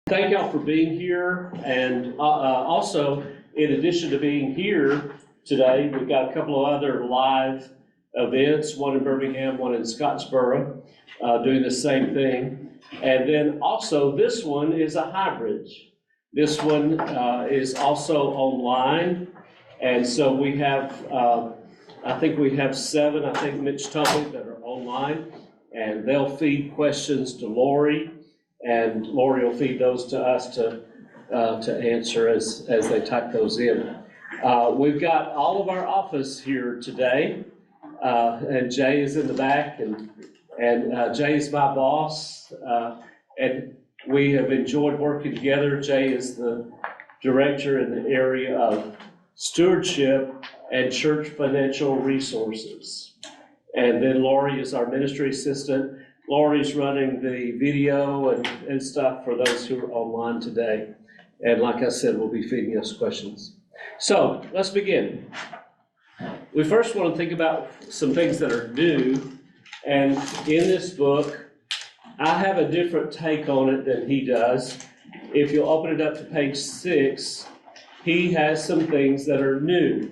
Thank y'all for being here, and also, in addition to being here today, we've got a couple of other live events, one in Birmingham, one in Scottsboro, doing the same thing. And then also, this one is a hybrid. This one is also online, and so we have, I think we have 7, I think Mitch told me, that are online, and they'll feed questions to Lori, and Lori will feed those to us to answer as they type those in. We've got all of our office here today, and Jay is in the back, and Jay is my boss, and we have enjoyed working together. Jay is the director in the area of stewardship and church financial resources. And then Lori is our ministry assistant. Lori's running the video and stuff for those who are online today. And like I said, we'll be feeding us questions. So let's begin. We first want to think about some things that are new. And in this book, I have a different take on it than he does. If you'll open it up to page 6, he has some things that are new.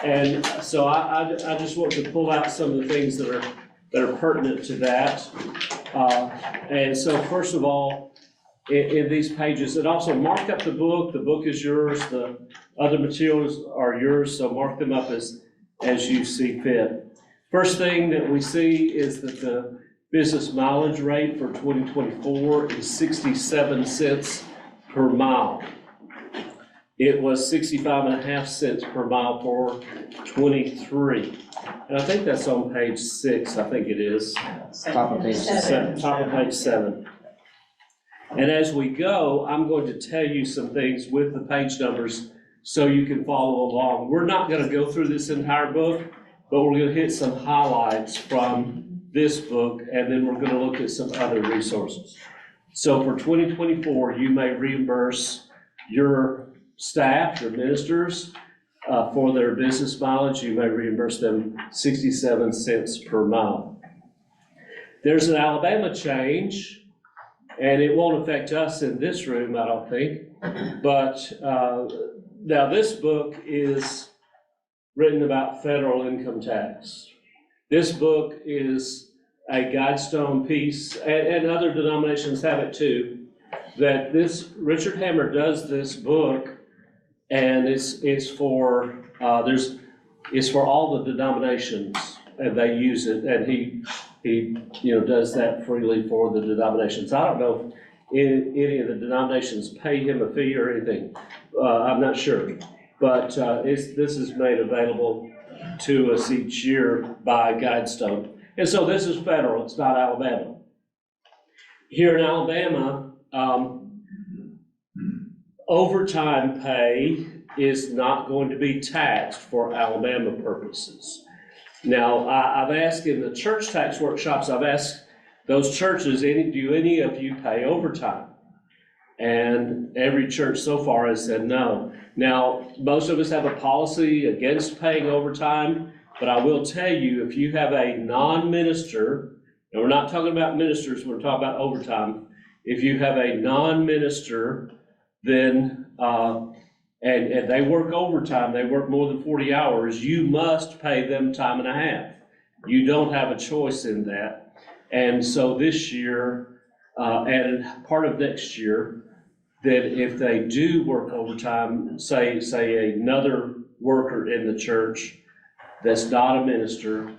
And so I just want to pull out some of the things that are pertinent to that. And so first of all, in these pages, and also mark up the book. The book is yours. The other materials are yours, so mark them up as you see fit. First thing that we see is that the business mileage rate for 2024 is 67 cents per mile. It was 65.5 cents per mile for 23. And I think that's on page 6, I think it is. Top of page 7. Top of page 7. And as we go, I'm going to tell you some things with the page numbers so you can follow along. We're not going to go through this entire book, but we're going to hit some highlights from this book, and then we're going to look at some other resources. So for 2024, you may reimburse your staff, your ministers, for their business mileage. You may reimburse them 67 cents per mile. There's an Alabama change, and it won't affect us in this room, I don't think. But now this book is written about federal income tax. This book is a guidestone piece, and other denominations have it too, that Richard Hammer does this book, and it's for all the denominations, and they use it, and he does that freely for the denominations. I don't know if any of the denominations pay him a fee or anything. I'm not sure, but this is made available to us each year by Guidestone, and so this is federal. It's not Alabama. Here in Alabama, overtime pay is not going to be taxed for Alabama purposes. Now, I've asked in the church tax workshops, I've asked those churches, do any of you pay overtime? And every church so far has said no. Now, most of us have a policy against paying overtime, but I will tell you, if you have a non-minister, and we're not talking about ministers, we're talking about overtime. If you have a non-minister, then, and they work overtime, they work more than 40 hours, you must pay them time and a half. You don't have a choice in that. And so this year, and part of next year, that if they do work overtime, say another worker in the church that's not a minister,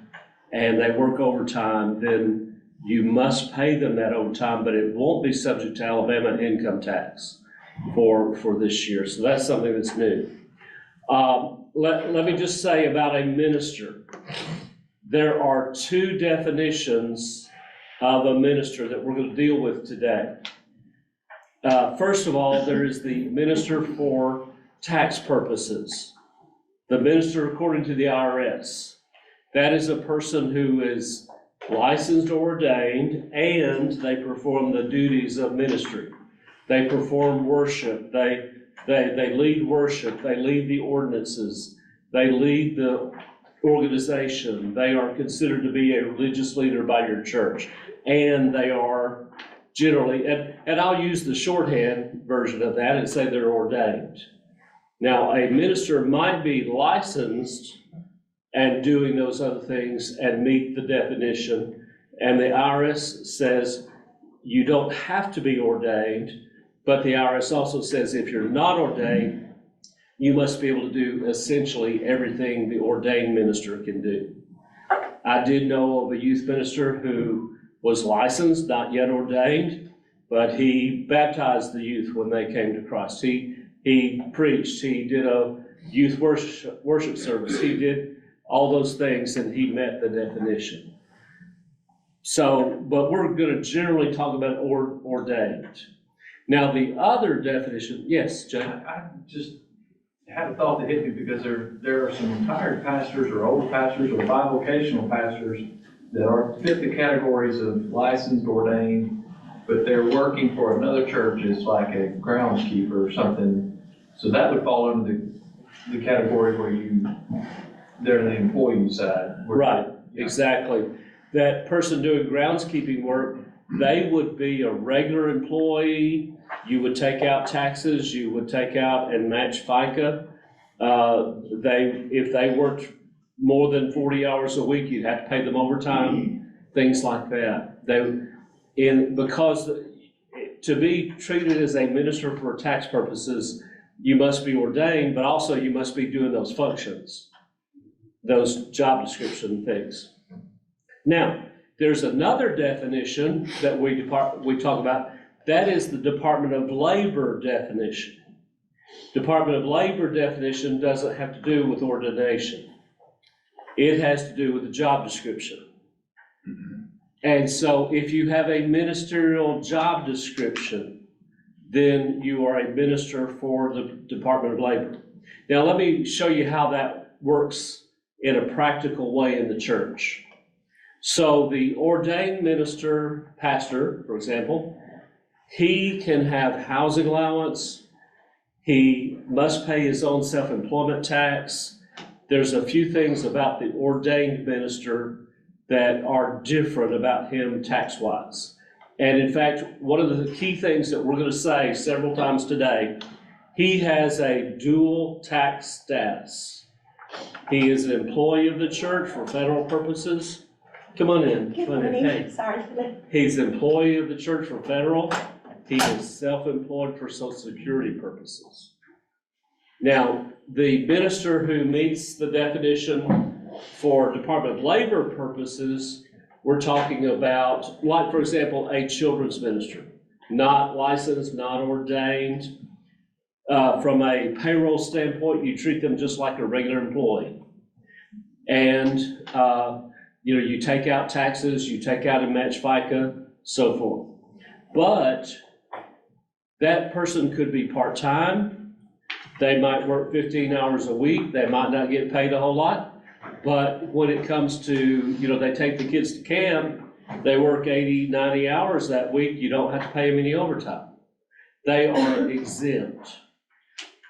and they work overtime, then you must pay them that overtime, but it won't be subject to Alabama income tax for this year. So that's something that's new. Let me just say about a minister. There are 2 definitions of a minister that we're going to deal with today. First of all, there is the minister for tax purposes. The minister according to the IRS. That is a person who is licensed or ordained, and they perform the duties of ministry. They perform worship, they lead worship, they lead the ordinances, they lead the organization, they are considered to be a religious leader by your church, and they are generally, and I'll use the shorthand version of that and say they're ordained. Now, a minister might be licensed and doing those other things and meet the definition, and the IRS says you don't have to be ordained, but the IRS also says if you're not ordained, you must be able to do essentially everything the ordained minister can do. I did know of a youth minister who was licensed, not yet ordained, but he baptized the youth when they came to Christ. He preached, he did a youth worship service, he did all those things, and he met the definition. So, but we're going to generally talk about ordained. Now, the other definition, yes, Jay? I just had a thought that hit me because there are some retired pastors or old pastors or bivocational pastors that fit the categories of licensed, ordained, but they're working for another church as like a groundskeeper or something. So that would fall under the category where they're the employee side. Right, exactly. That person doing groundskeeping work, they would be a regular employee. You would take out taxes, you would take out and match FICA. If they worked more than 40 hours a week, you'd have to pay them overtime, things like that. Because to be treated as a minister for tax purposes, you must be ordained, but also you must be doing those functions, those job description things. Now, there's another definition that we talk about. That is the Department of Labor definition. Department of Labor definition doesn't have to do with ordination. It has to do with the job description. And so if you have a ministerial job description, then you are a minister for the Department of Labor. Now, let me show you how that works in a practical way in the church. So the ordained minister, pastor, for example, he can have housing allowance. He must pay his own self-employment tax. There's a few things about the ordained minister that are different about him tax-wise. And in fact, one of the key things that we're going to say several times today, he has a dual tax status. He is an employee of the church for federal purposes. Come on in. Good Come on in. morning. Hey. Sorry. He's an employee of the church for federal. He is self-employed for Social Security purposes. Now, the minister who meets the definition for Department of Labor purposes, we're talking about, like, for example, a children's minister, not licensed, not ordained. From a payroll standpoint, you treat them just like a regular employee. And, you take out taxes, you take out and match FICA, so forth. But that person could be part-time. They might work 15 hours a week. They might not get paid a whole lot. But when it comes to, they take the kids to camp, they work 80, 90 hours that week. You don't have to pay them any overtime. They are exempt.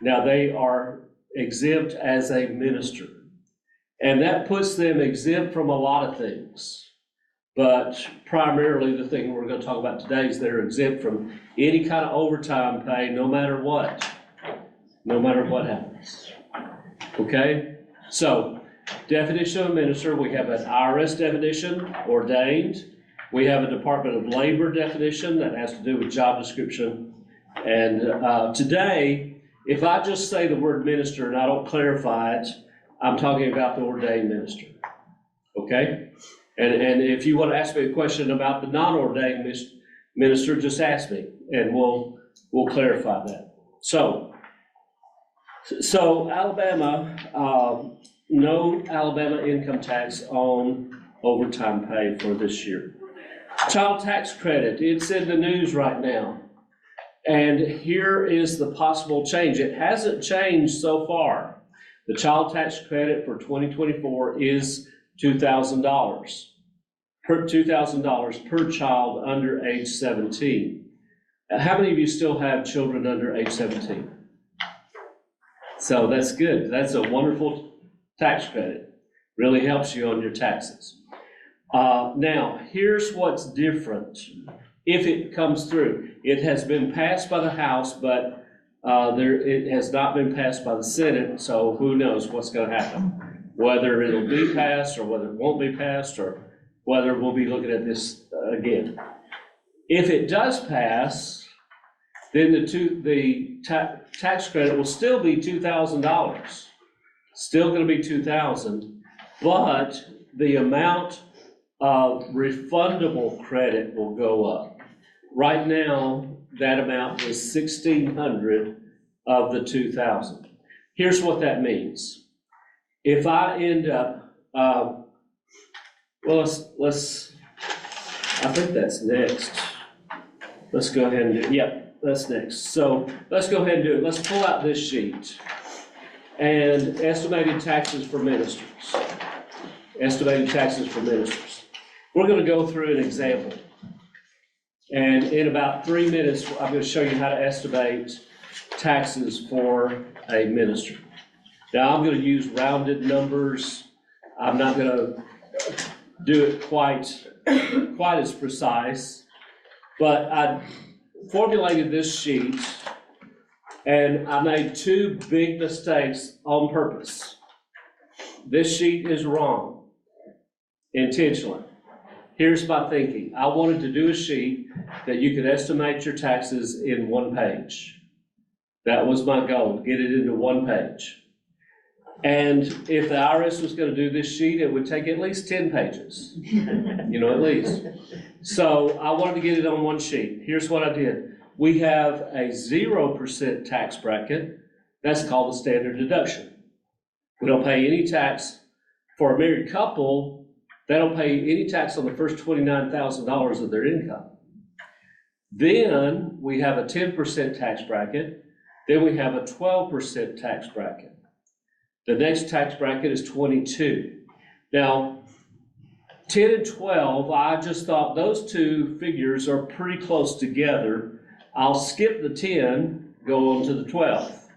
Now, they are exempt as a minister. And that puts them exempt from a lot of things. But primarily the thing we're going to talk about today is they're exempt from any kind of overtime pay, no matter what happens. Okay? So, definition of minister, we have an IRS definition, ordained. We have a Department of Labor definition that has to do with job description. And today, if I just say the word minister and I don't clarify it, I'm talking about the ordained minister. Okay? And if you want to ask me a question about the non-ordained minister, just ask me, and we'll clarify that. So Alabama, no Alabama income tax on overtime pay for this year. Child tax credit, it's in the news right now. And here is the possible change. It hasn't changed so far. The child tax credit for 2024 is $2,000 per child under age 17. How many of you still have children under age 17? So that's good. That's a wonderful tax credit. Really helps you on your taxes. Now, here's what's different if it comes through. It has been passed by the House, but it has not been passed by the Senate, so who knows what's gonna happen? Whether it'll be passed, or whether it won't be passed, or whether we'll be looking at this again. If it does pass, then the tax credit will still be $2,000. Still gonna be $2,000, but the amount of refundable credit will go up. Right now, that amount is $1,600 of the $2,000. Here's what that means. If I end up, well, let's, I think that's next. Let's go ahead and do, yep, that's next. So let's go ahead and do it. Let's pull out this sheet. And estimated taxes for ministers. Estimated taxes for ministers. We're gonna go through an example. And in about 3 minutes, I'm gonna show you how to estimate taxes for a minister. Now, I'm gonna use rounded numbers. I'm not gonna do it quite as precise, but I formulated this sheet and I made 2 big mistakes on purpose. This sheet is wrong, intentionally. Here's my thinking. I wanted to do a sheet that you could estimate your taxes in 1 page. That was my goal, to get it into 1 page. And if the IRS was gonna do this sheet, it would take at least 10 pages, at least. So I wanted to get it on 1 sheet. Here's what I did. We have a 0% tax bracket. That's called the standard deduction. We don't pay any tax. For a married couple, they don't pay any tax on the first $29,000 of their income. Then we have a 10% tax bracket. Then we have a 12% tax bracket. The next tax bracket is 22. Now, 10 and 12, I just thought those 2 figures are pretty close together. I'll skip the 10, go on to the 12.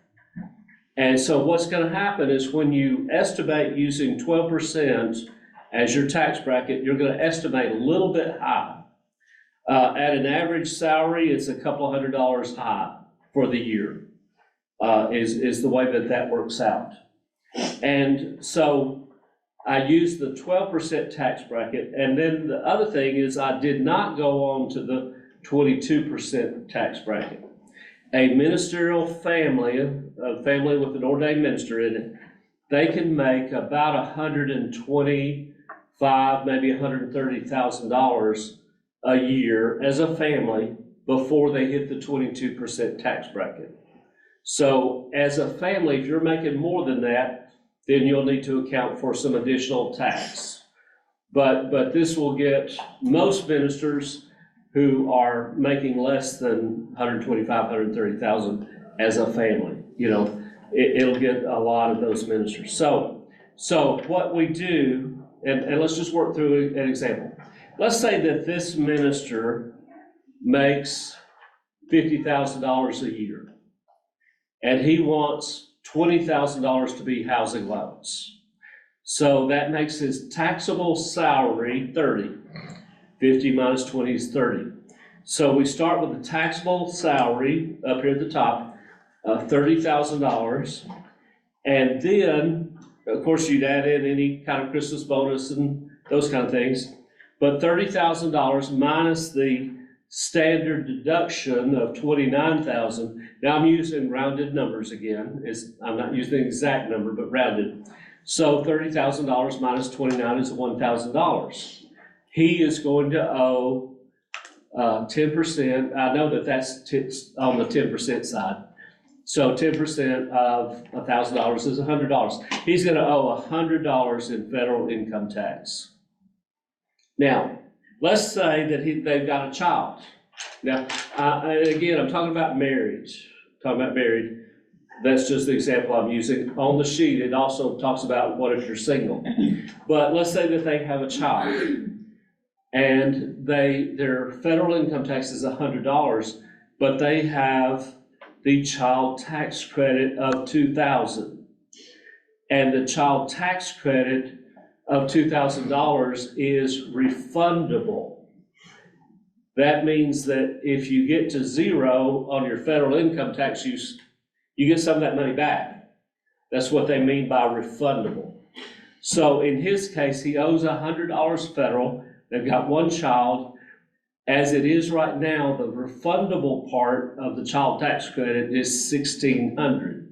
And so what's gonna happen is when you estimate using 12% as your tax bracket, you're gonna estimate a little bit high. At an average salary, it's a couple $100 high for the year, is the way that works out. And so I used the 12% tax bracket, and then the other thing is I did not go on to the 22% tax bracket. A ministerial family, a family with an ordained minister in it, they can make about $125,000, maybe $130,000 a year as a family before they hit the 22% tax bracket. So as a family, if you're making more than that, then you'll need to account for some additional tax. But this will get most ministers who are making less than $125,000, $130,000 as a family. It'll get a lot of those ministers. So what we do, and let's just work through an example. Let's say that this minister makes $50,000 a year, and he wants $20,000 to be housing allowance. So that makes his taxable salary 30. 50 minus 20 is 30. So we start with the taxable salary up here at the top, $30,000. And then, of course, you'd add in any kind of Christmas bonus and those kind of things. But $30,000 minus the standard deduction of $29,000. Now I'm using rounded numbers again. I'm not using the exact number, but rounded. So $30,000 minus 29 is $1,000. He is going to owe 10%. I know that's on the 10% side. So 10% of $1,000 is $100. He's going to owe $100 in federal income tax. Now, let's say that they've got a child. Now, again, I'm talking about marriage. That's just the example I'm using. On the sheet, it also talks about what if you're single. But let's say that they have a child. And their federal income tax is $100, but they have the child tax credit of $2,000. And the child tax credit of $2,000 is refundable. that means that if you get to zero on your federal income tax, you get some of that money back. That's what they mean by refundable. So in his case, he owes $100 federal. They've got one child. As it is right now, the refundable part of the child tax credit is $1,600.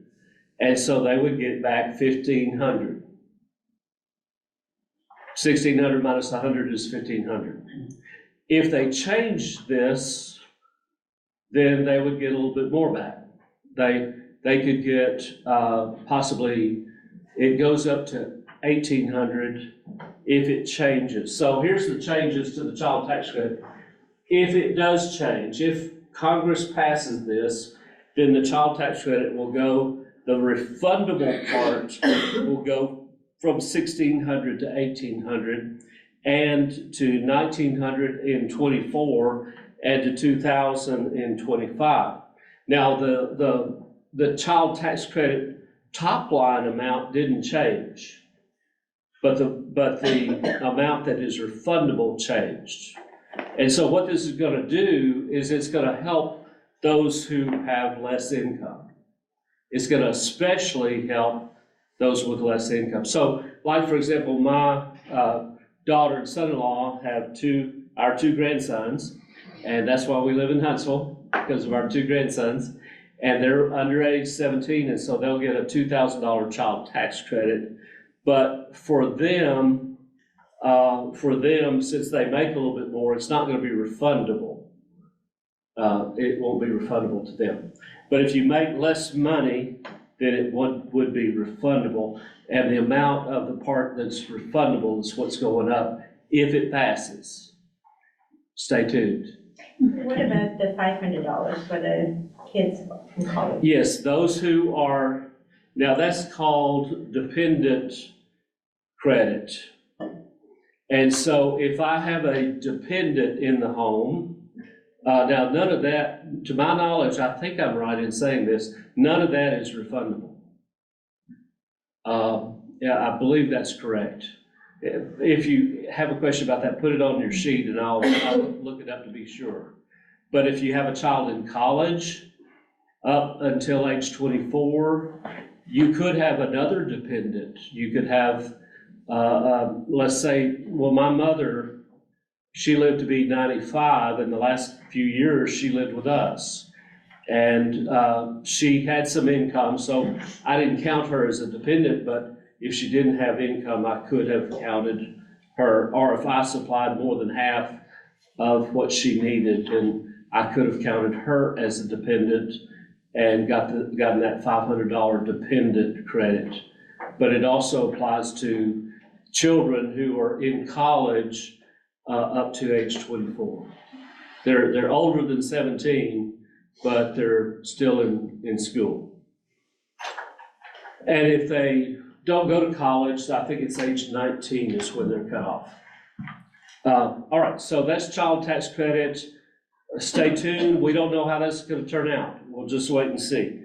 And so they would get back $1,500. 1,600 minus 100 is 1,500. If they change this, then they would get a little bit more back. They could get possibly, it goes up to 1,800 if it changes. So here's the changes to the child tax credit. If it does change, if Congress passes this, then the child tax credit will go, the refundable part will go from 1,600 to 1,800 and to 1,900 in 24 and to 2,000 in 25. Now, the child tax credit top line amount didn't change, but the amount that is refundable changed. And so what this is going to do is it's going to help those who have less income. It's going to especially help those with less income. So, like for example, my daughter and son-in-law have our two grandsons, and that's why we live in Huntsville, because of our two grandsons, and they're under age 17, and so they'll get a $2,000 child tax credit. But for them, since they make a little bit more, it's not going to be refundable. It won't be refundable to them. But if you make less money, then it would be refundable. And the amount of the part that's refundable is what's going up if it passes. Stay tuned. What about the $500 for the kids in college? Yes, those who are, now that's called dependent credit. And so if I have a dependent in the home, now none of that, to my knowledge, I think I'm right in saying this, none of that is refundable. Yeah, I believe that's correct. If you have a question about that, put it on your sheet and I'll look it up to be sure. But if you have a child in college up until age 24, you could have another dependent. You could have, let's say, well, my mother, she lived to be 95, and the last few years she lived with us. And she had some income, so I didn't count her as a dependent, but if she didn't have income, I could have counted her, or if I supplied more than half of what she needed, then I could have counted her as a dependent and gotten that $500 dependent credit. But it also applies to children who are in college up to age 24. They're older than 17, but they're still in school. And if they don't go to college, I think it's age 19 is when they're cut off. All right, so that's child tax credit. Stay tuned. We don't know how that's going to turn out. We'll just wait and see.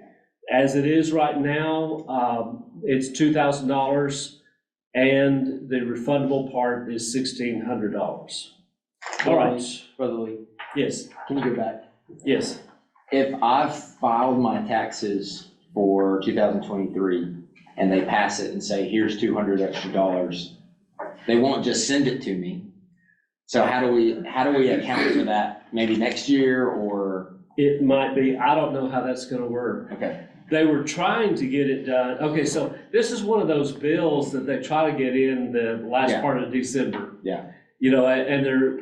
As it is right now, it's $2,000, and the refundable part is $1,600. All right. Brother Lee, Yes. can you go back? Yes. If I've filed my taxes for 2023 and they pass it and say, here's $200 extra, they won't just send it to me. So how do we account for that? Maybe next year, or? It might be. I don't know how that's going to work. Okay. They were trying to get it done. Okay, so this is one of those bills that they try to get in the last part of December. Yeah. You know, and they're,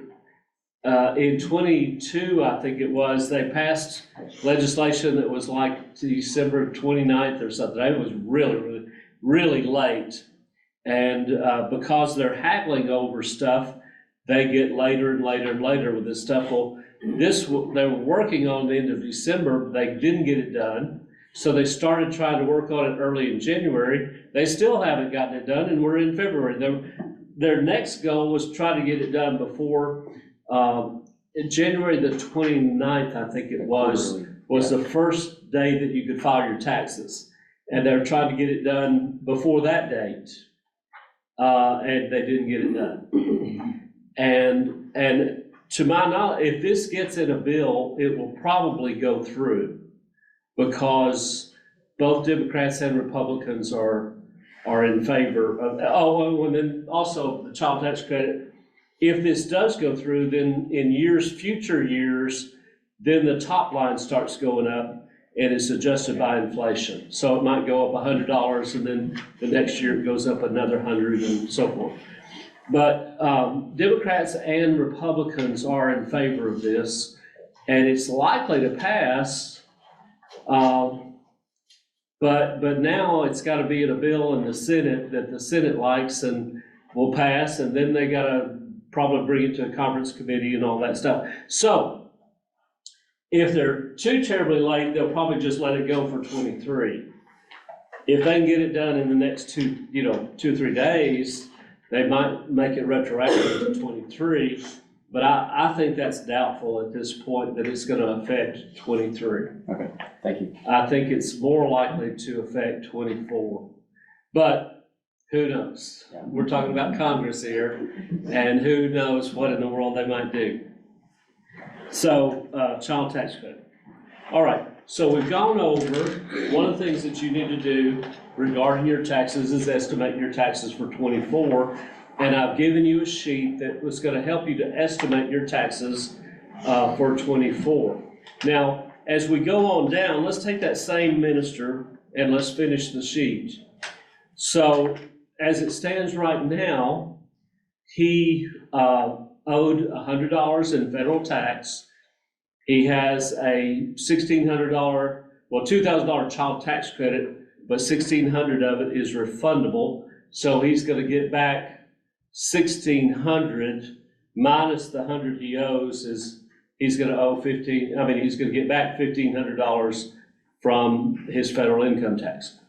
in 22, I think it was, they passed legislation that was like December 29th or something. It was really late. And because they're haggling over stuff, they get later and later and later with this stuff. Well, they were working on the end of December, but they didn't get it done. So they started trying to work on it early in January. They still haven't gotten it done, and we're in February. Their next goal was try to get it done before January the 29th, I think it was the first day that you could file your taxes. And they're trying to get it done before that date. And they didn't get it done. And to my knowledge, if this gets in a bill, it will probably go through because both Democrats and Republicans are in favor of, and then also the child tax credit. If this does go through, then in future years, then the top line starts going up and it's adjusted by inflation. So it might go up $100 and then the next year it goes up another 100 and so forth. But Democrats and Republicans are in favor of this, and it's likely to pass. But now it's got to be in a bill in the Senate that the Senate likes and will pass, and then they got to probably bring it to a conference committee and all that stuff. So if they're too terribly late, they'll probably just let it go for 23. If they can get it done in the next 2 or 3 days, they might make it retroactive to 23. But I think that's doubtful at this point that it's going to affect 23. Okay, thank you. I think it's more likely to affect 24. But who knows? We're talking about Congress here, and who knows what in the world they might do. So, child tax credit. All right, so we've gone over, one of the things that you need to do regarding your taxes is estimate your taxes for 24. And I've given you a sheet that was going to help you to estimate your taxes for 24. Now, as we go on down, let's take that same minister and let's finish the sheet. So, as it stands right now, he owed $100 in federal tax. He has a $2,000 child tax credit, but $1,600 of it is refundable. So he's going to get back $1,600 minus the 100 he owes he's going to owe he's going to get back $1,500 from his federal income tax.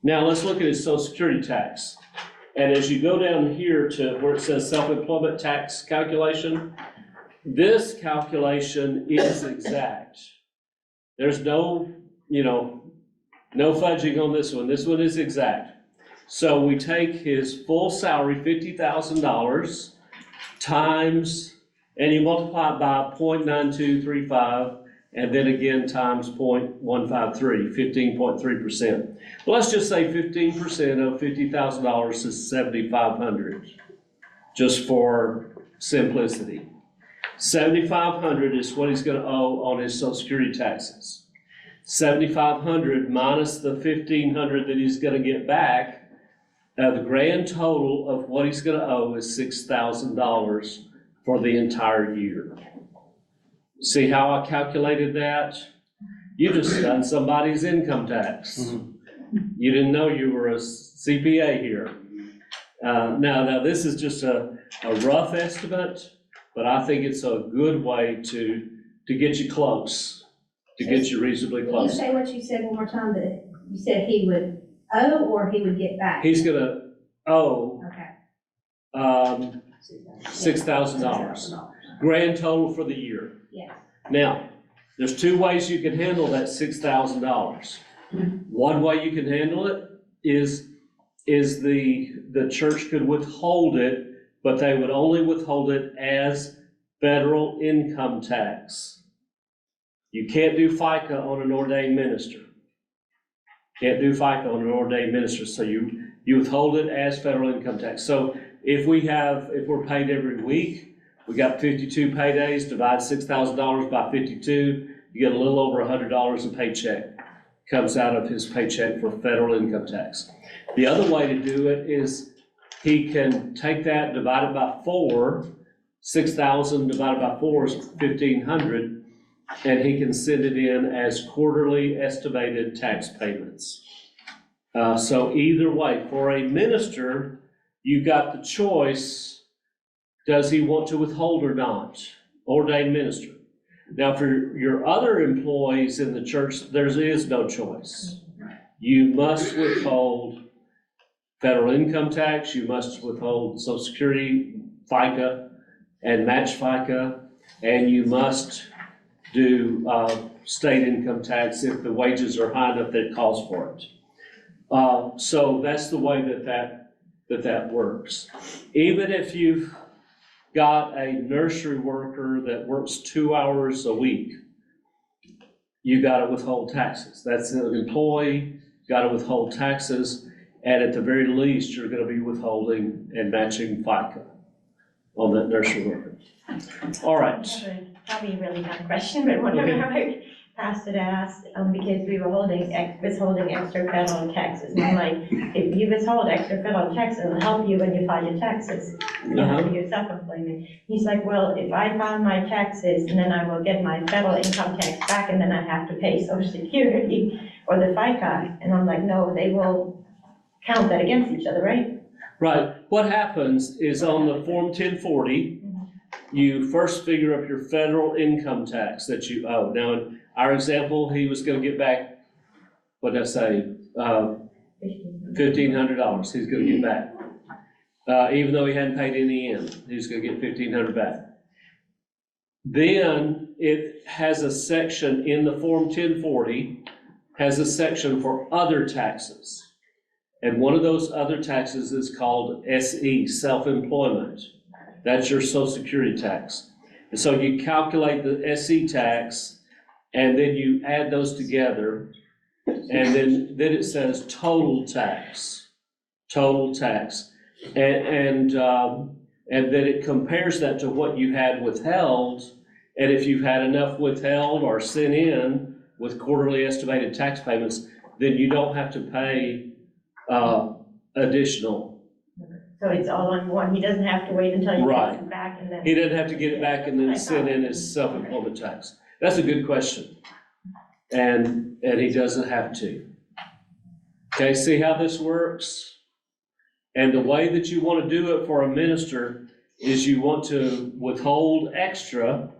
Now let's look at his Social Security tax. And as you go down here to where it says self-employment tax calculation, this calculation is exact. There's no fudging on this one. This one is exact. So we take his full salary, $50,000, times, and you multiply it by 0.9235, and then again times 0.153, 15.3%. Well, let's just say 15% of $50,000 is $7,500, just for simplicity. $7,500 is what he's going to owe on his Social Security taxes. $7,500 minus the $1,500 that he's going to get back. The grand total of what he's going to owe is $6,000 for the entire year. See how I calculated that? You just done somebody's income tax. You didn't know you were a CPA here. Now this is just a rough estimate, but I think it's a good way to get you close, to get you reasonably Can you close. say what you said one more time, that you said he would owe or he would get back? He's going to owe Okay. $6,000. Grand total for the year. Yes. Now, there's 2 ways you can handle that $6,000. One way you can handle it is the church could withhold it, but they would only withhold it as federal income tax. You can't do FICA on an ordained minister. Can't do FICA on an ordained minister, so you withhold it as federal income tax. So if we're paid every week, we got 52 paydays, divide $6,000 by 52, you get a little over $100 a paycheck. Comes out of his paycheck for federal income tax. The other way to do it is he can take that, divide it by 4, 6,000 divided by 4 is 1,500, and he can send it in as quarterly estimated tax payments. So either way, for a minister, you got the choice, does he want to withhold or not? Ordained minister. Now, for your other employees in the church, there is no choice. You must withhold federal income tax, you must withhold Social Security, FICA, and match FICA, and you must do state income tax if the wages are high enough that it calls for it. So that's the way that works. Even if you've got a nursery worker that works 2 hours a week, you got to withhold taxes. That's an employee, got to withhold taxes, and at the very least, you're going to be withholding and matching FICA on that nursery worker. All right. Probably a really dumb question, but whenever my pastor asked, because we were withholding extra federal taxes, and I'm like, if you withhold extra federal taxes, it'll help you when you file your taxes, for your self-employment. He's like, well, if I file my taxes, and then I will get my federal income tax back, and then I have to pay Social Security or the FICA, and I'm like, no, they will count that against each other, right? Right. What happens is on the Form 1040, you first figure up your federal income tax that you owe. Now, in our example, he was going to get back, what did I say, $1,500 he's going to get back. Even though he hadn't paid any in, he's going to get $1,500 back. Then it has a section in the Form 1040, has a section for other taxes. And one of those other taxes is called SE, self-employment. That's your Social Security tax. And so you calculate the SE tax, and then you add those together, and then it says total tax, and then it compares that to what you had withheld, and if you've had enough withheld or sent in with quarterly estimated tax payments, then you don't have to pay additional. So it's all on one, he doesn't have to wait until he Right. gets it back and then. He doesn't have to get it back and then send in his self-employment tax. That's a good question. And he doesn't have to. Okay, see how this works? And the way that you want to do it for a minister is you want to withhold extra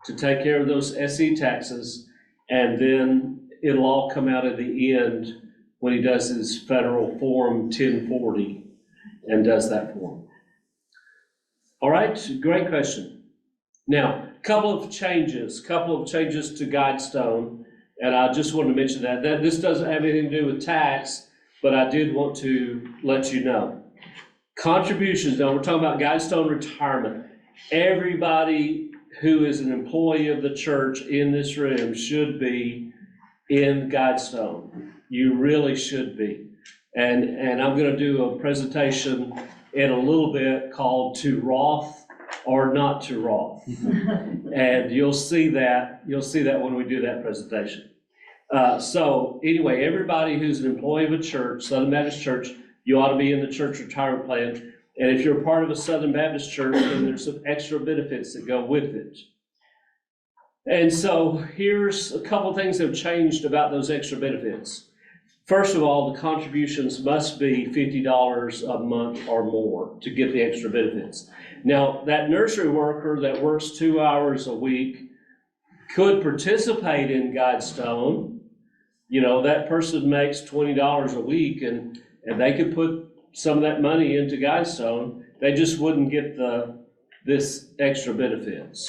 to take care of those SE taxes, and then it'll all come out at the end when he does his federal Form 1040 and does that form. All right, great question. Now, couple of changes to Guidestone, and I just wanted to mention that this doesn't have anything to do with tax, but I did want to let you know. Contributions, now we're talking about Guidestone retirement. Everybody who is an employee of the church in this room should be in Guidestone. You really should be. And I'm going to do a presentation in a little bit called To Roth or Not to Roth. And you'll see that when we do that presentation. So anyway, everybody who's an employee of a church, Southern Baptist Church, you ought to be in the church retirement plan. And if you're a part of a Southern Baptist church, then there's some extra benefits that go with it. And so here's a couple things that have changed about those extra benefits. First of all, the contributions must be $50 a month or more to get the extra benefits. Now, that nursery worker that works 2 hours a week could participate in Guidestone. You know, that person makes $20 a week, and they could put some of that money into Guidestone. They just wouldn't get this extra benefits.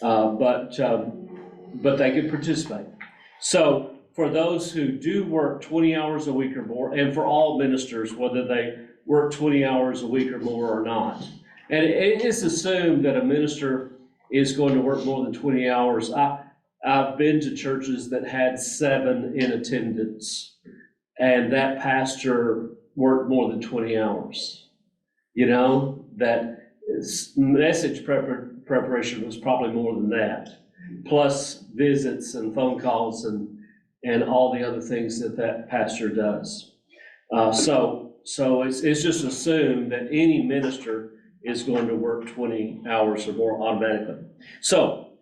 But they could participate. So for those who do work 20 hours a week or more, and for all ministers, whether they work 20 hours a week or more or not. And it is assumed that a minister is going to work more than 20 hours. I've been to churches that had 7 in attendance, and that pastor worked more than 20 hours. You know, that message preparation was probably more than that, plus visits and phone calls and all the other things that pastor does. So it's just assumed that any minister is going to work 20 hours or more automatically. So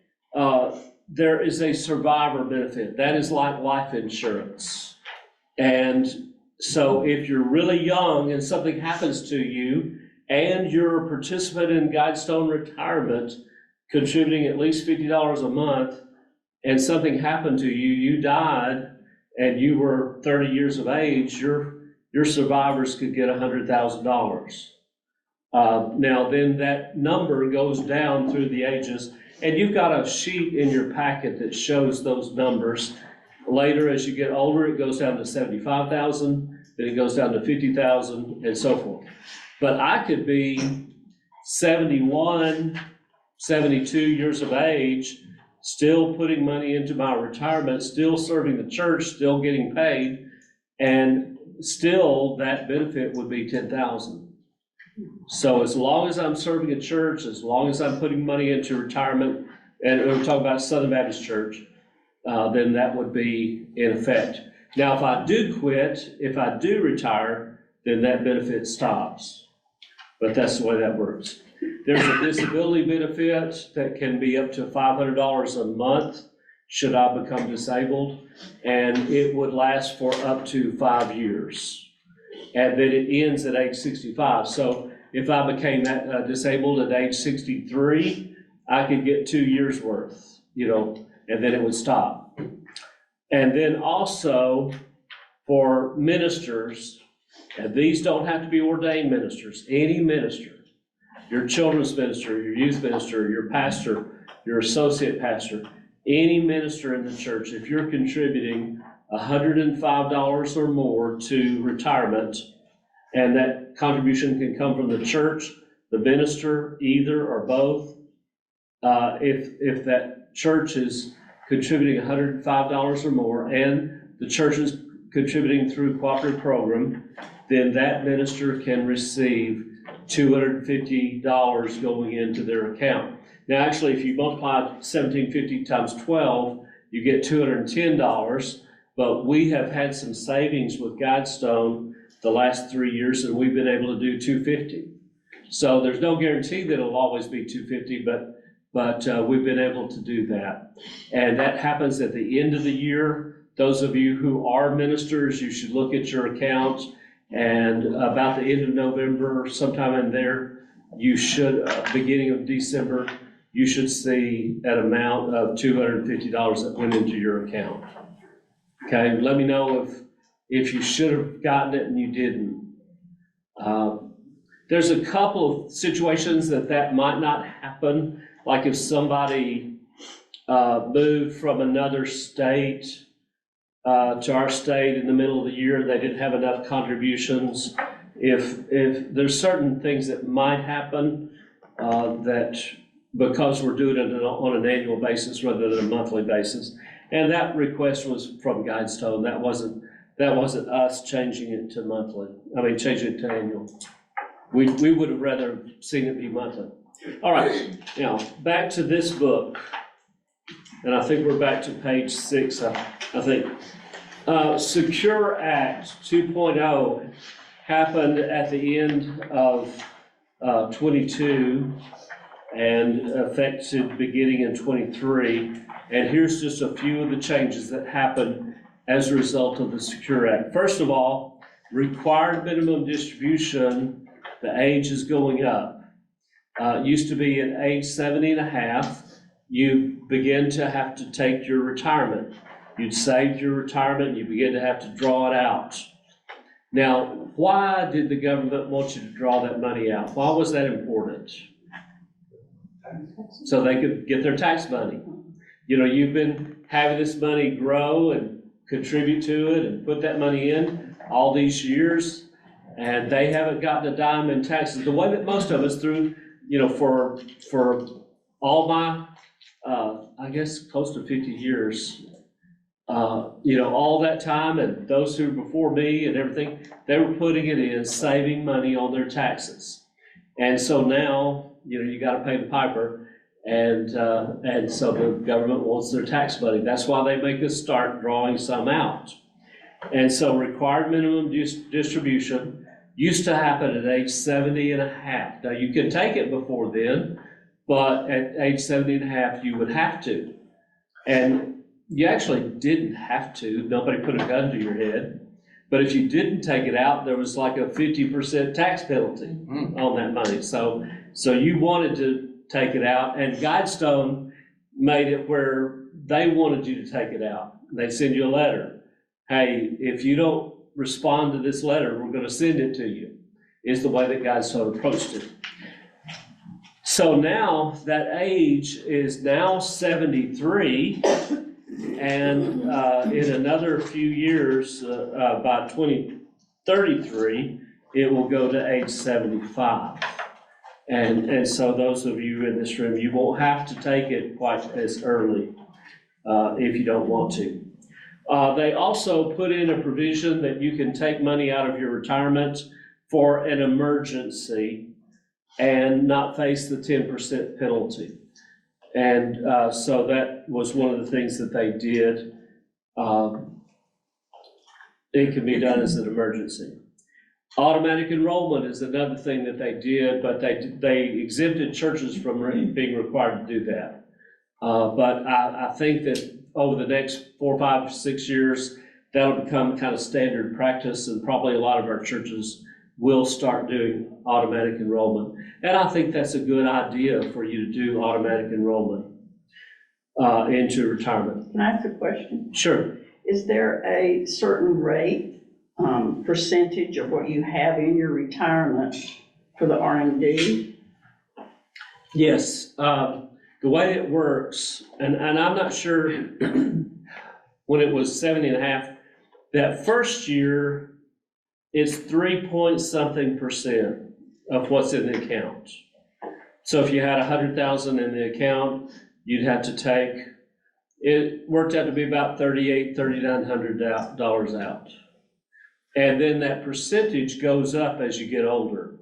there is a survivor benefit. That is like life insurance. And so if you're really young and something happens to you and you're a participant in Guidestone retirement, contributing at least $50 a month, and something happened to you, you died, and you were 30 years of age, your survivors could get $100,000. Now then that number goes down through the ages, and you've got a sheet in your packet that shows those numbers. Later, as you get older, it goes down to 75,000, then it goes down to 50,000, and so forth. But I could be 71, 72 years of age, still putting money into my retirement, still serving the church, still getting paid, and still that benefit would be 10,000. So as long as I'm serving a church, as long as I'm putting money into retirement, and we're talking about Southern Baptist Church, then that would be in effect. Now, if I do quit, if I do retire, then that benefit stops. But that's the way that works. There's a disability benefit that can be up to $500 a month should I become disabled, and it would last for up to 5 years. And then it ends at age 65. So if I became disabled at age 63, I could get 2 years worth, and then it would stop. And then also for ministers, and these don't have to be ordained ministers, any minister, your children's minister, your youth minister, your pastor, your associate pastor, any minister in the church, if you're contributing $105 or more to retirement, and that contribution can come from the church, the minister, either or both, if that church is contributing $105 or more, and the church is contributing through cooperative program, then that minister can receive $250 going into their account. Now, actually, if you multiply 1,750 times 12, you get $210, but we have had some savings with Guidestone the last 3 years, and we've been able to do $250. So there's no guarantee that it'll always be $250, but we've been able to do that. And that happens at the end of the year. Those of you who are ministers, you should look at your account, and about the end of November, sometime in there, you should, beginning of December, you should see an amount of $250 that went into your account. Okay, let me know if you should have gotten it and you didn't. There's a couple of situations that might not happen, like if somebody moved from another state to our state in the middle of the year, they didn't have enough contributions. If there's certain things that might happen that because we're doing it on an annual basis rather than a monthly basis, and that request was from Guidestone. That wasn't us changing it to monthly. Changing it to annual. We would have rather seen it be monthly. All right, now back to this book, and I think we're back to page 6. I think Secure Act 2.0 happened at the end of 22 and affected beginning in 23. And here's just a few of the changes that happened as a result of the Secure Act. First of all, required minimum distribution, the age is going up. Used to be at age 70 and a half, you begin to have to take your retirement. You'd saved your retirement, you begin to have to draw it out. Now, why did the government want you to draw that money out? Why was that important? So they could get their tax money. You've been having this money grow and contribute to it and put that money in all these years, and they haven't gotten a dime in taxes. The way that most of us through, for all my, I guess close to 50 years, all that time, and those who were before me and everything, they were putting it in, saving money on their taxes. And so now, you got to pay the piper, and so the government wants their tax money. That's why they make us start drawing some out. And so required minimum distribution used to happen at age 70 and a half. Now, you could take it before then, but at age 70 and a half, you would have to. And you actually didn't have to. Nobody put a gun to your head. But if you didn't take it out, there was like a 50% tax penalty on that money. So you wanted to take it out, and Guidestone made it where they wanted you to take it out. They send you a letter. Hey, if you don't respond to this letter, we're going to send it to you, is the way that Guidestone approached it. So now that age is now 73, and in another few years, by 2033, it will go to age 75. And so those of you in this room, you won't have to take it quite as early if you don't want to. They also put in a provision that you can take money out of your retirement for an emergency and not face the 10% penalty. And so that was one of the things that they did. It can be done as an emergency. Automatic enrollment is another thing that they did, but they exempted churches from being required to do that. But I think that over the next 4, 5, 6 years, that'll become kind of standard practice, and probably a lot of our churches will start doing automatic enrollment. And I think that's a good idea for you to do automatic enrollment into retirement. Can I ask a question? Sure. Is there a certain rate, percentage of what you have in your retirement for the R&D? Yes. The way it works, and I'm not sure when it was 70.5, that first year is 3-point-something% of what's in the account. So if you had 100,000 in the account, you'd have to take, it worked out to be about $3,900 out. And then that percentage goes up as you get older.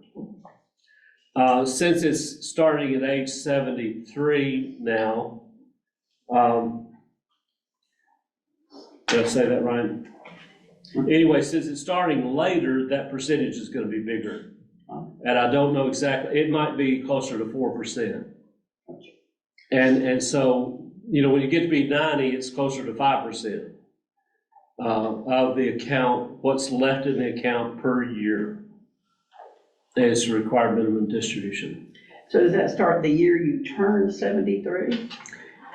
Since it's starting at age 73 now, did I say that right? Anyway, since it's starting later, that percentage is going to be bigger. And I don't know exactly, it might be closer to 4%. And so, you know, when you get to be 90, it's closer to 5% of the account, what's left in the account per year is required minimum distribution. So does that start the year you turn 73?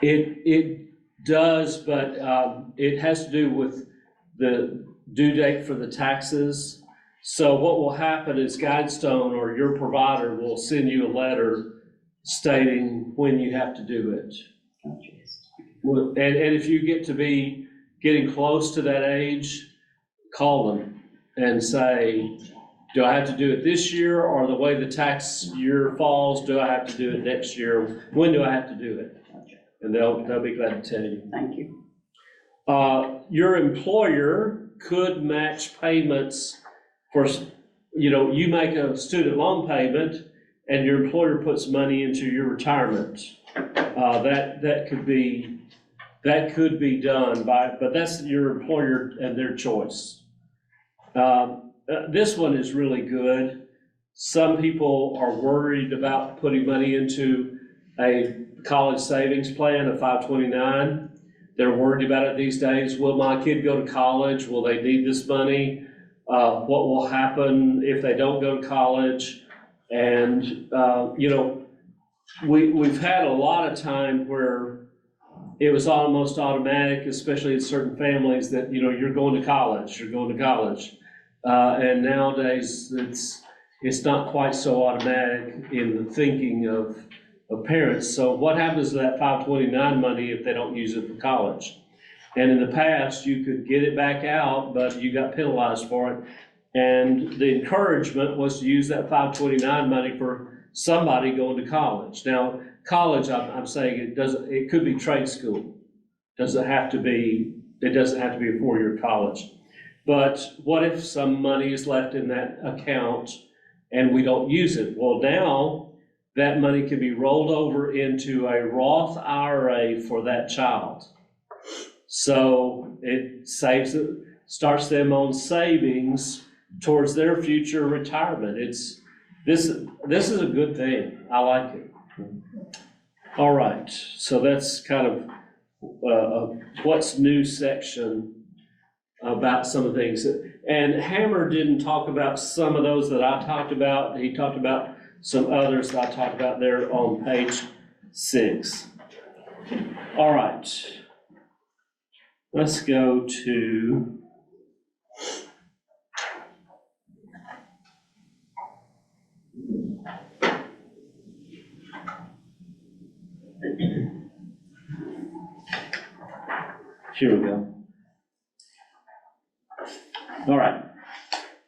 It does, but it has to do with the due date for the taxes. So what will happen is Guidestone or your provider will send you a letter stating when you have to do it. And if you get to be getting close to that age, call them and say, do I have to do it this year, or the way the tax year falls, do I have to do it next year? When do I have to do it? And they'll be glad to tell you. Thank you. Your employer could match payments for, you know, you make a student loan payment and your employer puts money into your retirement. That could be done but that's your employer and their choice. This one is really good. Some people are worried about putting money into a college savings plan, a 529. They're worried about it these days. Will my kid go to college? Will they need this money? What will happen if they don't go to college? And, you know, we've had a lot of time where it was almost automatic, especially in certain families, that, you know, you're going to college. And nowadays, it's not quite so automatic in the thinking of parents. So what happens to that 529 money if they don't use it for college? And in the past, you could get it back out, but you got penalized for it. And the encouragement was to use that 529 money for somebody going to college. Now, college, I'm saying it could be trade school. It doesn't have to be a 4-year college. But what if some money is left in that account and we don't use it? Well, now that money can be rolled over into a Roth IRA for that child. So it starts them on savings towards their future retirement. This is a good thing. I like it. All right, so that's kind of a what's new section about some of the things. And Hammer didn't talk about some of those that I talked about. He talked about some others that I talked about there on page 6. All right, let's go to here we go. All right.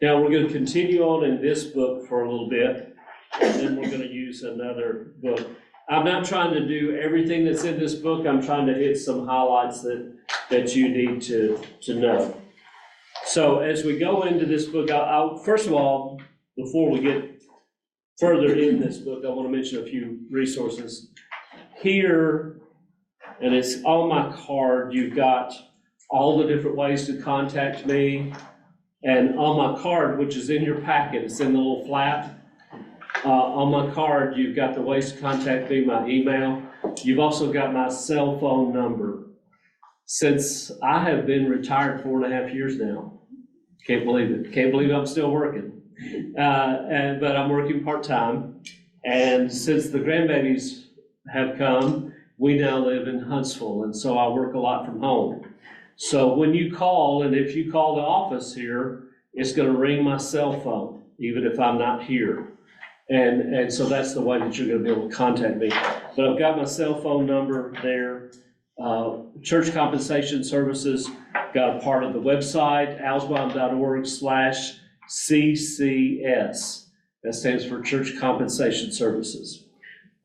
Now we're going to continue on in this book for a little bit, and then we're going to use use another book. I'm not trying to do everything that's in this book. I'm trying to hit some highlights that you need to know. So as we go into this book, I'll first of all, before we get further in this book, I want to mention a few resources. Here, and it's on my card, you've got all the different ways to contact me. And on my card, which is in your packet, it's in the little flap. On my card, you've got the ways to contact me, my email. You've also got my cell phone number. Since I have been retired 4.5 years now, can't believe it. Can't believe I'm still working. But I'm working part-time. And since the grandbabies have come, we now live in Huntsville, and so I work a lot from home. So when you call, and if you call the office here, it's gonna ring my cell phone, even if I'm not here. And so that's the way that you're gonna be able to contact me. But I've got my cell phone number there. Church Compensation Services got a part of the website, alsbaum.org/CCS. That stands for Church Compensation Services.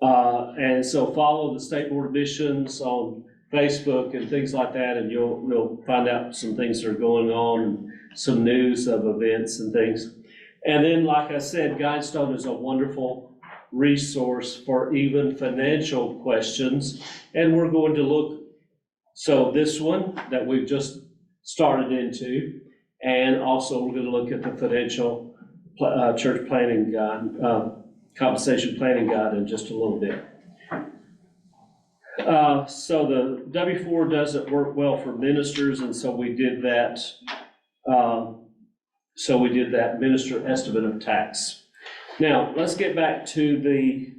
And so follow the State Board of Missions on Facebook and things like that, and you'll find out some things that are going on, and some news of events and things. And then, like I said, Guidestone is a wonderful resource for even financial questions. And we're going to look, so this one that we've just started into, and also we're going to look at the financial church planning guide, compensation planning guide in just a little bit. So the W-4 doesn't work well for ministers, and so we did that. Minister estimate of tax. Now, let's get back to the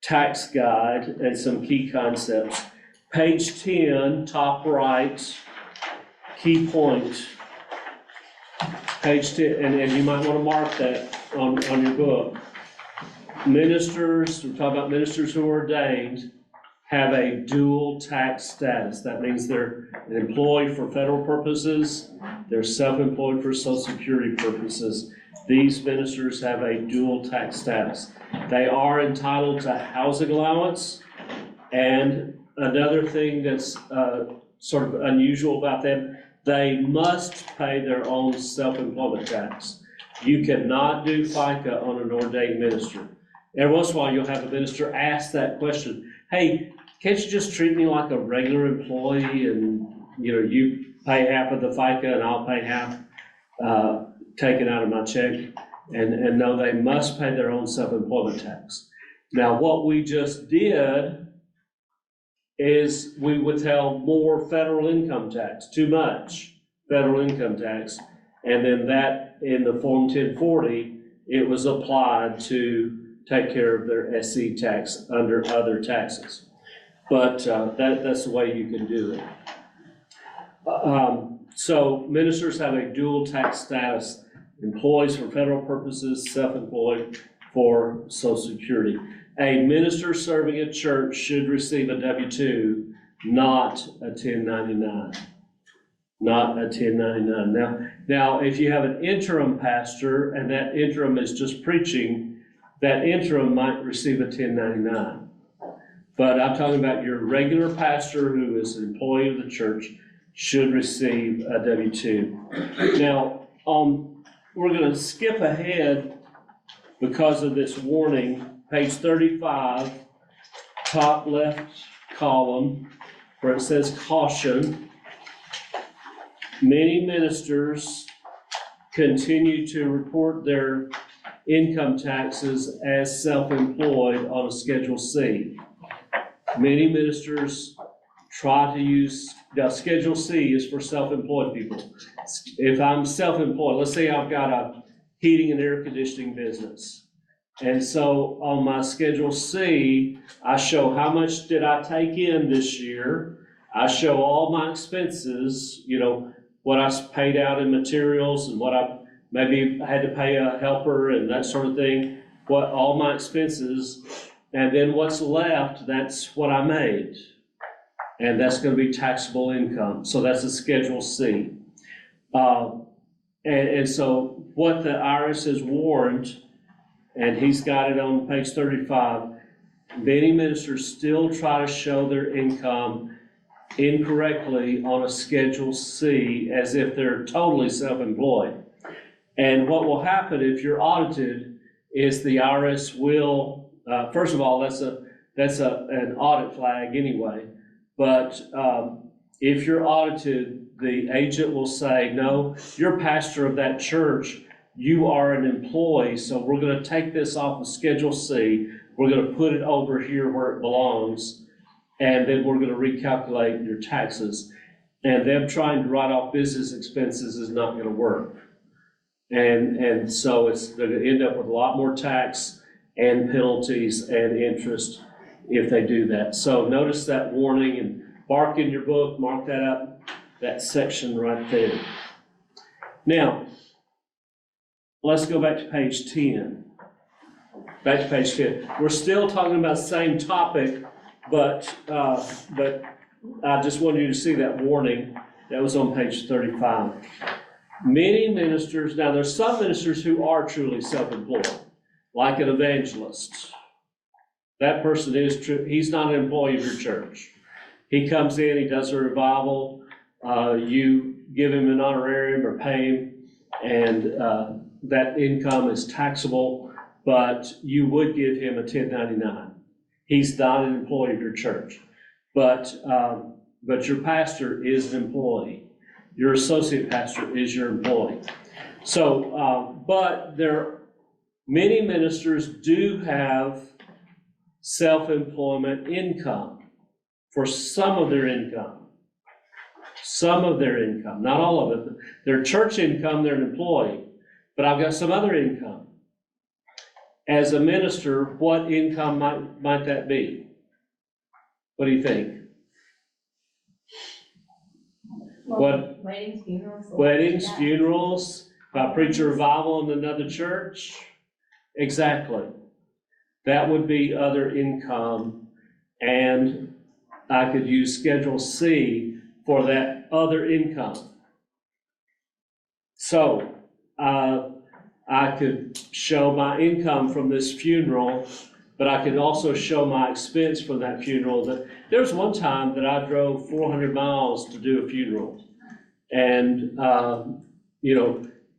tax guide and some key concepts. Page 10, top right, key point. Page 10, and you might want to mark that on your book. Ministers, we're talking about ministers who are ordained, have a dual tax status. That means they're employed for federal purposes, they're self-employed for Social Security purposes. These ministers have a dual tax status. They are entitled to housing allowance, and another thing that's sort of unusual about them, they must pay their own self-employment tax. You cannot do FICA on an ordained minister. Every once in a while, you'll have a minister ask that question. Hey, can't you just treat me like a regular employee, and you pay half of the FICA and I'll pay half taken out of my check? And no, they must pay their own self-employment tax. Now, what we just did is we withheld more federal income tax, too much federal income tax, and then that in the Form 1040, it was applied to take care of their SC tax under other taxes. But that's the way you can do it. So ministers have a dual tax status, employees for federal purposes, self-employed for Social Security. A minister serving a church should receive a W-2, not a 1099. Not a 1099. Now, if you have an interim pastor and that interim is just preaching, that interim might receive a 1099. But I'm talking about your regular pastor who is an employee of the church should receive a W-2. Now, we're going to skip ahead because of this warning. Page 35, top left column, where it says caution. Many ministers continue to report their income taxes as self-employed on a Schedule C. Many ministers try to use, now Schedule C is for self-employed people. If I'm self-employed, let's say I've got a heating and air conditioning business. And so on my Schedule C, I show how much did I take in this year. I show all my expenses, what I paid out in materials and what I maybe had to pay a helper and that sort of thing, what all my expenses. And then what's left, that's what I made. And that's going to be taxable income. So that's a Schedule C. And so what the IRS has warned, and he's got it on page 35. Many ministers still try to show their income incorrectly on a Schedule C as if they're totally self-employed. And what will happen if you're audited is the IRS will, first of all, that's an audit flag anyway. But if you're audited, the agent will say, no, you're pastor of that church, you are an employee, so we're gonna take this off of Schedule C, we're gonna put it over here where it belongs, and then we're gonna recalculate your taxes. And them trying to write off business expenses is not gonna work. And so it's gonna end up with a lot more tax and penalties and interest if they do that. So notice that warning and mark in your book, mark that up, that section right there. Now, let's go back to page 10. Back to page 10. We're still talking about the same topic, but I just wanted you to see that warning that was on page 35. Many ministers, now there's some ministers who are truly self-employed, like an evangelist. That person is true, he's not an employee of your church. He comes in, he does a revival, you give him an honorarium or pay him, and that income is taxable, but you would give him a 1099. He's not an employee of your church, but your pastor is an employee. Your associate pastor is your employee. So, but many ministers do have self-employment income for some of their income. Some of their income, not all of it. Their church income, they're an employee, but I've got some other income. As a minister, what income might that be? What do you think? What? Weddings, funerals. Weddings, funerals, if I preach a revival in another church? Exactly. That would be other income, and I could use Schedule C for that other income. So, I could show my income from this funeral, but I could also show my expense from that funeral. There was one time that I drove 400 miles to do a funeral, and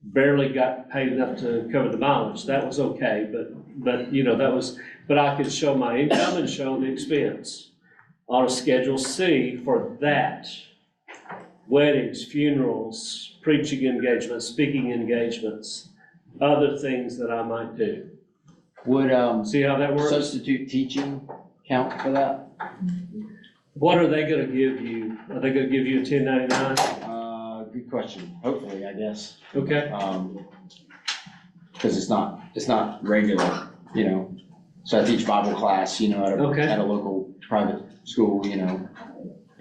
barely got paid enough to cover the mileage. That was okay, but I could show my income and show the expense on a Schedule C for that. Weddings, funerals, preaching engagements, speaking engagements, other things that I might do. Would See how that works? substitute teaching count for that? What are they gonna give you? Are they gonna give you a 1099? Good question. Hopefully, I guess. Okay, Because it's not regular, So I teach Bible class, Okay. at a local private school,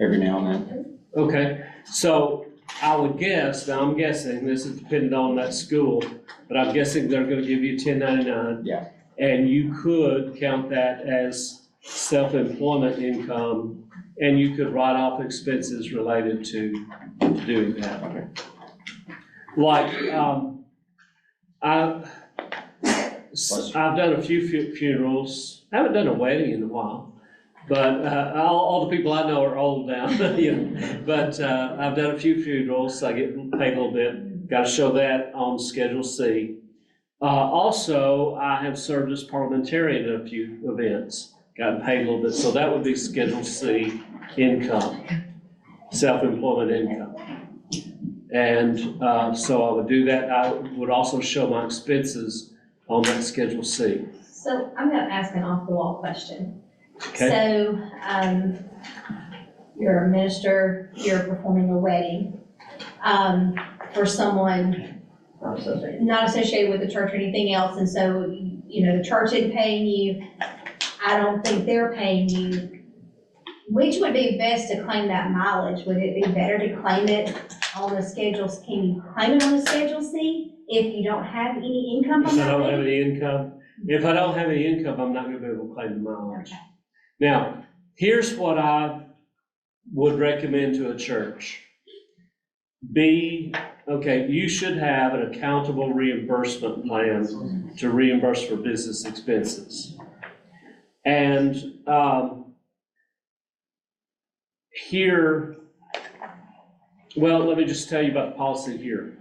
every now and then. okay. So I would guess, now I'm guessing, this is dependent on that school, but I'm guessing they're gonna give you 1099. Yeah. And you could count that as self-employment income, and you could write off expenses related to doing that. Okay. Like, I've done a few funerals. I haven't done a wedding in a while, but all the people I know are old now. But I've done a few funerals. I get paid a little bit. Got to show that on Schedule C. Also, I have served as parliamentarian in a few events. Gotten paid a little bit, so that would be Schedule C income, self-employment income. And so I would do that. I would also show my expenses on that Schedule C. So I'm gonna ask an off-the-wall question. Okay? So, you're a minister, you're performing a wedding, for someone not associated with the church or anything else, and so, the church isn't paying you, I don't think they're paying you. Which would be best to claim that mileage? Would it be better to claim it on the Schedule? Can you claim it on the Schedule C if you don't have any income If from I that don't have wedding? any income, I'm not gonna be able to claim the mileage. Okay. Now, here's what I would recommend to a church. Okay, you should have an accountable reimbursement plan to reimburse for business expenses. And here, well, let me just tell you about the policy here.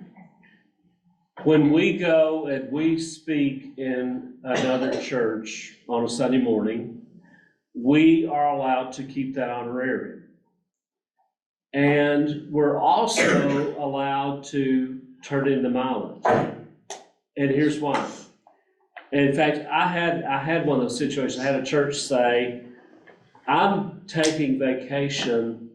When we go and we speak in another church on a Sunday morning, we are allowed to keep that honorarium. And we're also allowed to turn in the mileage. And here's why. In fact, I had one of those situations. I had a church say, I'm taking vacation.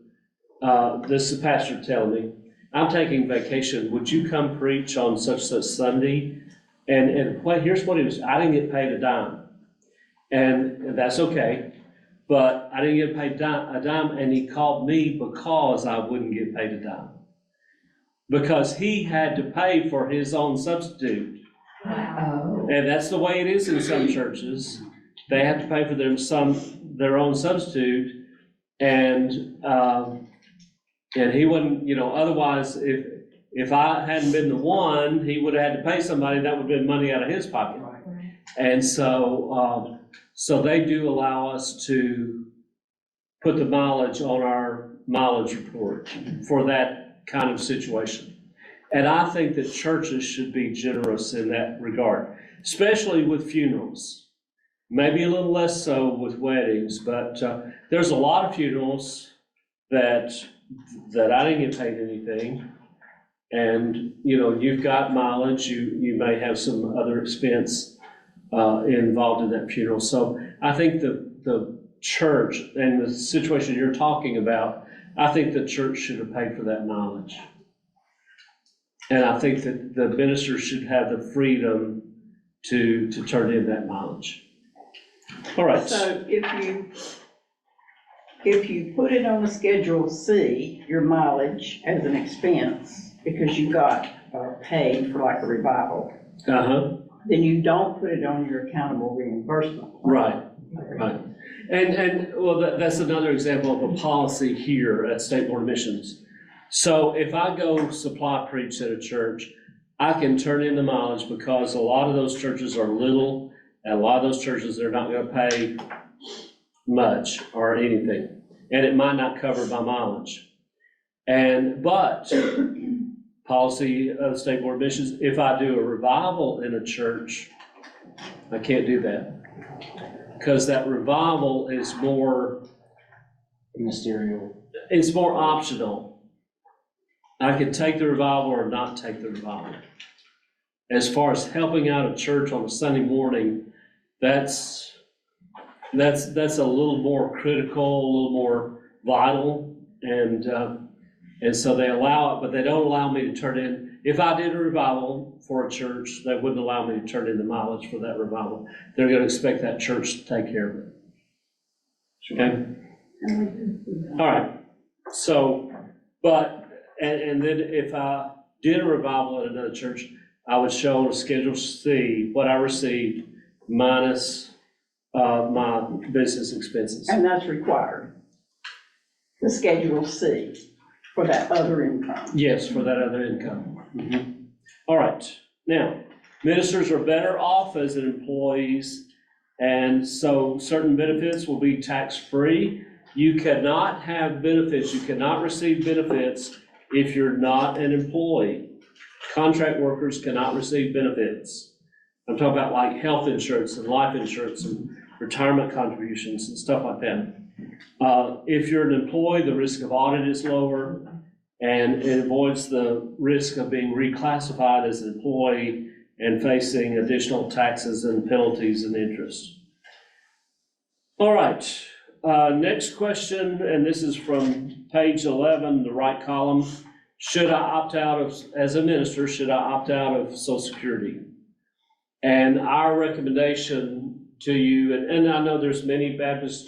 This is the pastor telling me, I'm taking vacation. Would you come preach on such Sunday? And here's what he was, I didn't get paid a dime. And that's okay. But I didn't get paid a dime, and he called me because I wouldn't get paid a dime. Because he had to pay for his own substitute. Wow. And that's the way it is in some churches. They have to pay for their own substitute, and he wouldn't, otherwise, if I hadn't been the one, he would have had to pay somebody, that would have been money out of his pocket. And so they do allow us to put the mileage on our mileage report for that kind of situation. And I think that churches should be generous in that regard, especially with funerals. Maybe a little less so with weddings, but there's a lot of funerals that I didn't get paid anything. And, you've got mileage, you may have some other expense involved in that funeral. So I think the church and the situation you're talking about, I think the church should have paid for that mileage. And I think that the minister should have the freedom to turn in that mileage. All right. So if you put it on the Schedule C, your mileage as an expense, because you got paid for like a revival, then you don't put it on your accountable reimbursement plan. Right. And well, that's another example of a policy here at State Board of Missions. So if I go supply preach at a church, I can turn in the mileage because a lot of those churches are little, and a lot of those churches, they're not gonna pay much or anything, and it might not cover my mileage. But policy of the State Board of Missions, if I do a revival in a church, I can't do that. Because that revival is more Ministerial. It's more optional. I can take the revival or not take the revival. As far as helping out a church on a Sunday morning, that's a little more critical, a little more vital, and so they allow it, but they don't allow me to turn in. If I did a revival for a church, they wouldn't allow me to turn in the mileage for that revival. They're going to expect that church to take care of it. Okay? All right. So, and then if I did a revival at another church, I would show on a Schedule C what I received minus my business expenses. And that's required. The Schedule C for that other income. Yes, for that other income. Mhm. All right. Now, ministers are better off as employees, and so certain benefits will be tax-free. You cannot have benefits, you cannot receive benefits if you're not an employee. Contract workers cannot receive benefits. I'm talking about like health insurance and life insurance and retirement contributions and stuff like that. If you're an employee, the risk of audit is lower, and it avoids the risk of being reclassified as an employee and facing additional taxes and penalties and interest. All right, next question, and this is from page 11, the right column. Should I opt out of, as a minister, should I opt out of Social Security? And our recommendation to you, and I know there's many Baptist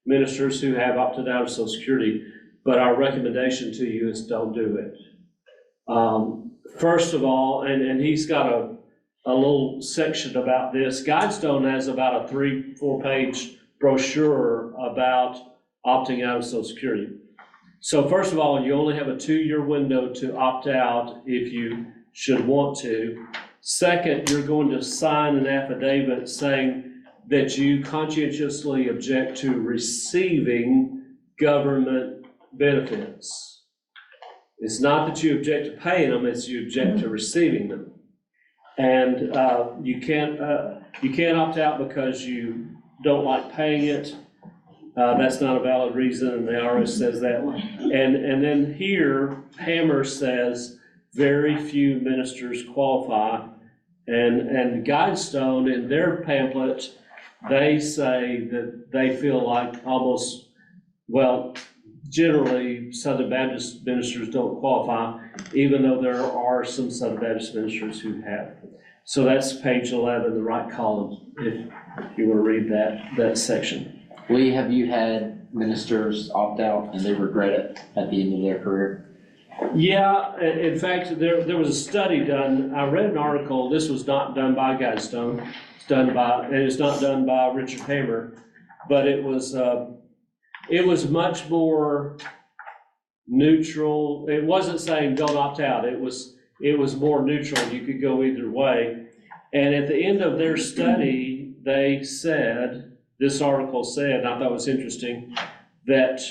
ministers who have opted out of Social Security, but our recommendation to you is don't do it. First of all, and he's got a little section about this. Guidestone has about a 3-4 page brochure about opting out of Social Security. So first of all, you only have a 2-year window to opt out if you should want to. Second, you're going to sign an affidavit saying that you conscientiously object to receiving government benefits. It's not that you object to paying them, it's you object to receiving them. And you can't opt out because you don't like paying it. That's not a valid reason, and the IRS says that. And then here, Hammer says very few ministers qualify. And Guidestone, in their pamphlet, they say that they feel like almost, well, generally Southern Baptist ministers don't qualify, even though there are some Southern Baptist ministers who have. So that's page 11, the right column, if you want to read that section. Lee, have you had ministers opt out and they regret it at the end of their career? Yeah, in fact, there was a study done. I read an article. This was not done by Guidestone. It's not done by Richard Hammer, but it was much more neutral. It wasn't saying don't opt out. It was more neutral. You could go either way. And at the end of their study, they said, this article said, and I thought it was interesting, that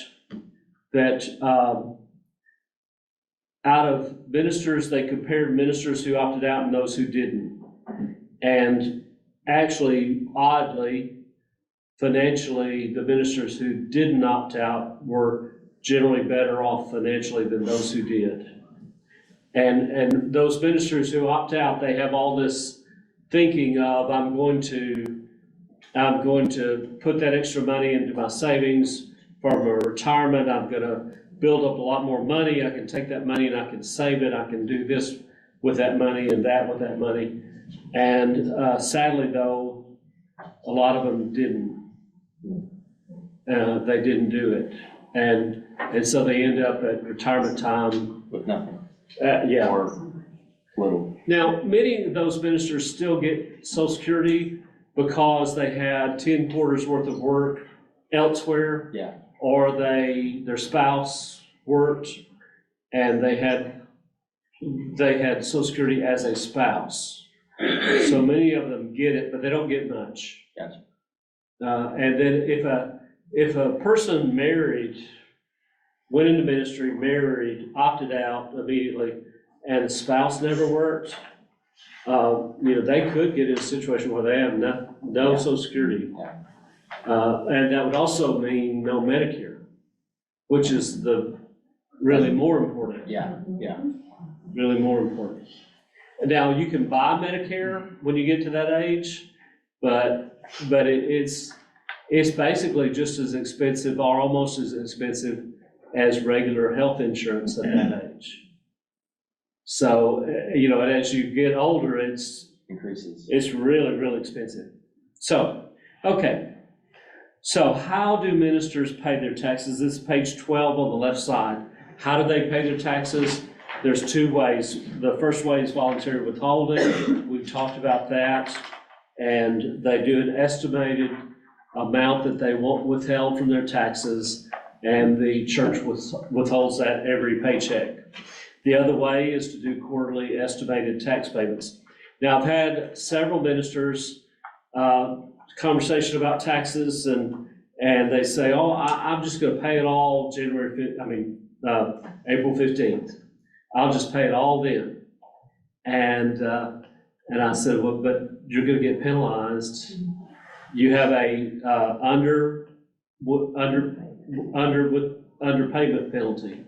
out of ministers, they compared ministers who opted out and those who didn't. And actually, oddly, financially, the ministers who didn't opt out were generally better off financially than those who did. And those ministers who opt out, they have all this thinking of, I'm going to put that extra money into my savings for my retirement. I'm going to build up a lot more money. I can take that money and I can save it. I can do this with that money and that with that money. And sadly, though, a lot of them didn't. They didn't do it. And so they end up at retirement time. With nothing. Yeah. Or little. Now, many of those ministers still get Social Security because they had 10 quarters worth of work elsewhere. Yeah. Or their spouse worked and they had Social Security as a spouse. So many of them get it, but they don't get much. Gotcha. And then if a person went into ministry, married, opted out immediately, and the spouse never worked, they could get in a situation where they have no Social Security. Yeah. And that would also mean no Medicare, which is really more important. Yeah, yeah. Really more important. Now, you can buy Medicare when you get to that age, but it's basically just as expensive or almost as expensive as regular health insurance at that age. So, and as you get older, it's really, really expensive. So, okay. So how do ministers pay their taxes? This is page 12 on the left side. How do they pay their taxes? There's 2 ways. The first way is voluntary withholding. We've talked about that. And they do an estimated amount that they want withheld from their taxes, and the church withholds that every paycheck. The other way is to do quarterly estimated tax payments. Now, I've had several ministers conversation about taxes, and they say, "Oh, I'm just going to pay it all April 15th. I'll just pay it all then." And I said, "Well, but you're going to get penalized. You have a underpayment penalty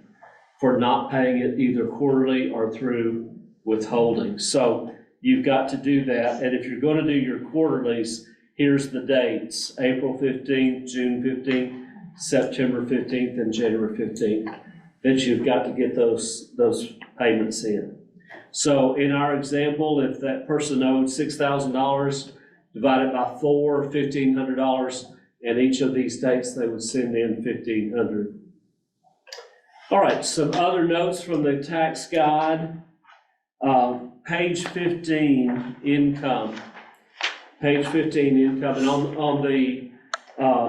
for not paying it either quarterly or through withholding. So you've got to do that. And if you're going to do your quarterlies, here's the dates: April 15th, June 15th, September 15th, and January 15th, that you've got to get those payments in. So in our example, if that person owed $6,000, divided by 4, $1,500, and each of these dates they would send in $1,500. All right, some other notes from the tax guide. Page 15, income. Page 15, income, and on the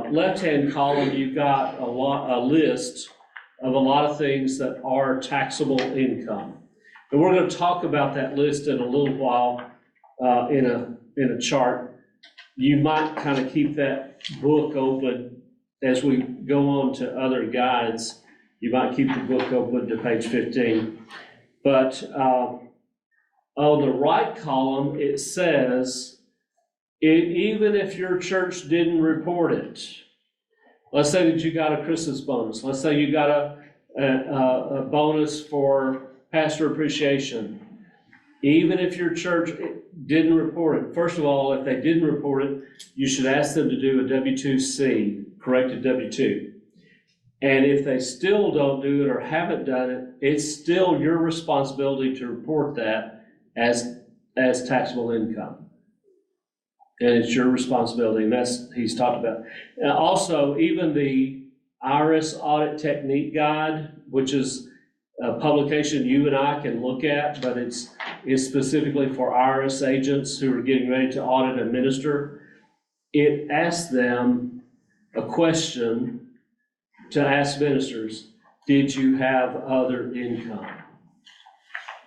left-hand column, you've got a list of a lot of things that are taxable income. And we're gonna talk about that list in a little while, in a chart. You might kind of keep that book open as we go on to other guides. You might keep the book open to page 15. But on the right column, it says, even if your church didn't report it, let's say that you got a Christmas bonus, let's say you got a bonus for pastor appreciation. Even if your church didn't report it, first of all, if they didn't report it, you should ask them to do a W-2C, corrected W-2. And if they still don't do it or haven't done it, it's still your responsibility to report that as taxable income. And it's your responsibility, and he's talked about. Also, even the IRS Audit Technique Guide, which is a publication you and I can look at, but it's specifically for IRS agents who are getting ready to audit and administer. It asks them a question to ask ministers: did you have other income?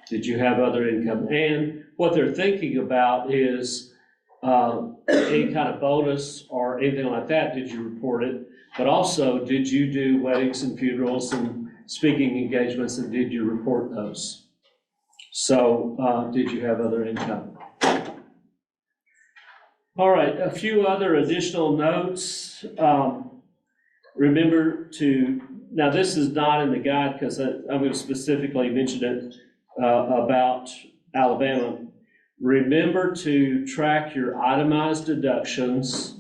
Did you have other income? And what they're thinking about is any kind of bonus or anything like that, did you report it? But also, did you do weddings and funerals and speaking engagements, and did you report those? So, did you have other income? All right, a few other additional notes. Remember to, now this is not in the guide because I'm going to specifically mention it about Alabama. Remember to track your itemized deductions,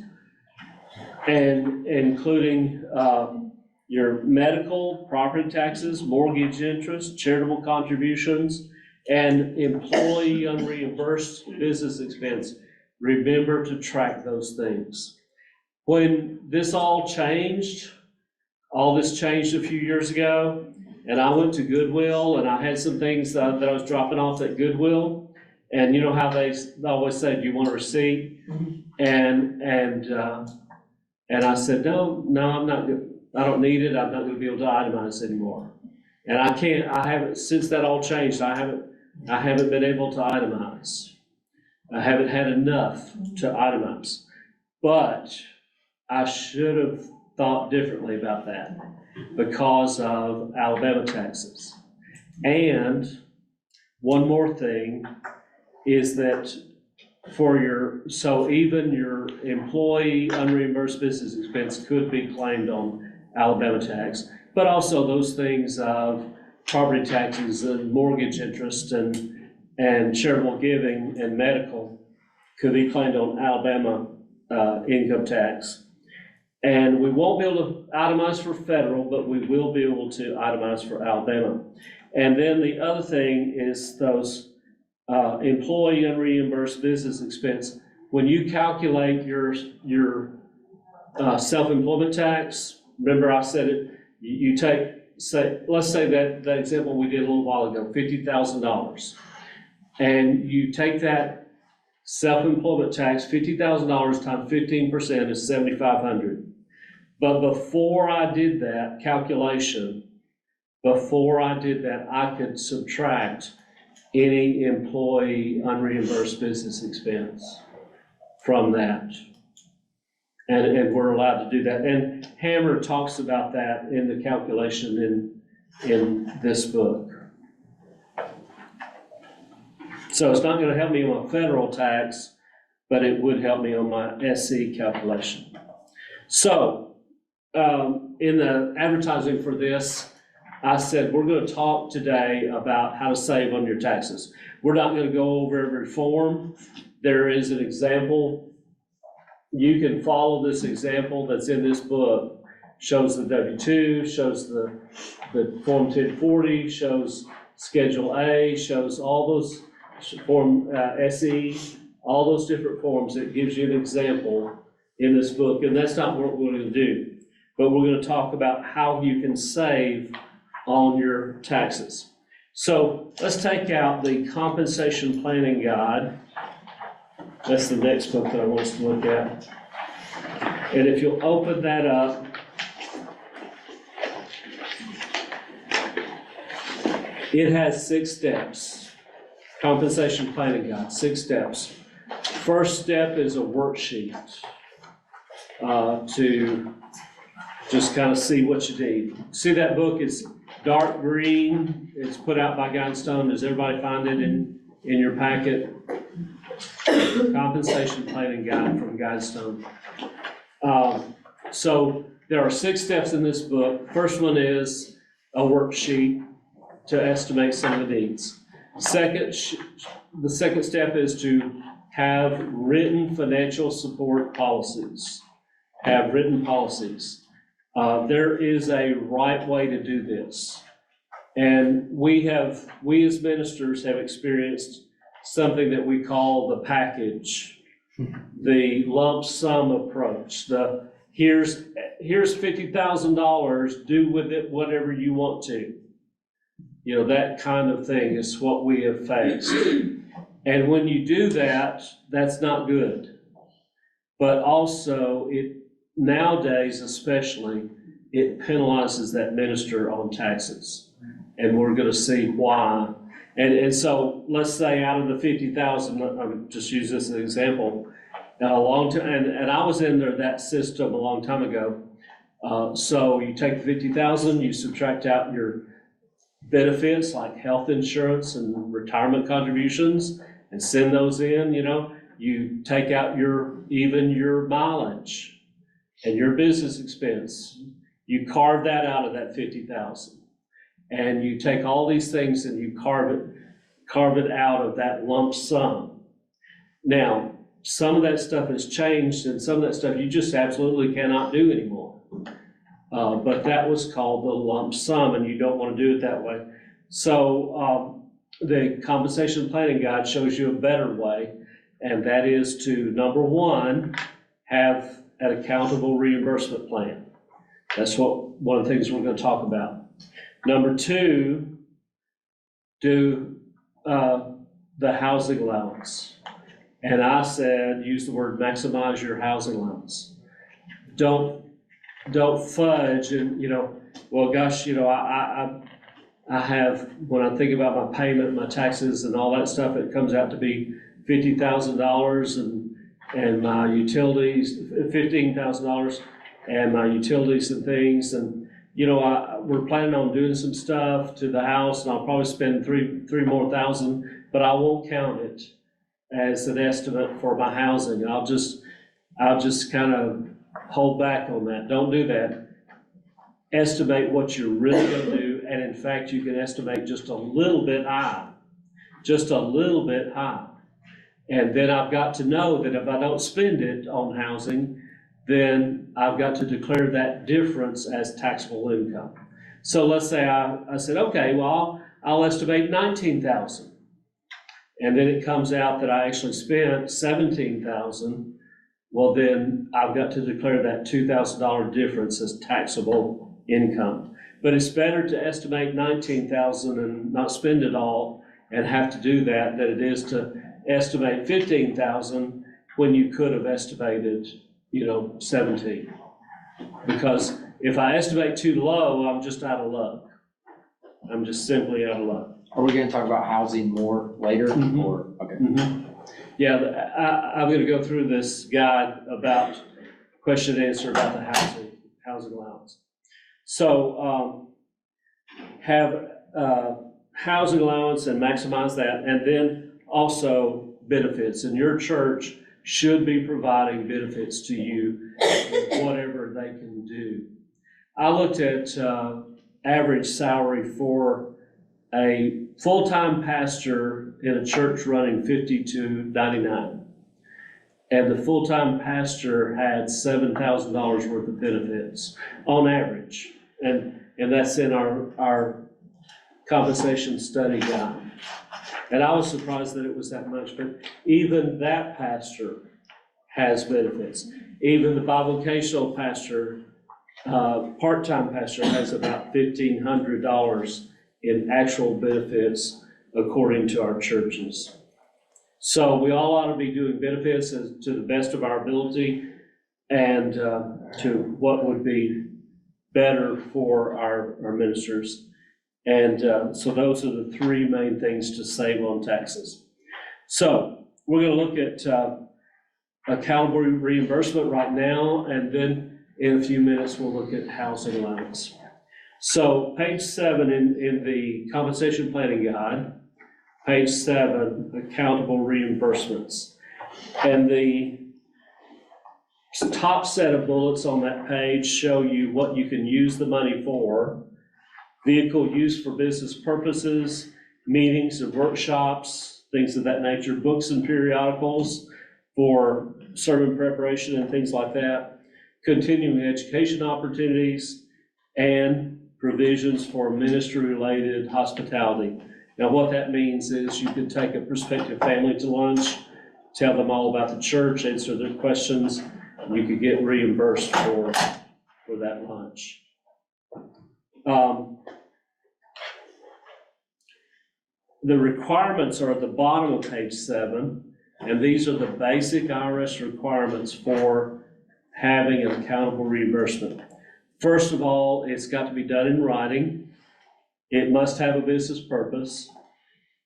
and including your medical, property taxes, mortgage interest, charitable contributions, and employee unreimbursed business expense. Remember to track those things. When this all changed, all this changed a few years ago, and I went to Goodwill, and I had some things that I was dropping off at Goodwill, and you know how they always say, do you want a receipt? And I said, no, I'm not good. I don't need it. I'm not gonna be able to itemize anymore. And I haven't, since that all changed, I haven't been able to itemize. I haven't had enough to itemize. But I should have thought differently about that because of Alabama taxes. And one more thing is that so even your employee unreimbursed business expense could be claimed on Alabama tax, but also those things of property taxes and mortgage interest and charitable giving and medical could be claimed on Alabama income tax. And we won't be able to itemize for federal, but we will be able to itemize for Alabama. And then the other thing is those employee unreimbursed business expense. When you calculate your self-employment tax, remember I said it, you take, let's say that example we did a little while ago, $50,000. And you take that self-employment tax, $50,000 times 15% is $7,500. But before I did that calculation, I could subtract any employee unreimbursed business expense from that. And we're allowed to do that. And Hammer talks about that in the calculation in this book. So it's not gonna help me on my federal tax, but it would help me on my SC calculation. So, in the advertising for this, I said, we're gonna talk today about how to save on your taxes. We're not gonna go over every form. There is an example. You can follow this example that's in this book. Shows the W-2, shows the Form 1040, shows Schedule A, shows all those Form SE, all those different forms. It gives you an example in this book, and that's not what we're gonna do. But we're gonna talk about how you can save on your taxes. So let's take out the compensation planning guide. That's the next book that I want us to look at. And if you'll open that up, It has 6 steps. Compensation planning guide, 6 steps. First step is a worksheet to just kind of see what you need. See that book is dark green. It's put out by Guidestone. Does everybody find it in your packet? Compensation planning guide from Guidestone. So there are 6 steps in this book. First one is a worksheet to estimate some of the needs. The second step is to have written financial support policies. Have written policies. There is a right way to do this. And we as ministers have experienced something that we call the package, the lump sum approach, here's $50,000, do with it whatever you want to. You know, that kind of thing is what we have faced. And when you do that, that's not good. But also, nowadays especially, it penalizes that minister on taxes. And we're gonna see why. And so, let's say out of the 50,000, I'll just use this as an example, a long time, and I was in that system a long time ago. So you take the 50,000, you subtract out your benefits like health insurance and retirement contributions and send those in, you take out even your mileage and your business expense. You carve that out of that 50,000. And you take all these things and you carve it out of that lump sum. Now, some of that stuff has changed and some of that stuff you just absolutely cannot do anymore. But that was called the lump sum, and you don't want to do it that way. So the compensation planning guide shows you a better way, and that is to, number one, have an accountable reimbursement plan. That's one of the things we're going to talk about. Number two, do the housing allowance. And I said, use the word maximize your housing allowance. Don't fudge and, well, gosh, I have, when I think about my payment, my taxes and all that stuff, it comes out to be $50,000 and my utilities, $15,000 and my utilities and things. And, we're planning on doing some stuff to the house and I'll probably spend three more thousand, but I won't count it as an estimate for my housing. I'll just kind of hold back on that. Don't do that. Estimate what you're really going to do, and in fact, you can estimate just a little bit high, And then I've got to know that if I don't spend it on housing, then I've got to declare that difference as taxable income. So let's say I said, okay, well, I'll estimate 19,000. And then it comes out that I actually spent 17,000. Well, then I've got to declare that $2,000 difference as taxable income. But it's better to estimate 19,000 and not spend it all and have to do that than it is to estimate 15,000 when you could have estimated, 17. Because if I estimate too low, I'm just out of luck. I'm just simply out of luck. Are we gonna talk about housing more later, or, okay? Mm-hmm. Yeah, I'm gonna go through this guide about question and answer about the housing allowance. So, have housing allowance and maximize that, and then also benefits. And your church should be providing benefits to you, whatever they can do. I looked at average salary for a full-time pastor in a church running 50 to 99. And the full-time pastor had $7,000 worth of benefits on average. And that's in our compensation study guide. And I was surprised that it was that much, but even that pastor has benefits. Even the bivocational pastor, part-time pastor, has about $1,500 in actual benefits according to our churches. So we all ought to be doing benefits to the best of our ability and to what would be better for our ministers. And so those are the three main things to save on taxes. So we're going to look at accountable reimbursement right now, and then in a few minutes, we'll look at housing allowance. So page 7 in the compensation planning guide, page 7, accountable reimbursements. And the top set of bullets on that page show you what you can use the money for. Vehicle used for business purposes, meetings and workshops, things of that nature, books and periodicals for sermon preparation and things like that, continuing education opportunities, and provisions for ministry-related hospitality. Now, what that means is you could take a prospective family to lunch, tell them all about the church, answer their questions, and you could get reimbursed for that lunch. The requirements are at the bottom of page 7, and these are the basic IRS requirements for having an accountable reimbursement. First of all, it's got to be done in writing. It must have a business purpose.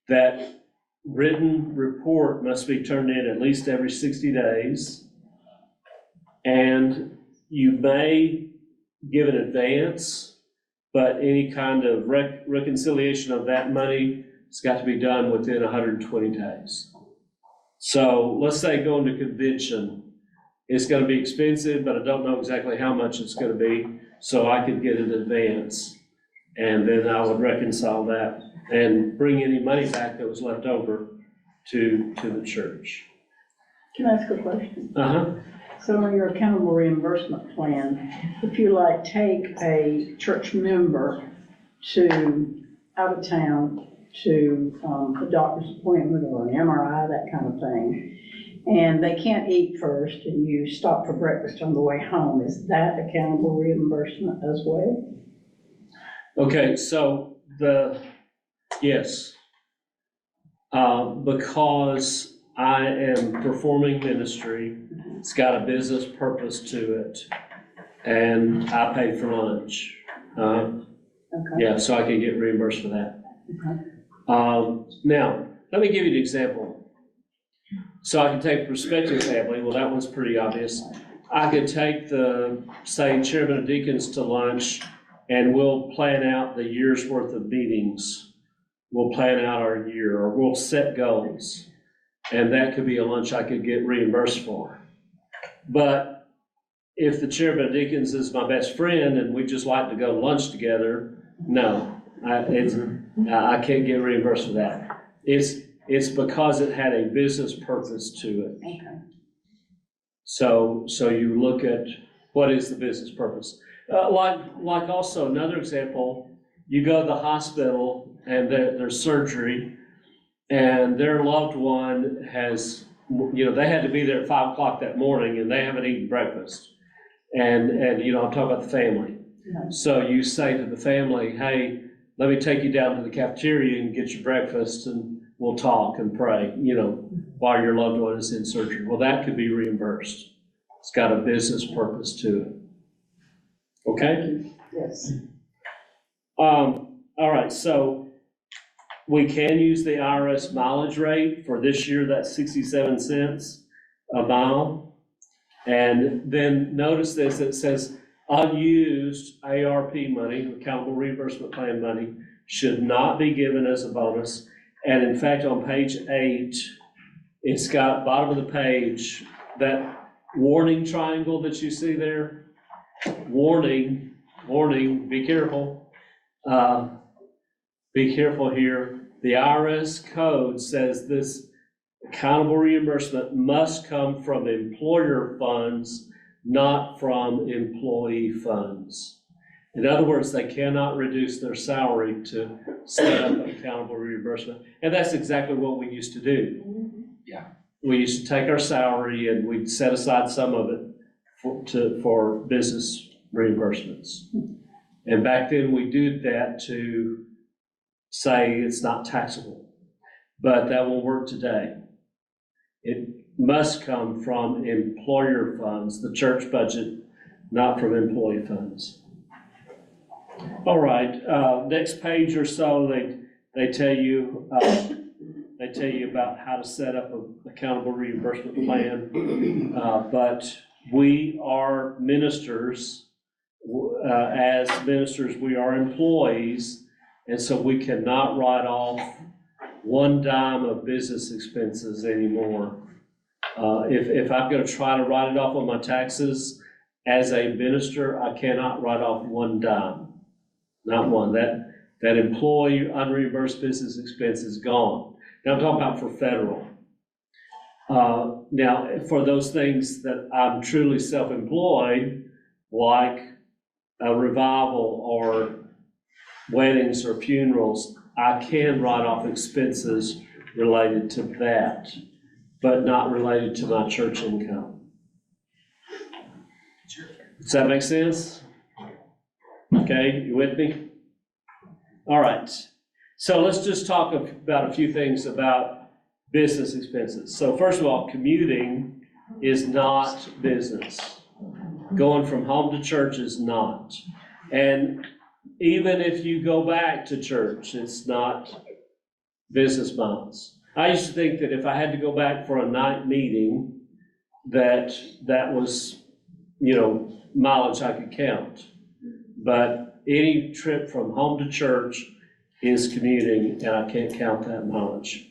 That written report must be turned in at least every 60 days. And you may give an advance, but any kind of reconciliation of that money has got to be done within 120 days. So let's say going to convention, it's going to be expensive, but I don't know exactly how much it's going to be, so I could get an advance. And then I would reconcile that and bring any money back that was left over to the church. Can I ask a question? Uh-huh. So on your accountable reimbursement plan, if you like take a church member to out of town to a doctor's appointment or an MRI, that kind of thing, and they can't eat first and you stop for breakfast on the way home, is that accountable reimbursement as well? Okay, so yes. Because I am performing ministry, it's got a business purpose to it, and I pay for lunch. Okay. Yeah, so I can get reimbursed for that. Okay. Now, let me give you an example. So I can take prospective family, well, that one's pretty obvious. I could take say, chairman of deacons to lunch, and we'll plan out the year's worth of meetings. We'll plan out our year, or we'll set goals. And that could be a lunch I could get reimbursed for. But if the chairman of deacons is my best friend and we just like to go to lunch together, no, I can't get reimbursed for that. It's because it had a business purpose to it. Okay. So you look at what is the business purpose. Like also another example, you go to the hospital and there's surgery, and their loved one has, they had to be there at 5 o'clock that morning and they haven't eaten breakfast. And I'm talking about the family. Yeah. So you say to the family, hey, let me take you down to the cafeteria and get your breakfast and we'll talk and pray, while your loved one is in surgery. Well, that could be reimbursed. It's got a business purpose to it. Okay? Yes. All right, so we can use the IRS mileage rate for this year, that's 67 cents a mile. And then notice this, it says unused ARP money, accountable reimbursement plan money, should not be given as a bonus. And in fact, on page 8, it's got bottom of the page, that warning triangle that you see there. Warning, be careful. Be careful here. The IRS code says this accountable reimbursement must come from employer funds, not from employee funds. In other words, they cannot reduce their salary to set up an accountable reimbursement. And that's exactly what we used to do. Yeah. We used to take our salary and we'd set aside some of it for business reimbursements. And back then we did that to say it's not taxable, but that won't work today. It must come from employer funds, the church budget, not from employee funds. All right, next page or so, they tell you about how to set up an accountable reimbursement plan. But we are ministers. As ministers, we are employees, and so we cannot write off one dime of business expenses anymore. If I'm gonna try to write it off on my taxes as a minister, I cannot write off one dime, not one. That employee unreimbursed business expense is gone. Now I'm talking about for federal. Now, for those things that I'm truly self-employed, like a revival or weddings or funerals, I can write off expenses related to that, but not related to my church income. Does that make sense? Okay, you with me? All right, so let's just talk about a few things about business expenses. So first of all, commuting is not business. Going from home to church is not. And even if you go back to church, it's not business miles. I used to think that if I had to go back for a night meeting, that was, mileage I could count. But any trip from home to church is commuting, and I can't count that mileage.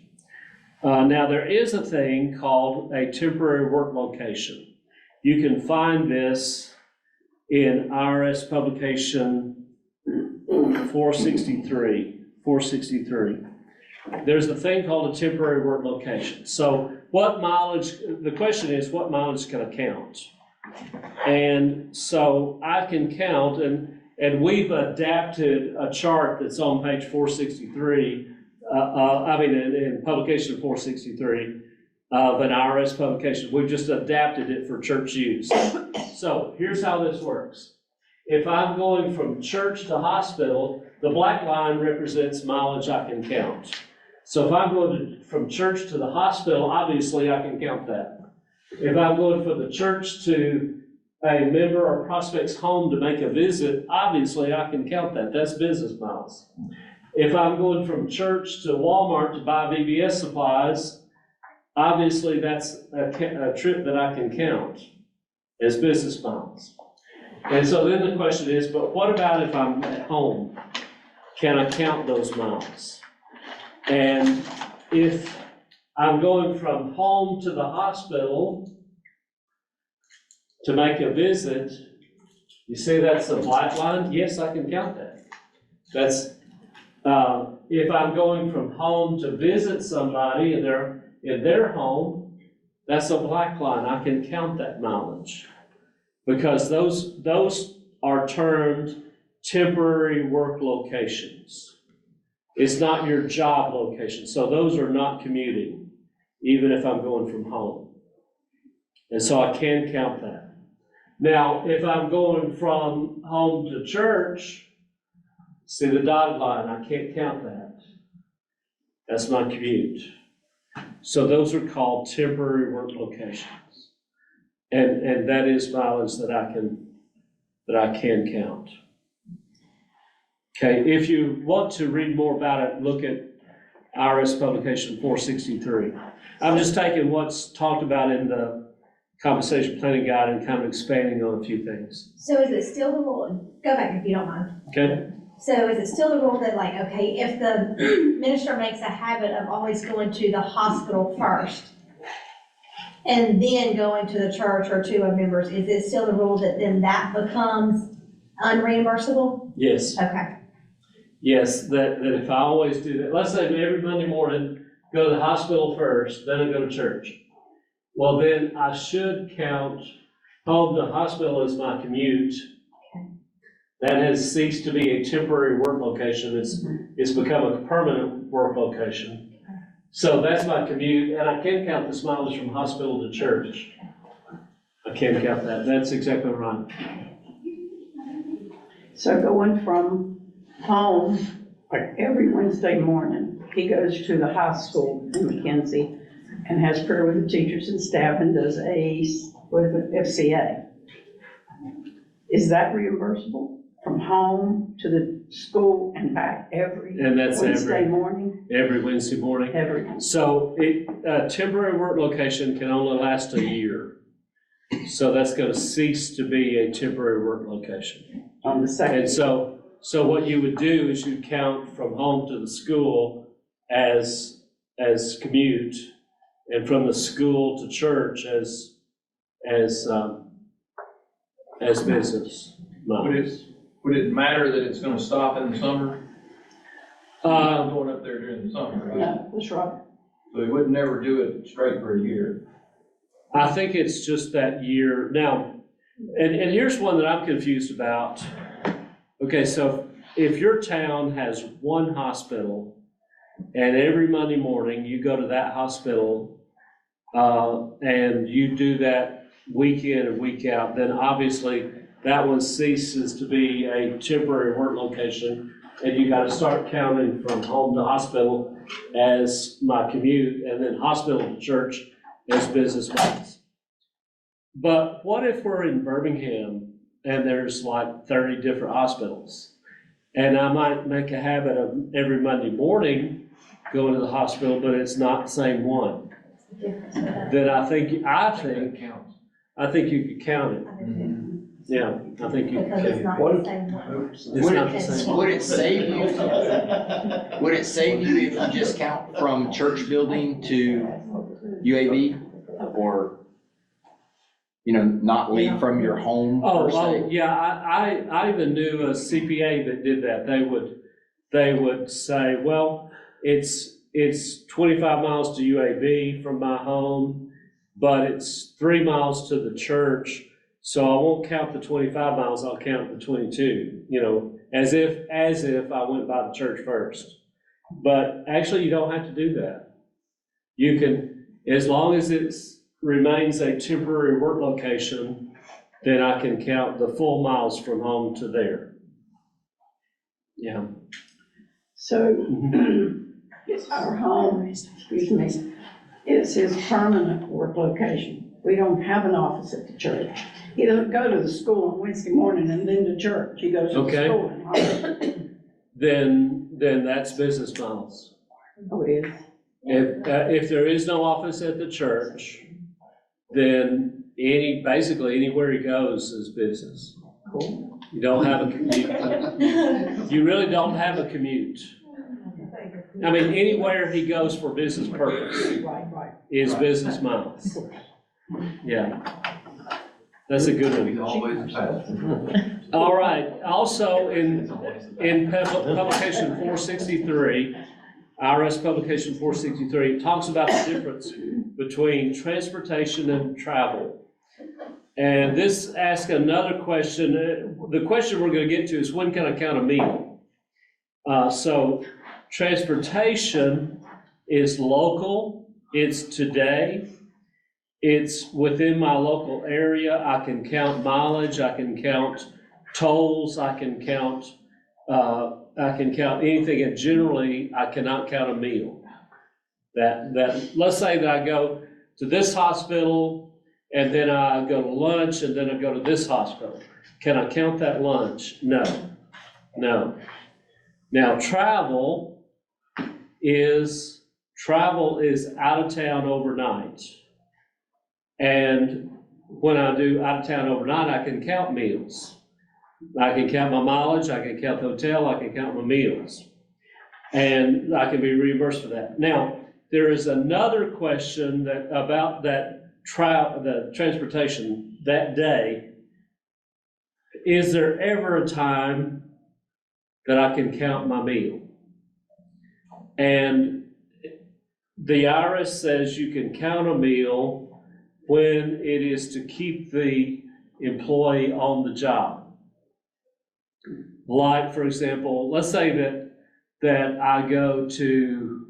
Now, there is a thing called a temporary work location. You can find this in IRS publication 463. There's a thing called a temporary work location. So what mileage, the question is, what mileage can I count? And so I can count, and we've adapted a chart that's on page 463, in publication 463 of an IRS publication. We've just adapted it for church use. So here's how this works. If I'm going from church to hospital, the black line represents mileage I can count. So if I'm going from church to the hospital, obviously I can count that. If I'm going from the church to a member or prospect's home to make a visit, obviously I can count that. That's business miles. If I'm going from church to Walmart to buy VBS supplies, obviously that's a trip that I can count as business miles. And so then the question is, but what about if I'm at home? Can I count those miles? And if I'm going from home to the hospital to make a visit, you see that's the black line? Yes, I can count that. That's, if I'm going from home to visit somebody and they're in their home, that's a black line. I can count that mileage. Because those are termed temporary work locations. It's not your job location. So those are not commuting, even if I'm going from home. And so I can count that. Now, if I'm going from home to church, see the dotted line, I can't count that. That's my commute. So those are called temporary work locations. And that is mileage that I can count. Okay, if you want to read more about it, look at IRS publication 463. I'm just taking what's talked about in the compensation planning guide and kind of expanding on a few things. So is it still the rule, go back if you don't mind. Okay? So is it still the rule that if the minister makes a habit of always going to the hospital first and then going to the church or to a member's, is it still the rule that then that becomes unreimbursable? Yes. Okay. Yes, that if I always do that, let's say every Monday morning, go to the hospital first, then I go to church. Well, then I should count home to hospital as my commute. That has ceased to be a temporary work location. It's become a permanent work location. So that's my commute, and I can count the mileage from hospital to church. I can count that. That's exactly right. So going from home, like every Wednesday morning, he goes to the high school in McKenzie and has prayer with the teachers and staff and does AEs with the FCA. Is that reimbursable? from home to the school and back every And that's Wednesday morning? every Wednesday morning. Every, So a temporary work location can only last a year. So that's gonna cease to be a temporary work location. on the second. And so what you would do is you'd count from home to the school as commute, and from the school to church as business. Would it matter that it's gonna stop in the summer? I'm going up there during the summer, right? No, that's right. So we would never do it straight for a year. I think it's just that year. Now, and here's one that I'm confused about. Okay, so if your town has one hospital, and every Monday morning you go to that hospital, and you do that week in and week out, then obviously that one ceases to be a temporary work location, and you gotta start counting from home to hospital as my commute, and then hospital to church as business wise. But what if we're in Birmingham and there's like 30 different hospitals? And I might make a habit of every Monday morning going to the hospital, but it's not the same one. Then I think you could count it. Yeah, I think you could Because it's count not it. the same one. It's not the same. Would it save you? Would it save you if you just count from church building to UAB? Or, not leave from your home per se? Oh, yeah, I even knew a CPA that did that. They would say, well, it's 25 miles to UAB from my home, but it's 3 miles to the church, so I won't count the 25 miles, I'll count the 22, as if I went by the church first. But actually, you don't have to do that. You can, as long as it remains a temporary work location, then I can count the full miles from home to there. Yeah. So, our home, excuse me, is his permanent work location. We don't have an office at the church. He doesn't go to the school on Wednesday morning and then to church. He goes to the Okay. school and home. Then that's business miles. Oh, it is. If there is no office at the church, then basically anywhere he goes is business. Cool. You don't have a commute. You really don't have a commute. I mean, anywhere he goes for business purpose Right. is business miles. Yeah. That's a good He's one. always a pastor. All right, also in publication 463, IRS publication 463, it talks about the difference between transportation and travel. And this asks another question. The question we're going to get to is, when can I count a meal? So transportation is local, it's today, it's within my local area. I can count mileage, I can count tolls, I can count anything, and generally, I cannot count a meal. Let's say that I go to this hospital, and then I go to lunch, and then I go to this hospital. Can I count that lunch? No. Now, travel is out of town overnight. And when I do out of town overnight, I can count meals. I can count my mileage, I can count the hotel, I can count my meals. And I can be reimbursed for that. Now, there is another question about the transportation that day. Is there ever a time that I can count my meal? And the IRS says you can count a meal when it is to keep the employee on the job. Like, for example, let's say that I go to,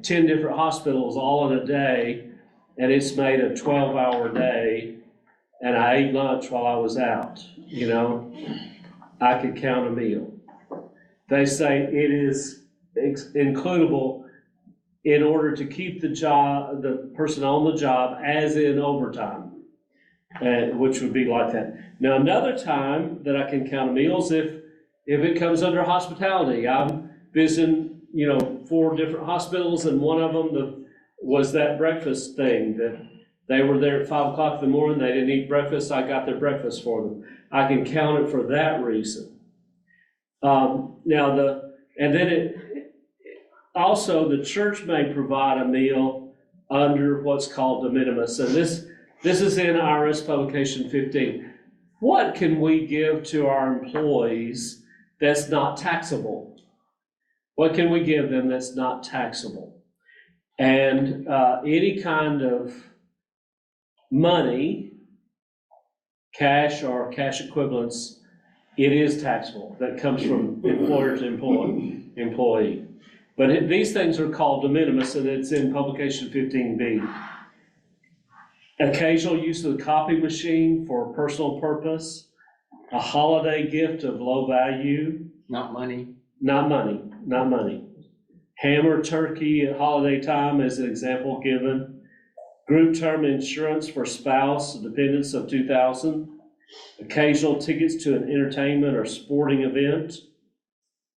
10 different hospitals all in a day, and it's made a 12-hour day, and I ate lunch while I was out, I could count a meal. They say it is includable in order to keep the person on the job, as in overtime. which would be like that. Now, another time that I can count a meal is if it comes under hospitality. I'm visiting, 4 different hospitals, and one of them was that breakfast thing that they were there at 5 o'clock in the morning, they didn't eat breakfast, I got their breakfast for them. I can count it for that reason. Also, the church may provide a meal under what's called de minimis, and this is in IRS Publication 15. What can we give to our employees that's not taxable? What can we give them that's not taxable? And any kind of money, cash or cash equivalents, it is taxable. That comes from employer to employee. But these things are called de minimis, and it's in Publication 15B. Occasional use of the copy machine for personal purpose, a holiday gift of low value. Not money. Not money. Ham or turkey at holiday time as an example given. Group term insurance for spouse and dependents of $2,000. Occasional tickets to an entertainment or sporting event.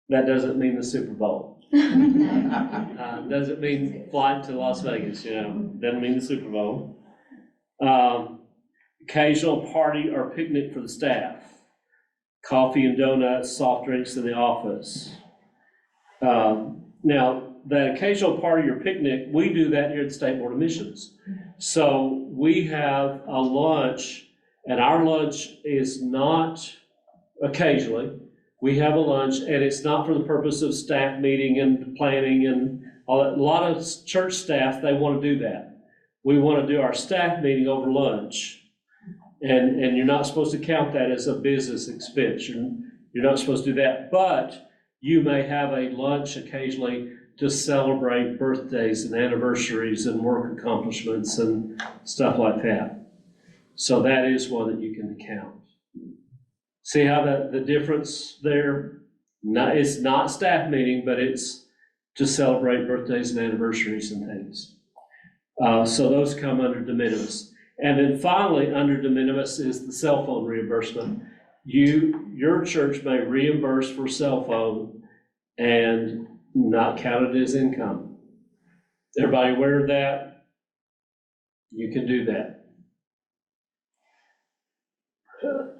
That doesn't mean the Super Bowl. Doesn't mean flying to Las Vegas, doesn't mean the Super Bowl. Occasional party or picnic for the staff. Coffee and donuts, soft drinks in the office. Now, that occasional party or picnic, we do that here at the State Board of Missions. So we have a lunch, and our lunch is not occasionally. We have a lunch, and it's not for the purpose of staff meeting and planning and all that. A lot of church staff, they want to do that. We want to do our staff meeting over lunch. And you're not supposed to count that as a business expense. You're not supposed to do that. But you may have a lunch occasionally to celebrate birthdays and anniversaries and work accomplishments and stuff like that. So that is one that you can count. See how the difference there? It's not staff meeting, but it's to celebrate birthdays and anniversaries and things. So those come under de minimis. And then finally, under de minimis is the cell phone reimbursement. Your church may reimburse for cell phone and not count it as income. Everybody aware of that? You can do that.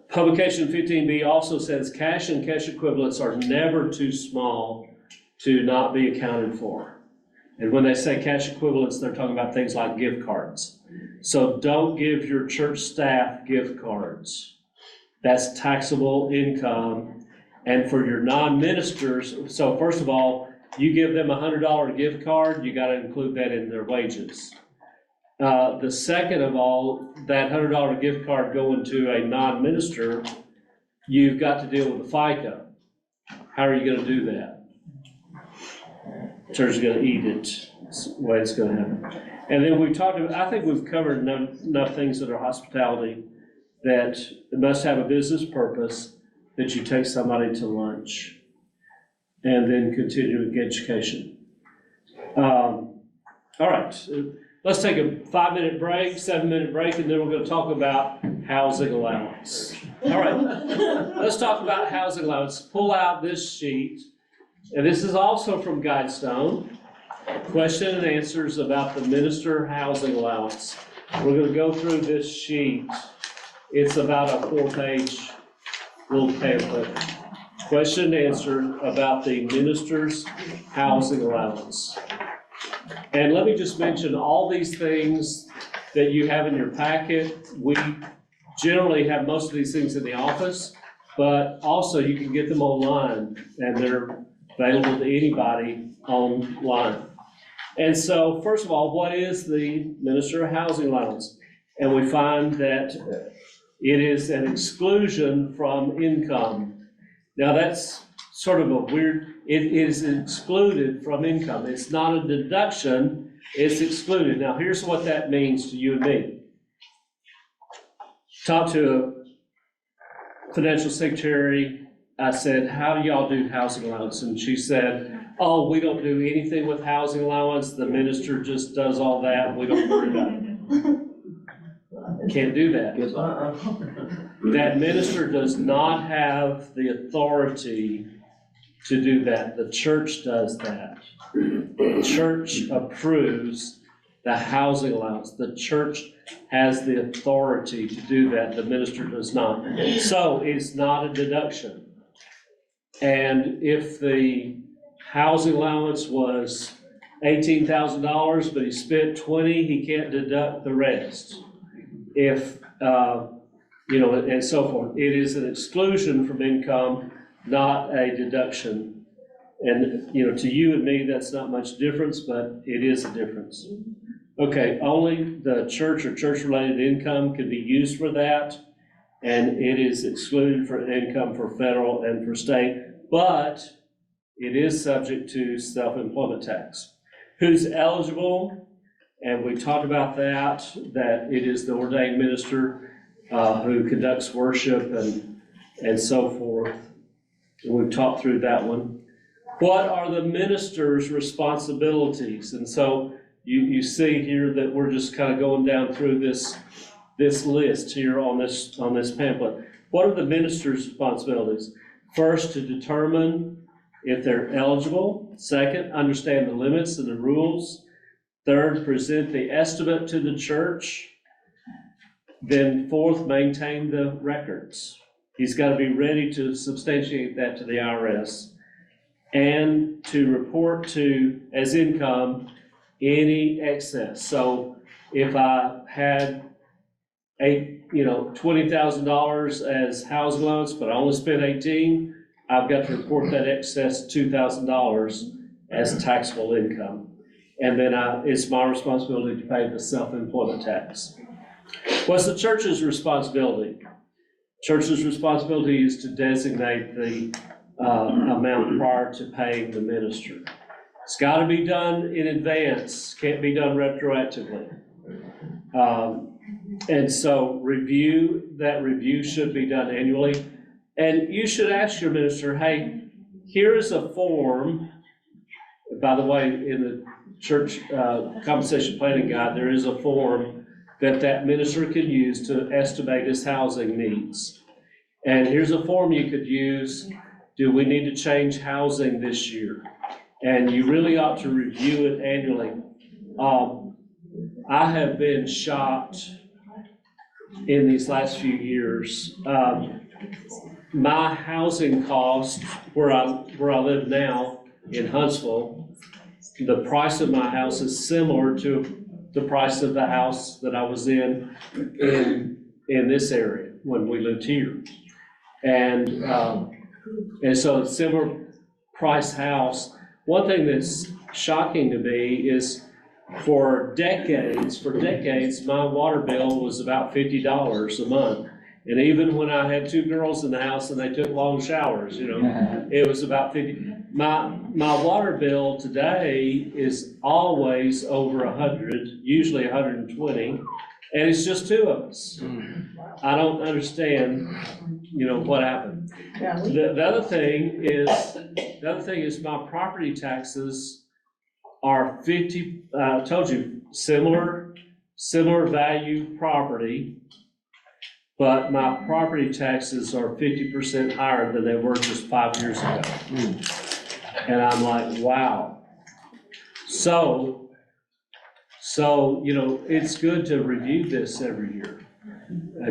Publication 15B also says cash and cash equivalents are never too small to not be accounted for. And when they say cash equivalents, they're talking about things like gift cards. So don't give your church staff gift cards. That's taxable income. And for your non-ministers, so first of all, you give them a $100 gift card, you gotta include that in their wages. The second of all, that $100 gift card going to a non-minister, you've got to deal with the FICA. How are you gonna do that? Church is gonna eat it. That's the way it's gonna happen. And then we talked about, I think we've covered enough things that are hospitality, that it must have a business purpose, that you take somebody to lunch, and then continuing education. All right, let's take a 5-minute break, 7-minute break, and then we're gonna talk about housing allowance. All right, let's talk about housing allowance. Pull out this sheet, and this is also from Guidestone. Question and answers about the minister housing allowance. We're gonna go through this sheet. It's about a 4-page little pamphlet. Question and answer about the minister's housing allowance. And let me just mention all these things that you have in your packet. We generally have most of these things in the office, but also you can get them online, and they're available to anybody online. And so, first of all, what is the minister housing allowance? And we find that it is an exclusion from income. Now that's sort of a weird, it is excluded from income. It's not a deduction, it's excluded. Now here's what that means to you and me. Talked to a financial secretary, I said, how do y'all do housing allowance? And she said, oh, we don't do anything with housing allowance. The minister just does all that. We don't worry about it. Can't do that. Good luck. That minister does not have the authority to do that. The church does that. The church approves the housing allowance. The church has the authority to do that. The minister does not. So it's not a deduction. And if the housing allowance was $18,000, but he spent 20, he can't deduct the rest. If, and so forth. It is an exclusion from income, not a deduction. And, to you and me, that's not much difference, but it is a difference. Okay, only the church or church-related income can be used for that, and it is excluded for income for federal and for state, but it is subject to self-employment tax. Who's eligible? And we talked about that it is the ordained minister who conducts worship and so forth. And we've talked through that one. What are the minister's responsibilities? And so you see here that we're just kind of going down through this list here on this pamphlet. What are the minister's responsibilities? First, to determine if they're eligible. Second, understand the limits and the rules. Third, present the estimate to the church. Then fourth, maintain the records. He's got to be ready to substantiate that to the IRS and to report to as income any excess. So if I had $20,000 as housing allowance, but I only spent 18, I've got to report that excess $2,000 as taxable income. And then it's my responsibility to pay the self-employment tax. What's the church's responsibility? Church's responsibility is to designate the amount prior to paying the minister. It's got to be done in advance, can't be done retroactively. And so that review should be done annually. And you should ask your minister, hey, here is a form. By the way, in the church compensation planning guide, there is a form that minister can use to estimate his housing needs. And here's a form you could use. Do we need to change housing this year? And you really ought to review it annually. I have been shocked in these last few years. My housing cost, where I live now in Huntsville, the price of my house is similar to the price of the house that I was in this area when we lived here. And so a similar price house. One thing that's shocking to me is for decades, my water bill was about $50 a month. And even when I had two girls in the house and they took long showers, it was about 50. My water bill today is always over 100, usually 120, and it's just two of us. I don't understand, what happened. The other thing is my property taxes are 50. I told you similar value property. But my property taxes are 50% higher than they were just 5 years ago. And I'm like, wow. So, it's good to review this every year.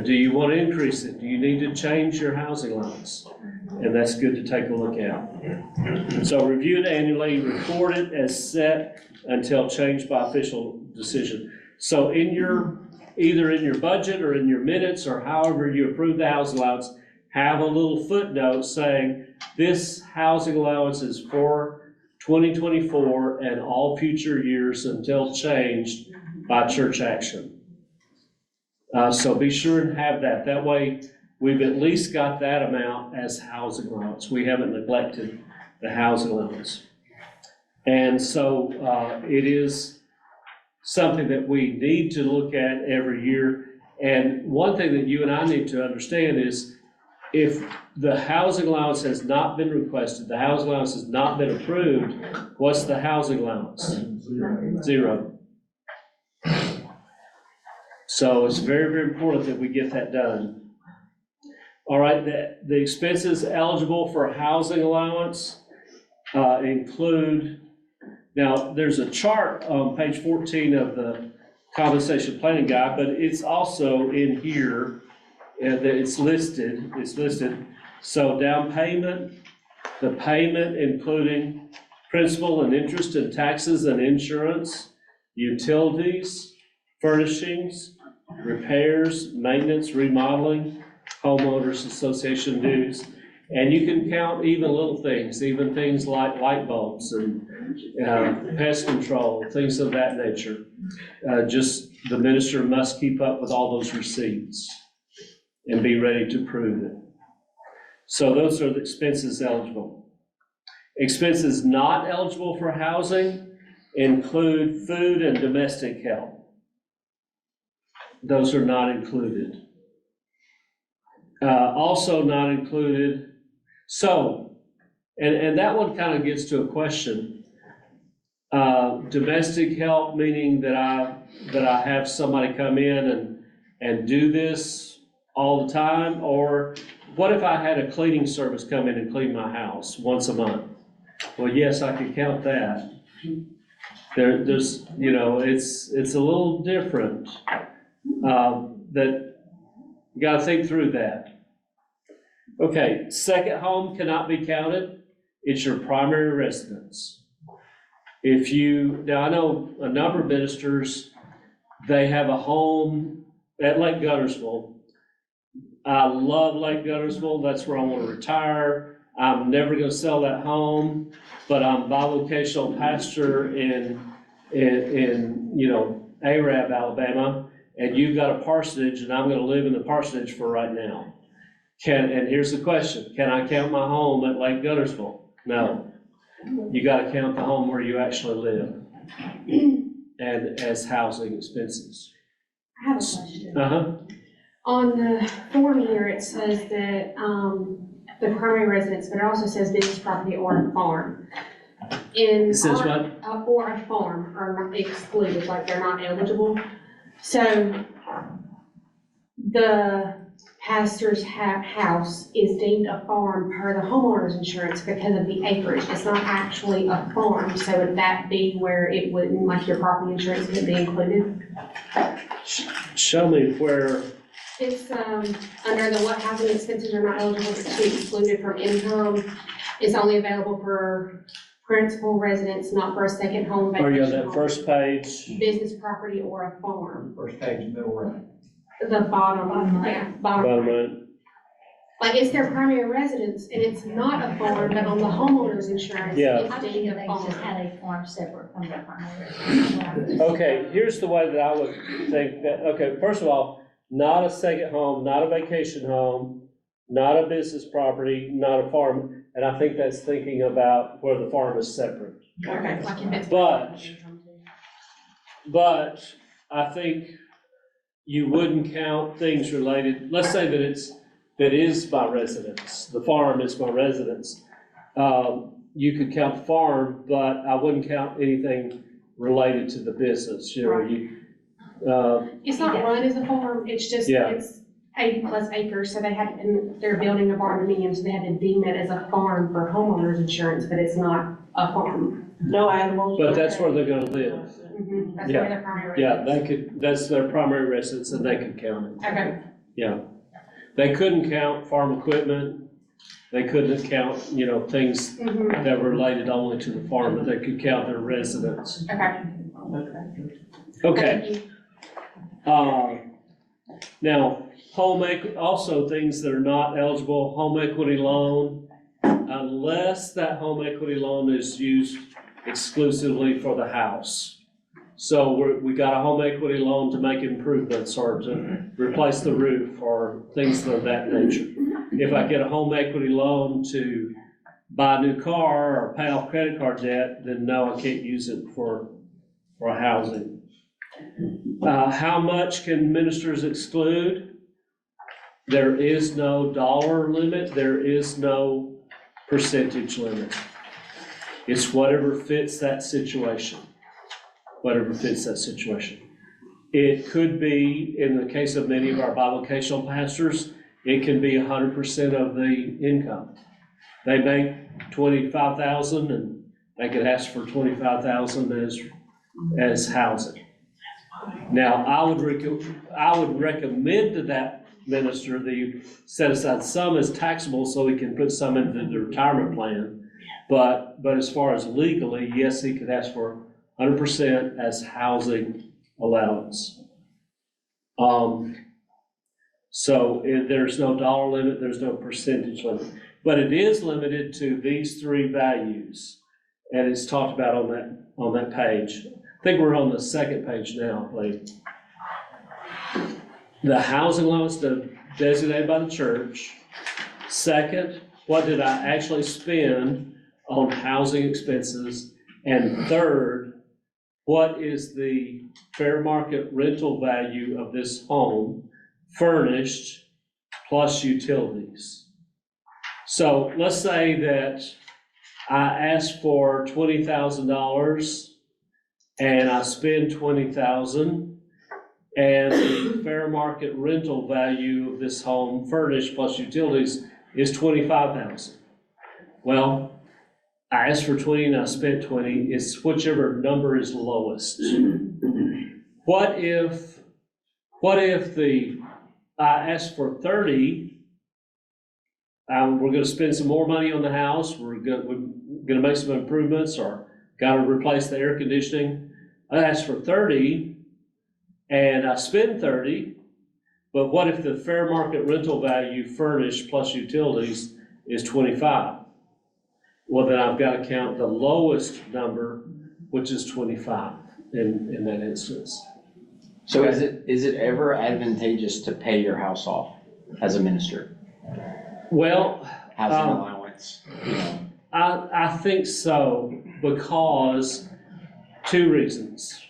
Do you want to increase it? Do you need to change your housing allowance? And that's good to take a look at. So review it annually, record it as set until changed by official decision. So either in your budget or in your minutes or however you approve the housing allowance, have a little footnote saying this housing allowance is for 2024 and all future years until changed by church action. So be sure and have that. That way we've at least got that amount as housing allowance. We haven't neglected the housing allowance. And so it is something that we need to look at every year. And one thing that you and I need to understand is if the housing allowance has not been requested, the housing allowance has not been approved, what's the housing allowance? Zero. So it's very, very important that we get that done. All right, the expenses eligible for housing allowance include, now, there's a chart on page 14 of the compensation planning guide, but it's also in here, that it's listed. So down payment, the payment including principal and interest and taxes and insurance, utilities, furnishings, repairs, maintenance, remodeling, homeowners association dues. And you can count even little things, even things like light bulbs and pest control, things of that nature. Just the minister must keep up with all those receipts and be ready to prove it. So those are the expenses eligible. Expenses not eligible for housing include food and domestic help. Those are not included. Also not included, so, and that one kind of gets to a question. Domestic help, meaning that I have somebody come in and do this all the time, or what if I had a cleaning service come in and clean my house once a month? Well, yes, I could count that. There's, it's a little different. That you gotta think through that. Okay, second home cannot be counted. It's your primary residence. Now I know a number of ministers, they have a home at Lake Guntersville. I love Lake Guntersville. That's where I want to retire. I'm never going to sell that home, but I'm bivocational pastor in Arab, Alabama, and you've got a parsonage, and I'm going to live in the parsonage for right now. And here's the question: can I count my home at Lake Guntersville? No. You got to count the home where you actually live, and as housing expenses. I have a question. Uh-huh. On the form here, it says that, the primary residence, but it also says business property or a farm. It says what? Or a farm are excluded, like they're not eligible. So the pastor's house is deemed a farm per the homeowner's insurance because of the acreage. It's not actually a farm, so would that be where it wouldn't, like your property insurance could be included? Show me where. It's, under the what housing expenses are not eligible to be excluded from income. It's only available for principal residence, not for a second home. Are you on vacation that home, first page? business property or a farm. First page, middle right. The bottom, yeah, bottom. Bottom right. Like, it's their primary residence, and it's not a farm, but on the homeowner's insurance, Yeah. it's I think deemed a they farm. just had a farm separate from their primary residence. Okay, here's the way that I would think that, okay, first of all, not a second home, not a vacation home, not a business property, not a farm, and I think that's thinking about where the farm is separate. Okay. Like if it's- But I think you wouldn't count things related, let's say that is my residence, the farm is my residence. You could count the farm, but I wouldn't count anything related to the business, It's not run as a farm, it's just, Yeah. it's 80+ acres, so and they're building a barn so they had to deem it as a farm for homeowner's insurance, but it's not a farm. No animals. But that's where they're gonna live. That's Yeah. where their primary Yeah, residence. that's their primary residence, and they could count it. Okay, Yeah. They couldn't count farm equipment. They couldn't count, things that were related only to the farm, but they could count their residence. okay. Okay. Thank you. Now, also things that are not eligible, home equity loan, unless that home equity loan is used exclusively for the house. So we got a home equity loan to make improvements or to replace the roof or things of that nature. If I get a home equity loan to buy a new car or pay off credit card debt, then no, I can't use it for housing. How much can ministers exclude? There is no dollar limit, there is no percentage limit. It's whatever fits that situation. Whatever fits that situation. It could be, in the case of many of our bivocational pastors, it can be 100% of the income. They make 25,000 and they could ask for 25,000 as housing. Now, I would recommend to that minister that you set aside some as taxable so he can put some into the retirement plan. But as far as legally, yes, he could ask for 100% as housing allowance. So there's no dollar limit, there's no percentage limit, but it is limited to these three values, and it's talked about on that page. I think we're on the second page now, Lee. The housing allowance designated by the church. Second, what did I actually spend on housing expenses? And third, what is the fair market rental value of this home, furnished, plus utilities? So let's say that I asked for $20,000 and I spend $20,000, and the fair market rental value of this home, furnished plus utilities, is $25,000. Well, I asked for 20 and I spent 20. It's whichever number is lowest. What if I asked for 30? We're going to spend some more money on the house. We're going to make some improvements, or got to replace the air conditioning. I asked for 30 and I spend 30, but what if the fair market rental value furnished plus utilities is 25? Well, then I've got to count the lowest number, which is 25 in that instance. So is it ever advantageous to pay your house off as a minister? Well, Housing allowance, you know? I think so, because two reasons.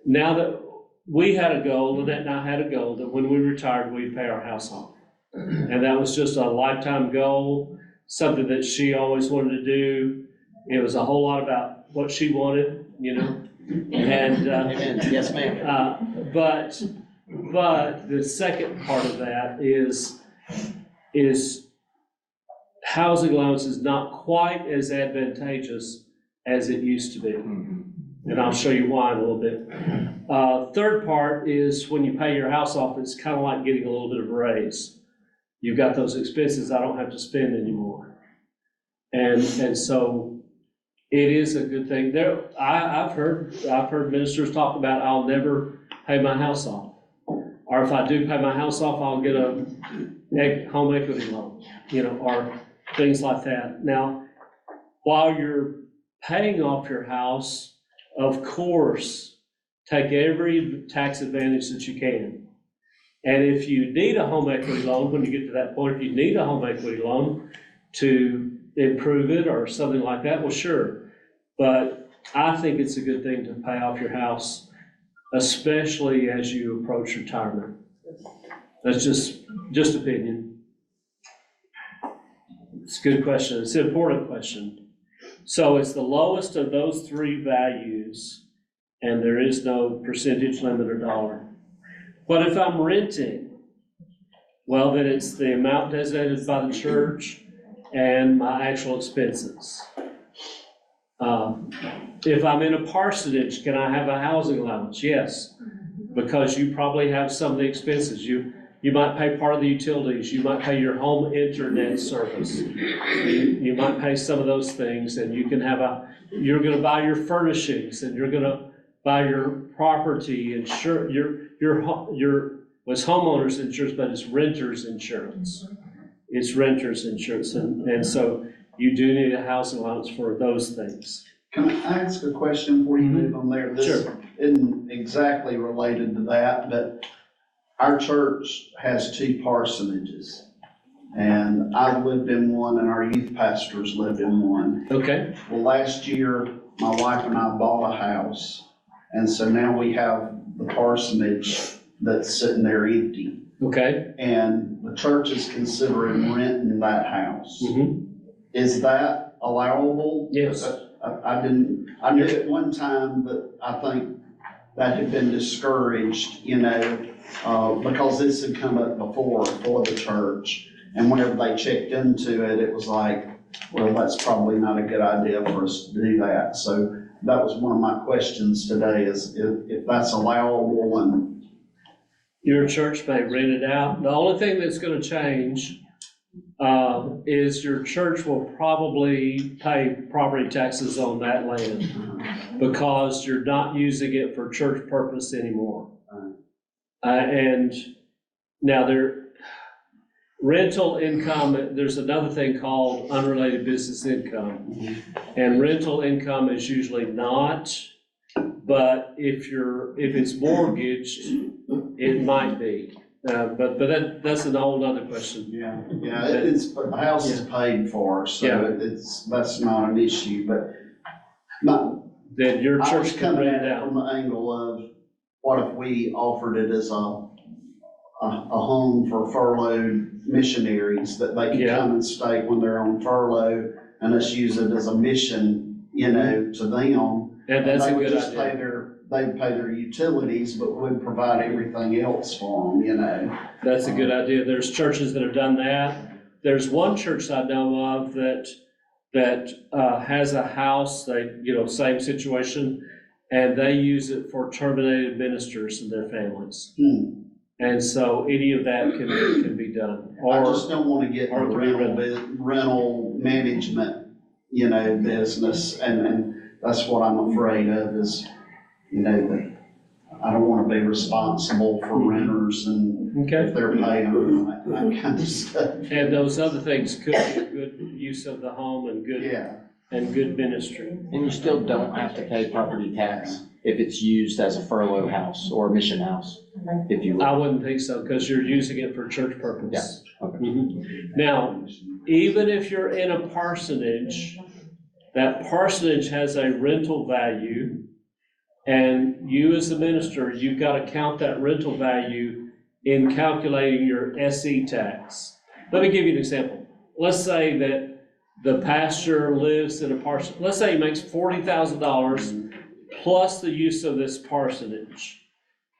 Now that we had a goal, Lynette and I had a goal, that when we retired, we'd pay our house off. And that was just a lifetime goal, something that she always wanted to do. It was a whole lot about what she wanted, you know? And, Amen. Yes, ma'am. but the second part of that is housing allowance is not quite as advantageous as it used to be. And I'll show you why in a little bit. Third part is when you pay your house off, it's kind of like getting a little bit of a raise. You've got those expenses I don't have to spend anymore. And so it is a good thing. I've heard ministers talk about, I'll never pay my house off. Or if I do pay my house off, I'll get a home equity loan, you know, or things like that. Now, while you're paying off your house, of course, take every tax advantage that you can. And if you need a home equity loan, when you get to that point, if you need a home equity loan to improve it or something like that, well, sure. But I think it's a good thing to pay off your house, especially as you approach retirement. That's just opinion. It's a good question. It's an important question. So it's the lowest of those three values, and there is no percentage limit or dollar. But if I'm renting, well, then it's the amount designated by the church and my actual expenses. If I'm in a parsonage, can I have a housing allowance? Yes, because you probably have some of the expenses. You might pay part of the utilities, you might pay your home internet service. You might pay some of those things, and you can have you're gonna buy your furnishings, and you're gonna buy your property insurance, was homeowners insurance, but it's renters insurance. It's renters insurance, and so you do need a housing allowance for those things. Can I ask a question before you move on there? This Sure. isn't exactly related to that, but our church has two parsonages. And I've lived in one and our youth pastors lived in one. Okay, Well, last year, my wife and I bought a house. And so now we have the parsonage that's sitting there empty. okay. And the church is considering renting that house. Mhm. Is that allowable? Yes. I knew at one time, but I think that had been discouraged, because this had come up before for the church. And whenever they checked into it, it was like, well, that's probably not a good idea for us to do that. So that was one of my questions today, is if that's allowable. And Your church may rent it out. The only thing that's gonna change is your church will probably pay property taxes on that land because you're not using it for church purpose anymore. And now rental income, there's another thing called unrelated business income. And rental income is usually not, but if it's mortgaged, it might be. But that's an whole other question. yeah, the house is paid for, so Yeah. that's not an issue, but Then your I was church can coming rent at it it out. from the angle of, what if we offered it as a home for furloughed missionaries, that they could Yeah. come and stay when they're on furlough, and us use it as a mission, to them. And that's a They would good just idea. they'd pay their utilities, but would provide everything else for them, That's a good idea. There's churches that have done that. There's one church I know of that has a house, same situation, and they use it for terminated ministers and their families. And so any of that can be done. I Or, just don't wanna get in or the it could be rental management, business, and that's what I'm afraid of is, that I don't wanna be responsible for renters and okay. if they're paying them, that kind of stuff. And those other things could be good use of the home and Yeah, good ministry. And you still don't have to pay property tax if it's used as a furlough house or a mission house, if you I will. wouldn't think so, because you're using it for church purpose. Okay. Now, even if you're in a parsonage, that parsonage has a rental value, and you as the minister, you've got to count that rental value in calculating your SE tax. Let me give you an example. Let's say that the pastor lives in a parsonage. Let's say he makes $40,000 plus the use of this parsonage.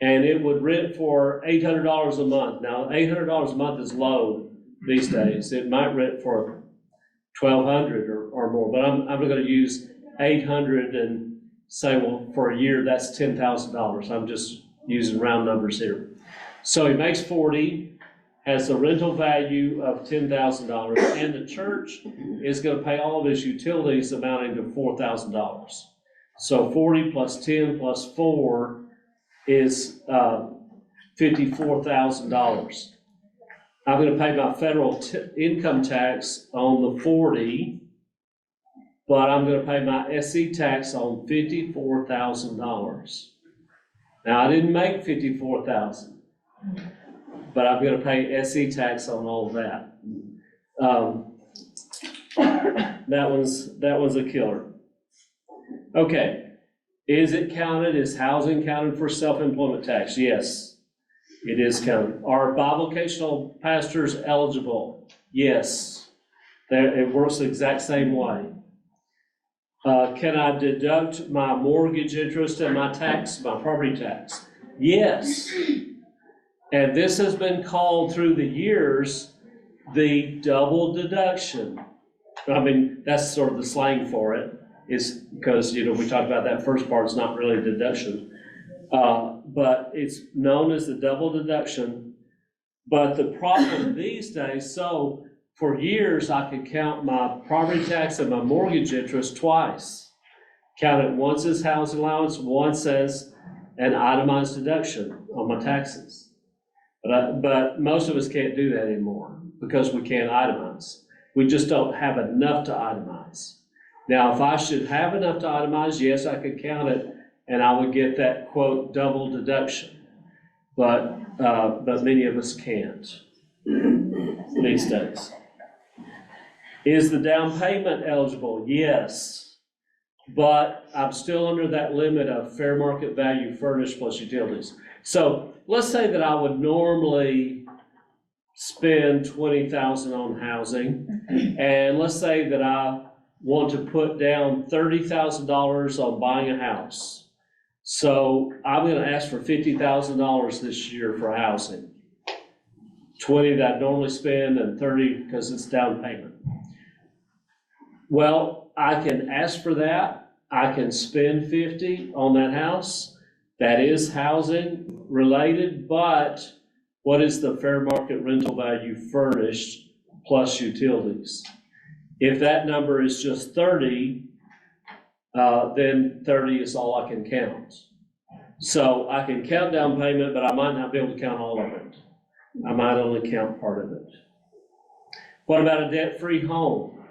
And it would rent for $800 a month. Now, $800 a month is low these days. It might rent for $1,200 or more, but I'm going to use 800 and say, well, for a year, that's $10,000. I'm just using round numbers here. So he makes 40, has a rental value of $10,000, and the church is going to pay all of his utilities amounting to $4,000. So 40 plus 10 plus 4 is $54,000. I'm going to pay my federal income tax on the 40, but I'm going to pay my SE tax on $54,000. Now, I didn't make $54,000, but I'm going to pay SE tax on all of that. That one's a killer. Okay. Is it counted? Is housing counted for self-employment tax? Yes, it is counted. Are bivocational pastors eligible? Yes. It works the exact same way. Can I deduct my mortgage interest and my property tax? Yes. And this has been called through the years the double deduction. I mean, that's sort of the slang for it. Is because, we talked about that first part, it's not really a deduction. But it's known as the double deduction. But the problem these days, so for years, I could count my property tax and my mortgage interest twice. Count it once as housing allowance, once as an itemized deduction on my taxes. But most of us can't do that anymore because we can't itemize. We just don't have enough to itemize. Now, if I should have enough to itemize, yes, I could count it, and I would get that, quote, double deduction. But many of us can't these days. Is the down payment eligible? Yes, but I'm still under that limit of fair market value furnished plus utilities. So let's say that I would normally spend $20,000 on housing, and let's say that I want to put down $30,000 on buying a house. So I'm gonna ask for $50,000 this year for housing. 20 that I normally spend and 30 because it's down payment. Well, I can ask for that. I can spend 50 on that house. That is housing related, but what is the fair market rental value furnished plus utilities? If that number is just 30, then 30 is all I can count. So I can count down payment, but I might not be able to count all of it. I might only count part of it. What about a debt-free home?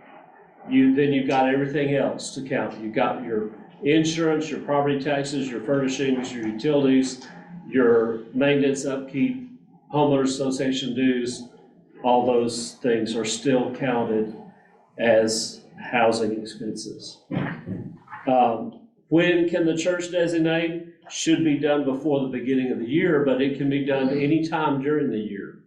Then you've got everything else to count. You've got your insurance, your property taxes, your furnishings, your utilities, your maintenance, upkeep, homeowners association dues. All those things are still counted as housing expenses. When can the church designate? Should be done before the beginning of the year, but it can be done anytime during the year.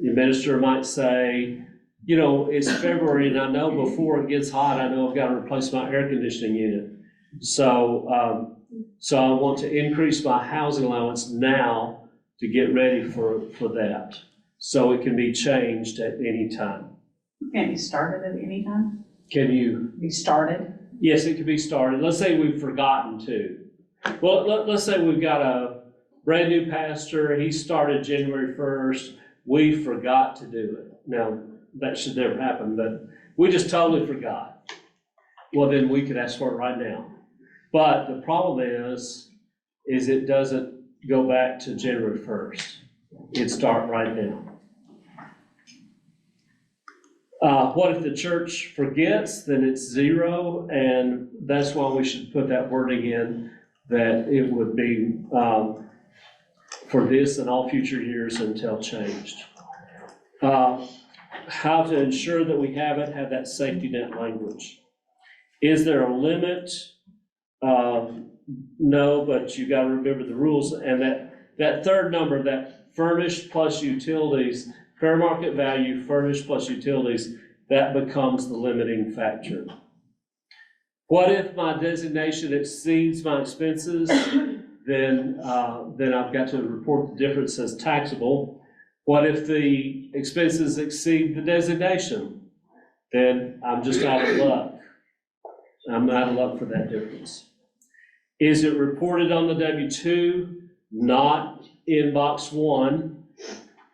The minister might say, you know, it's February and I know before it gets hot, I know I've got to replace my air conditioning unit. So I want to increase my housing allowance now to get ready for that. So it can be changed at any time. Can be started at any time? Can you? Be started? Yes, it can be started. Let's say we've forgotten to. Well, let's say we've got a brand new pastor, he started January 1st, we forgot to do it. Now, that should never happen, but we just totally forgot. Well, then we could ask for it right now. But the problem is it doesn't go back to January 1st. It start right now. What if the church forgets, then it's zero, and that's why we should put that wording in, that it would be for this and all future years until changed. How to ensure that we have that safety net language. Is there a limit? No, but you gotta remember the rules, and that third number, that furnished plus utilities, fair market value, furnished plus utilities, that becomes the limiting factor. What if my designation exceeds my expenses? Then I've got to report the difference as taxable. What if the expenses exceed the designation? Then I'm just out of luck. I'm out of luck for that difference. Is it reported on the W-2? Not in box 1,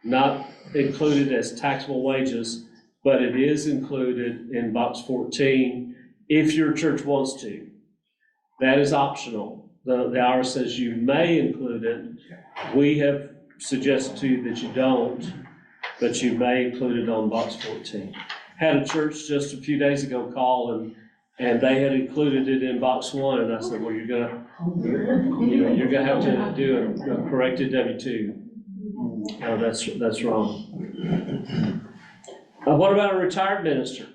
not included as taxable wages, but it is included in box 14 if your church wants to. That is optional. The IRS says you may include it. We have suggested to you that you don't, but you may include it on box 14. Had a church just a few days ago call and they had included it in box 1, and I said, well, you're gonna have to do a corrected W-2. No, that's wrong. What about a retired minister?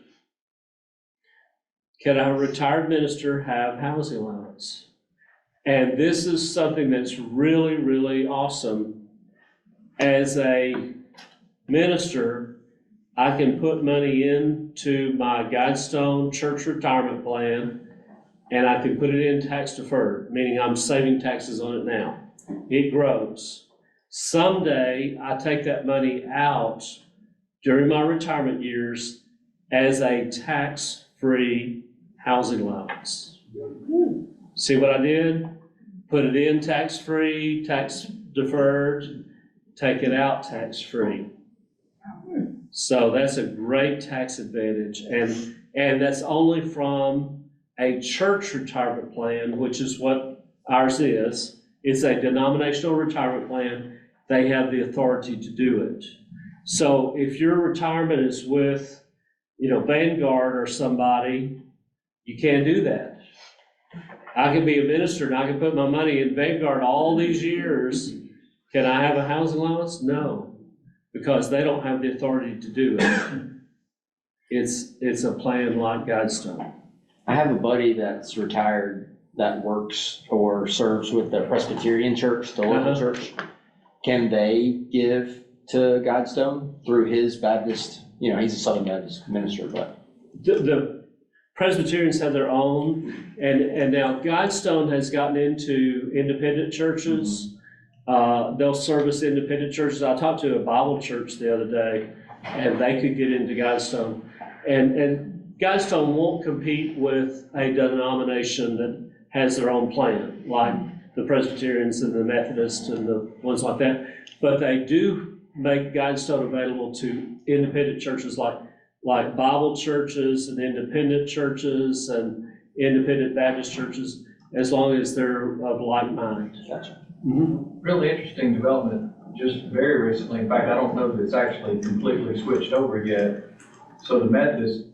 Can a retired minister have housing allowance? And this is something that's really, really awesome. As a minister, I can put money into my Guidestone church retirement plan, and I can put it in tax deferred, meaning I'm saving taxes on it now. It grows. Someday, I take that money out during my retirement years as a tax-free housing allowance. See what I did? Put it in tax-free, tax deferred, take it out tax-free. So that's a great tax advantage, and that's only from a church retirement plan, which is what ours is. It's a denominational retirement plan. They have the authority to do it. So if your retirement is with, Vanguard or somebody, you can't do that. I can be a minister and I can put my money in Vanguard all these years. Can I have a housing allowance? No, because they don't have the authority to do it. It's a plan like Guidestone. I have a buddy that's retired that works or serves with the Presbyterian church, the local church. Can they give to Guidestone through his Baptist, he's a Southern Baptist minister, but. The Presbyterians have their own, and now Guidestone has gotten into independent churches. They'll service independent churches. I talked to a Bible church the other day, and they could get into Guidestone. And Guidestone won't compete with a denomination that has their own plan, like the Presbyterians and the Methodists and the ones like that. But they do make Guidestone available to independent churches like Bible churches and independent churches and independent Baptist churches, as long as they're of like mind. Gotcha. Really interesting development just very recently. In fact, I don't know that it's actually completely switched over yet. So the Methodists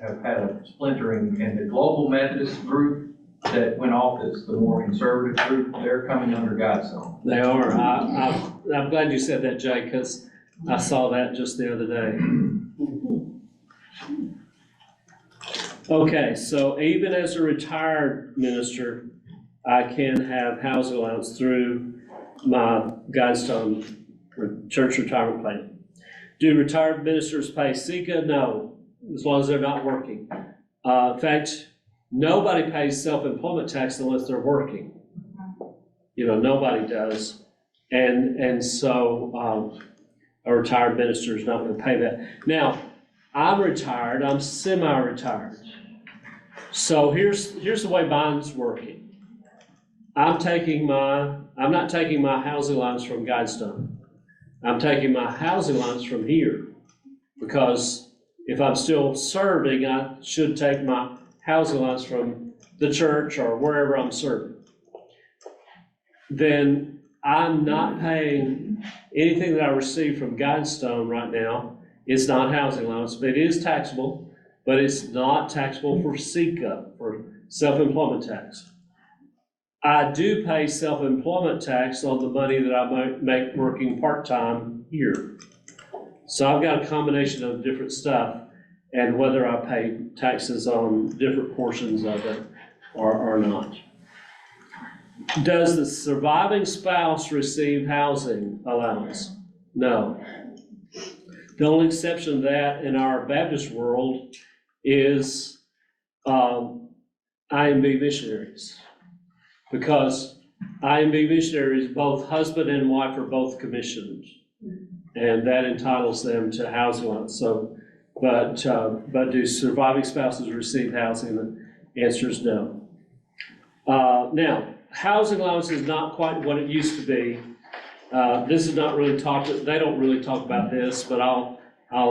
have had a splintering, and the Global Methodist group that went off as the more conservative group, they're coming under Guidestone. They are. I'm glad you said that, Jay, because I saw that just the other day. Okay, so even as a retired minister, I can have housing allowance through my Guidestone church retirement plan. Do retired ministers pay SECA? No, as long as they're not working. In fact, nobody pays self-employment tax unless they're working. Nobody does. And so a retired minister is not going to pay that. Now, I'm retired, I'm semi-retired. So here's the way mine's working. I'm not taking my housing allowance from Guidestone. I'm taking my housing allowance from here, because if I'm still serving, I should take my housing allowance from the church or wherever I'm serving. Then I'm not paying anything that I receive from Guidestone right now. It's not housing allowance, but it is taxable, but it's not taxable for SECA, for self-employment tax. I do pay self-employment tax on the money that I might make working part-time here. So I've got a combination of different stuff, and whether I pay taxes on different portions of it or not. Does the surviving spouse receive housing allowance? No. The only exception to that in our Baptist world is IMB missionaries. Because IMB missionaries, both husband and wife are both commissioned, and that entitles them to housing allowance. So, but do surviving spouses receive housing? The answer is no. Now, housing allowance is not quite what it used to be. This is not really talked. They don't really talk about this, but I'll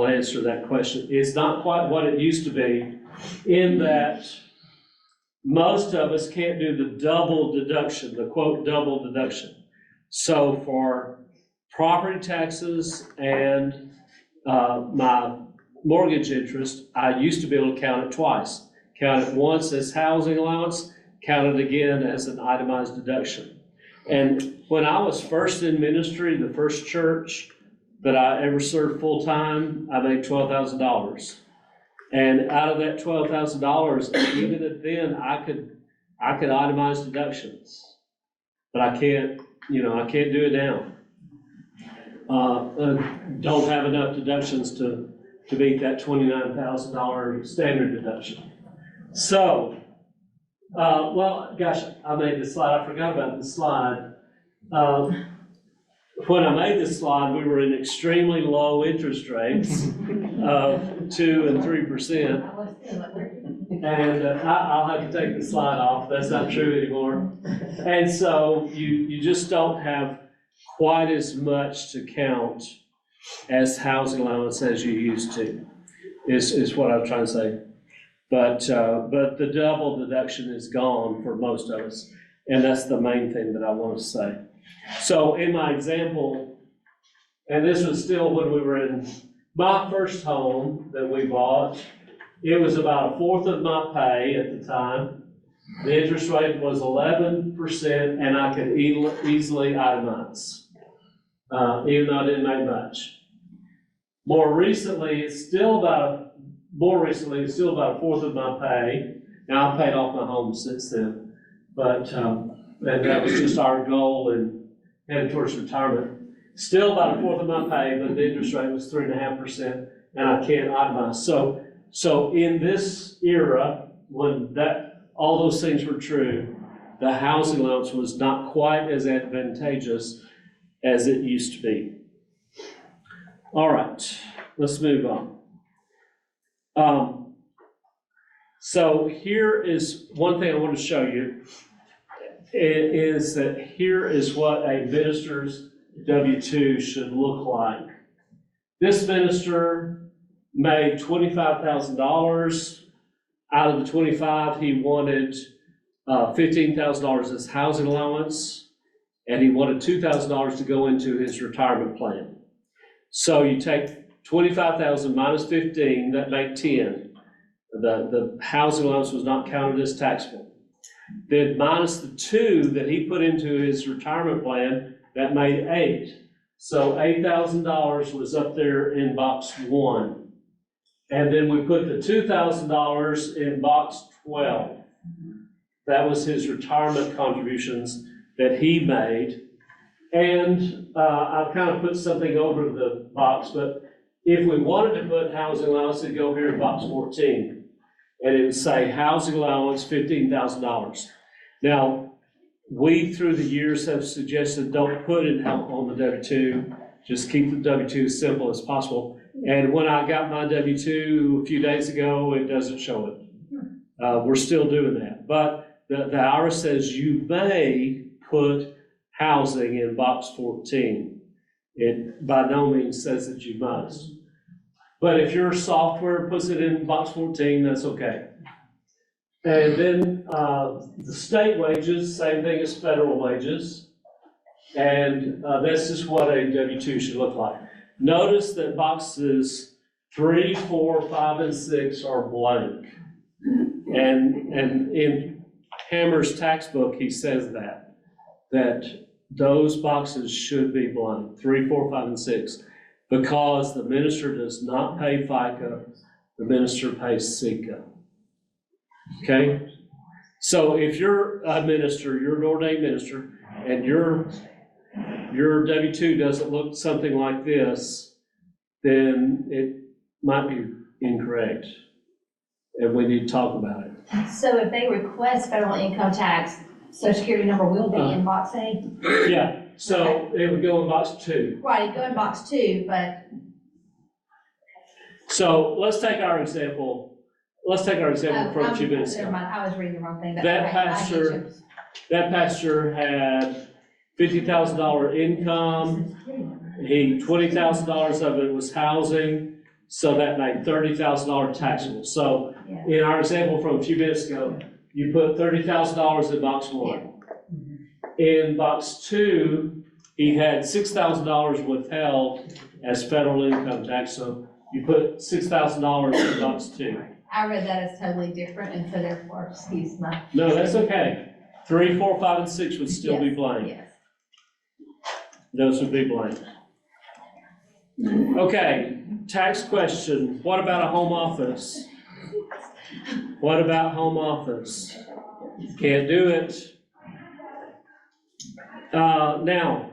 answer that question. It's not quite what it used to be, in that most of us can't do the double deduction, the quote double deduction. So for property taxes and my mortgage interest, I used to be able to count it twice. Count it once as housing allowance, count it again as an itemized deduction. And when I was first in ministry, the first church that I ever served full-time, I made $12,000. And out of that $12,000, even then, I could itemize deductions, but I can't do it now. Don't have enough deductions to meet that $29,000 standard deduction. So, well, gosh, I made this slide. I forgot about this slide. When I made this slide, we were in extremely low interest rates of 2 and 3%. And I'll have to take the slide off. That's not true anymore. And so you just don't have quite as much to count as housing allowance as you used to, is what I'm trying to say. But the double deduction is gone for most of us. And that's the main thing that I want to say. So in my example, and this was still when we were in my first home that we bought, it was about 1/4 of my pay at the time. The interest rate was 11%, and I could easily itemize, even though I didn't make much. More recently, it's still about 1/4 of my pay. Now, I've paid off my home since then, but and that was just our goal and headed towards retirement. Still about 1/4 of my pay, but the interest rate was 3.5%, and I can't itemize. So in this era, when all those things were true, the housing allowance was not quite as advantageous as it used to be. All right, let's move on. So here is one thing I want to show you. It is that here is what a minister's W-2 should look like. This minister made $25,000. Out of the 25, he wanted $15,000 as housing allowance, and he wanted $2,000 to go into his retirement plan. So you take 25,000 minus 15, that made 10. The housing allowance was not counted as taxable. Then minus the 2 that he put into his retirement plan, that made 8. So $8,000 was up there in box 1. And then we put the $2,000 in box 12. That was his retirement contributions that he made. And I've kind of put something over the box, but if we wanted to put housing allowance, it'd go here in box 14. And it would say housing allowance, $15,000. Now, we through the years have suggested don't put it on the W-2, just keep the W-2 as simple as possible. And when I got my W-2 a few days ago, it doesn't show it. We're still doing that. But the IRS says you may put housing in box 14. It by no means says that you must. But if your software puts it in box 14, that's okay. And then the state wages, same thing as federal wages. And this is what a W-2 should look like. Notice that boxes 3, 4, 5, and 6 are blank. And in Hammer's tax book, he says that those boxes should be blank, 3, 4, 5, and 6, because the minister does not pay FICA, the minister pays SICA. Okay? So if you're a minister, you're an ordained minister, and your W-2 doesn't look something like this, then it might be incorrect, and we need to talk about it. So if they request federal income tax, social security number will be in box A? Yeah, so it would go in box 2. Right, it'd go in box 2, but. So let's take our example from a few minutes Never ago. mind, I was reading the wrong thing. That pastor had $50,000 income. 20,000 of it was housing, so that made $30,000 taxable. So in our example from a few minutes ago, you put $30,000 in box 1. In box 2, he had $6,000 withheld as federal income tax, so you put $6,000 in box 2. I read that as totally different, and so therefore, excuse my. No, that's okay. 3, 4, 5, and 6 would still be blank. Yes. Those would be blank. Okay, tax question. What about a home office? What about home office? Can't do it. Now,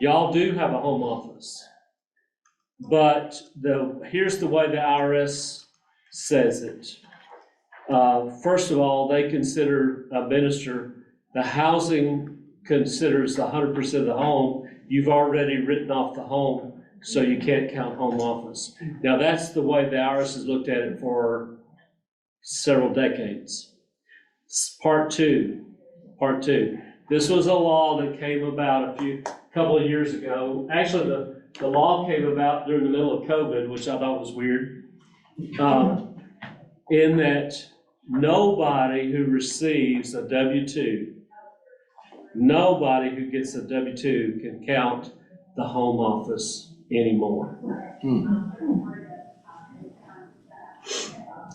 y'all do have a home office, but here's the way the IRS says it. First of all, they consider a minister, the housing considers 100% of the home. You've already written off the home, so you can't count home office. Now, that's the way the IRS has looked at it for several decades. Part two. This was a law that came about a couple of years ago. Actually, the law came about during the middle of COVID, which I thought was weird. In that nobody who receives a W-2, nobody who gets a W-2 can count the home office anymore.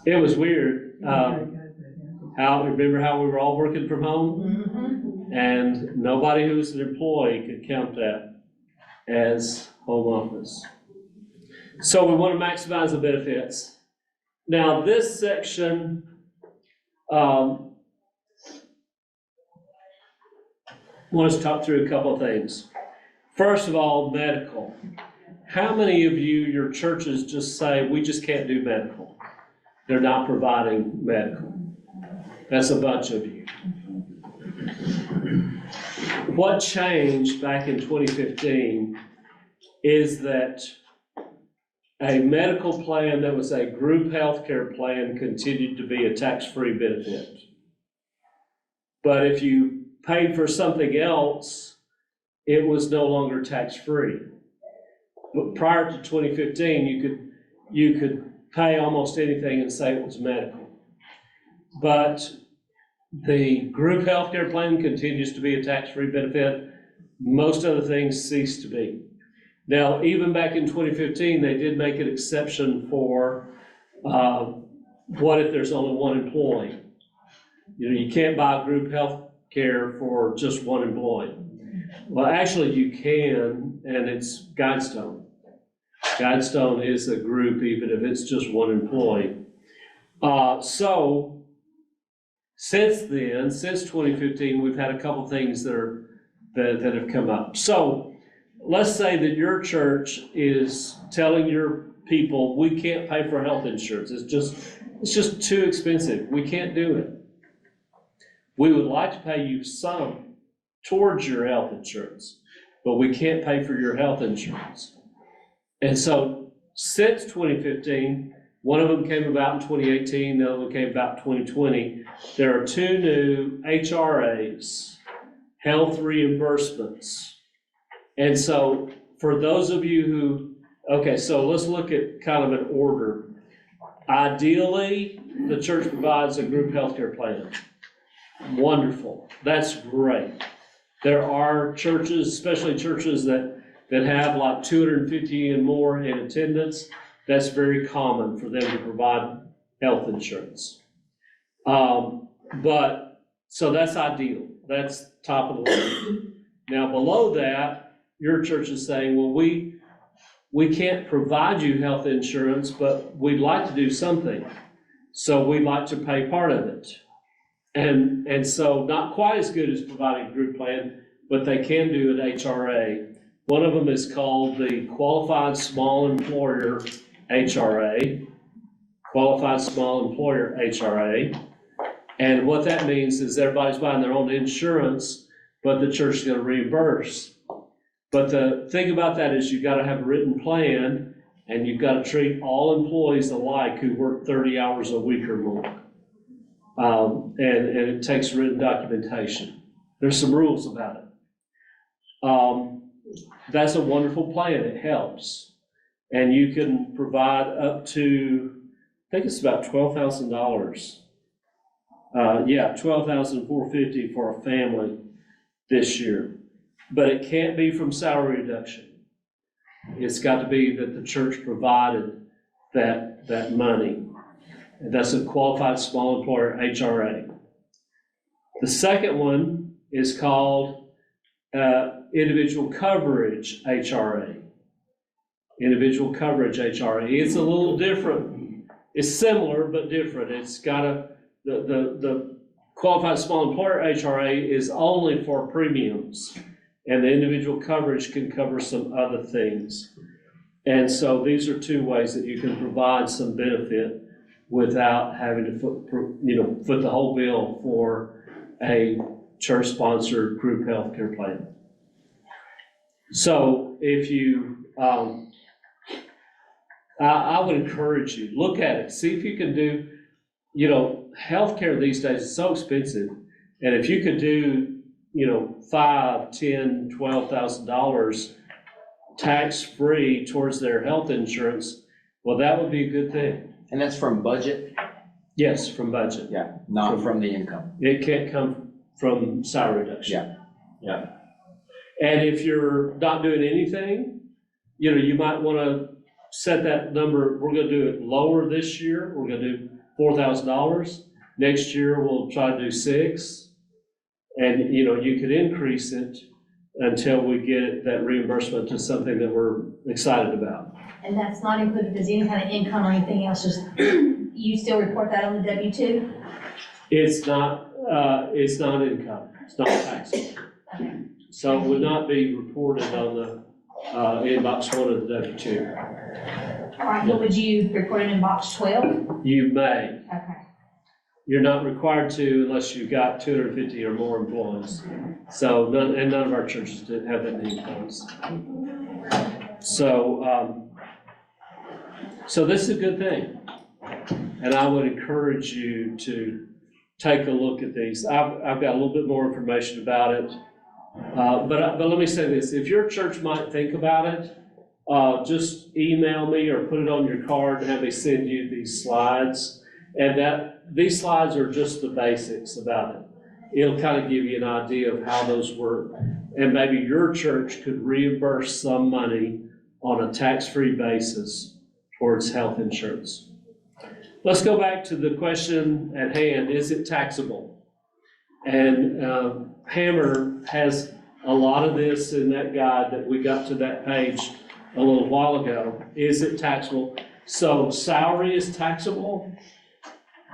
It was weird. Remember how we were all working from home? Mm-hmm. And nobody who was an employee could count that as home office. So we want to maximize the benefits. Now, this section, I want us to talk through a couple of things. First of all, medical. how many of you, your churches just say, we just can't do medical? They're not providing medical. That's a bunch of you. What changed back in 2015 is that a medical plan that was a group healthcare plan continued to be a tax-free benefit. But if you paid for something else, it was no longer tax-free. But prior to 2015, you could pay almost anything and say it was medical. But the group healthcare plan continues to be a tax-free benefit. Most other things cease to be. Now, even back in 2015, they did make an exception for what if there's only one employee? You know, you can't buy group health care for just one employee. Well, actually you can, and it's Guidestone. Guidestone is a group even if it's just one employee. So since then, since 2015, we've had a couple things that have come up. So let's say that your church is telling your people, we can't pay for health insurance. It's just too expensive. We can't do it. We would like to pay you some towards your health insurance, but we can't pay for your health insurance. And so since 2015, one of them came about in 2018, the other one came about in 2020. There are two new HRAs, health reimbursements. And so for those of you who, okay, so let's look at kind of an order. Ideally, the church provides a group healthcare plan. Wonderful, that's great. There are churches, especially churches that have like 250 and more in attendance. That's very common for them to provide health insurance. But, so that's ideal. That's top of the list. Now below that, your church is saying, well, we can't provide you health insurance, but we'd like to do something. So we'd like to pay part of it. And so not quite as good as providing a group plan, but they can do an HRA. One of them is called the Qualified Small Employer HRA, Qualified Small Employer HRA. And what that means is everybody's buying their own insurance, but the church is going to reimburse. But the thing about that is you've got to have a written plan, and you've got to treat all employees alike who work 30 hours a week or more. And it takes written documentation. There's some rules about it. That's a wonderful plan, it helps. And you can provide up to, I think it's about $12,000. Yeah, $12,450 for a family this year. But it can't be from salary reduction. It's got to be that the church provided that money. And that's a Qualified Small Employer HRA. The second one is called Individual Coverage HRA. Individual Coverage HRA. It's a little different. It's similar but different. It's got the Qualified Small Employer HRA is only for premiums, and the individual coverage can cover some other things. And so these are two ways that you can provide some benefit without having to foot the whole bill for a church-sponsored group healthcare plan. So if you, I would encourage you, look at it, see if you can do, healthcare these days is so expensive, and if you could do, $5,000, $10,000, $12,000 tax-free towards their health insurance, well, that would be a good thing. And that's from budget? Yes, from budget. Yeah, not from the income. It can't come from salary reduction. Yeah. And if you're not doing anything, you might want to set that number. We're going to do it lower this year. We're going to do $4,000. Next year, we'll try to do $6,000. And, you could increase it until we get that reimbursement to something that we're excited about. And that's not included as any kind of income or anything else, just you still report that on the W-2? It's not income, it's not taxable. So it would not be reported on in box 1 of the W-2. All right, but would you report it in box 12? You may. Okay. You're not required to unless you've got 250 or more employees. So, none of our churches did have that many employees. So, so this is a good thing. And I would encourage you to take a look at these. I've got a little bit more information about it. But let me say this, if your church might think about it, just email me or put it on your card and have me send you these slides. And these slides are just the basics about it. It'll kind of give you an idea of how those work. And maybe your church could reimburse some money on a tax-free basis towards health insurance. Let's go back to the question at hand, is it taxable? And Hammer has a lot of this in that guide that we got to that page a little while ago. Is it taxable? So salary is taxable.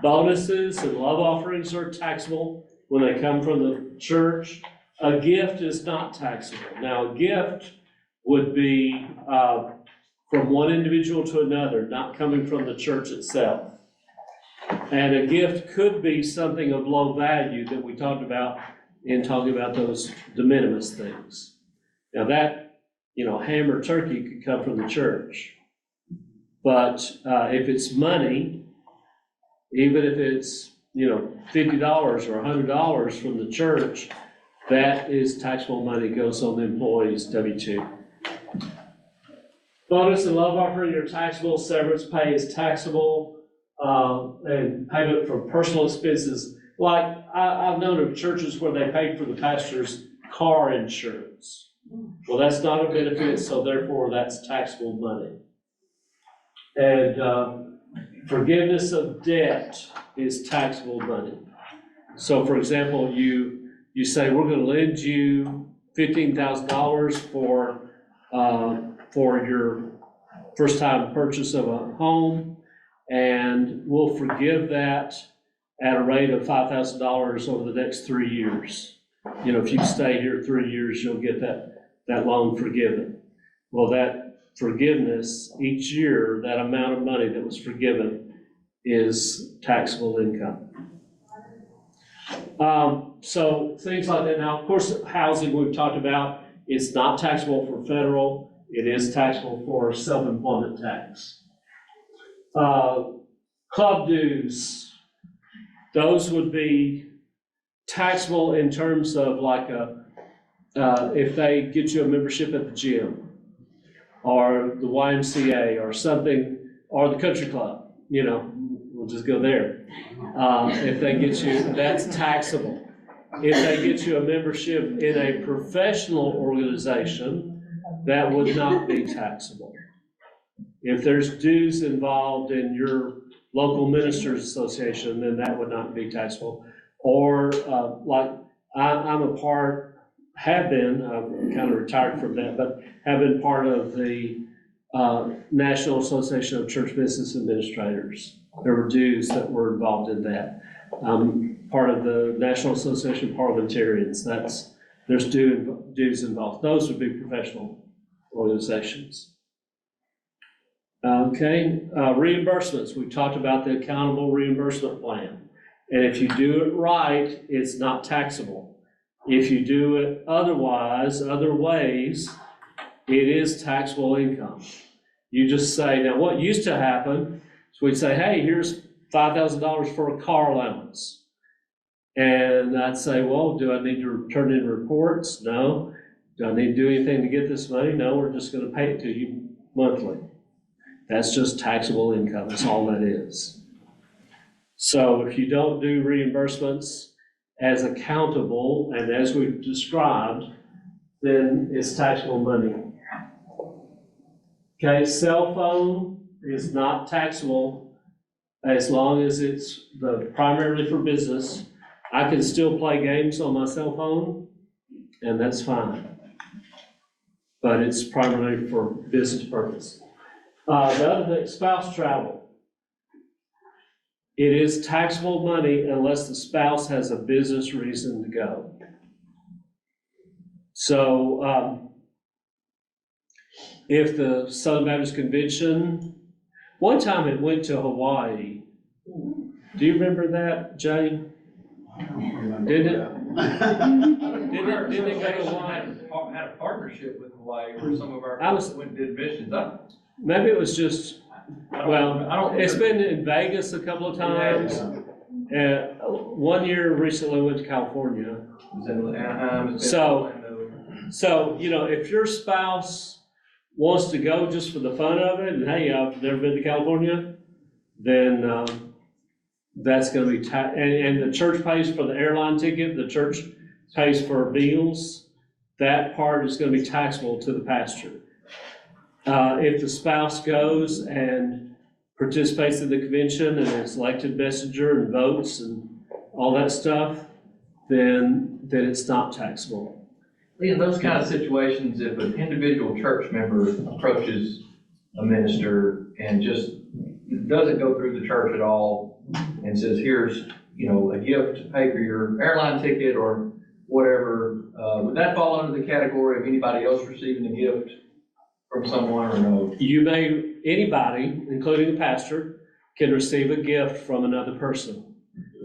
Bonuses and love offerings are taxable when they come from the church. A gift is not taxable. Now, a gift would be from one individual to another, not coming from the church itself. And a gift could be something of low value that we talked about in talking about those de minimis things. Now that, ham or turkey could come from the church. But if it's money, even if it's, $50 or $100 from the church, that is taxable money, goes on the employee's W-2. Bonus and love offering are taxable, severance pay is taxable, and payment for personal expenses. Like, I've known of churches where they paid for the pastor's car insurance. Well, that's not a benefit, so therefore that's taxable money. And forgiveness of debt is taxable money. So for example, you say, we're gonna lend you $15,000 for your first time purchase of a home, and we'll forgive that at a rate of $5,000 over the next 3 years. If you stay here 3 years, you'll get that loan forgiven. Well, that forgiveness, each year, that amount of money that was forgiven is taxable income. So things like that. Now, of course, housing we've talked about, it's not taxable for federal, it is taxable for self-employment tax. Club dues, those would be taxable in terms of like if they get you a membership at the gym or the YMCA or something, or the country club, we'll just go there. If they get you, that's taxable. If they get you a membership in a professional organization, that would not be taxable. If there's dues involved in your local ministers association, then that would not be taxable. Or like I'm a part, have been, I'm kind of retired from that, but have been part of the National Association of Church Business Administrators. There were dues that were involved in that. Part of the National Association of Parliamentarians, there's dues involved. Those would be professional organizations. Okay, reimbursements. We talked about the accountable reimbursement plan. And if you do it right, it's not taxable. If you do it otherwise, other ways, it is taxable income. You just say, now what used to happen is we'd say, hey, here's $5,000 for a car allowance. And I'd say, well, do I need to turn in reports? No. Do I need to do anything to get this money? No, we're just going to pay it to you monthly. That's just taxable income. That's all that is. So if you don't do reimbursements as accountable and as we've described, then it's taxable money. Okay, cell phone is not taxable as long as it's primarily for business. I can still play games on my cell phone, and that's fine. But it's primarily for business purpose. The other thing, spouse travel. It is taxable money unless the spouse has a business reason to go. So if the Southern Baptist Convention, one time it went to Hawaii. Do you remember that, Jay? Did it? Didn't it go to Hawaii? Had a partnership with Hawaii where some of our I was- folks went and did missions. Maybe it was just, well, I don't. it's been in Vegas a couple of times. And 1 year recently went to California. It was in Anaheim. it's been So- Orlando. So, if your spouse wants to go just for the fun of it, and hey, I've never been to California, then, that's gonna be and the church pays for the airline ticket, the church pays for meals, that part is gonna be taxable to the pastor. If the spouse goes and participates in the convention and is elected messenger and votes and all that stuff, then it's not taxable. In those kind of situations, if an individual church member approaches a minister and just doesn't go through the church at all and says, here's, a gift to pay for your airline ticket or whatever, would that fall under the category of anybody else receiving a gift from someone or no? Anybody, including the pastor, can receive a gift from another person.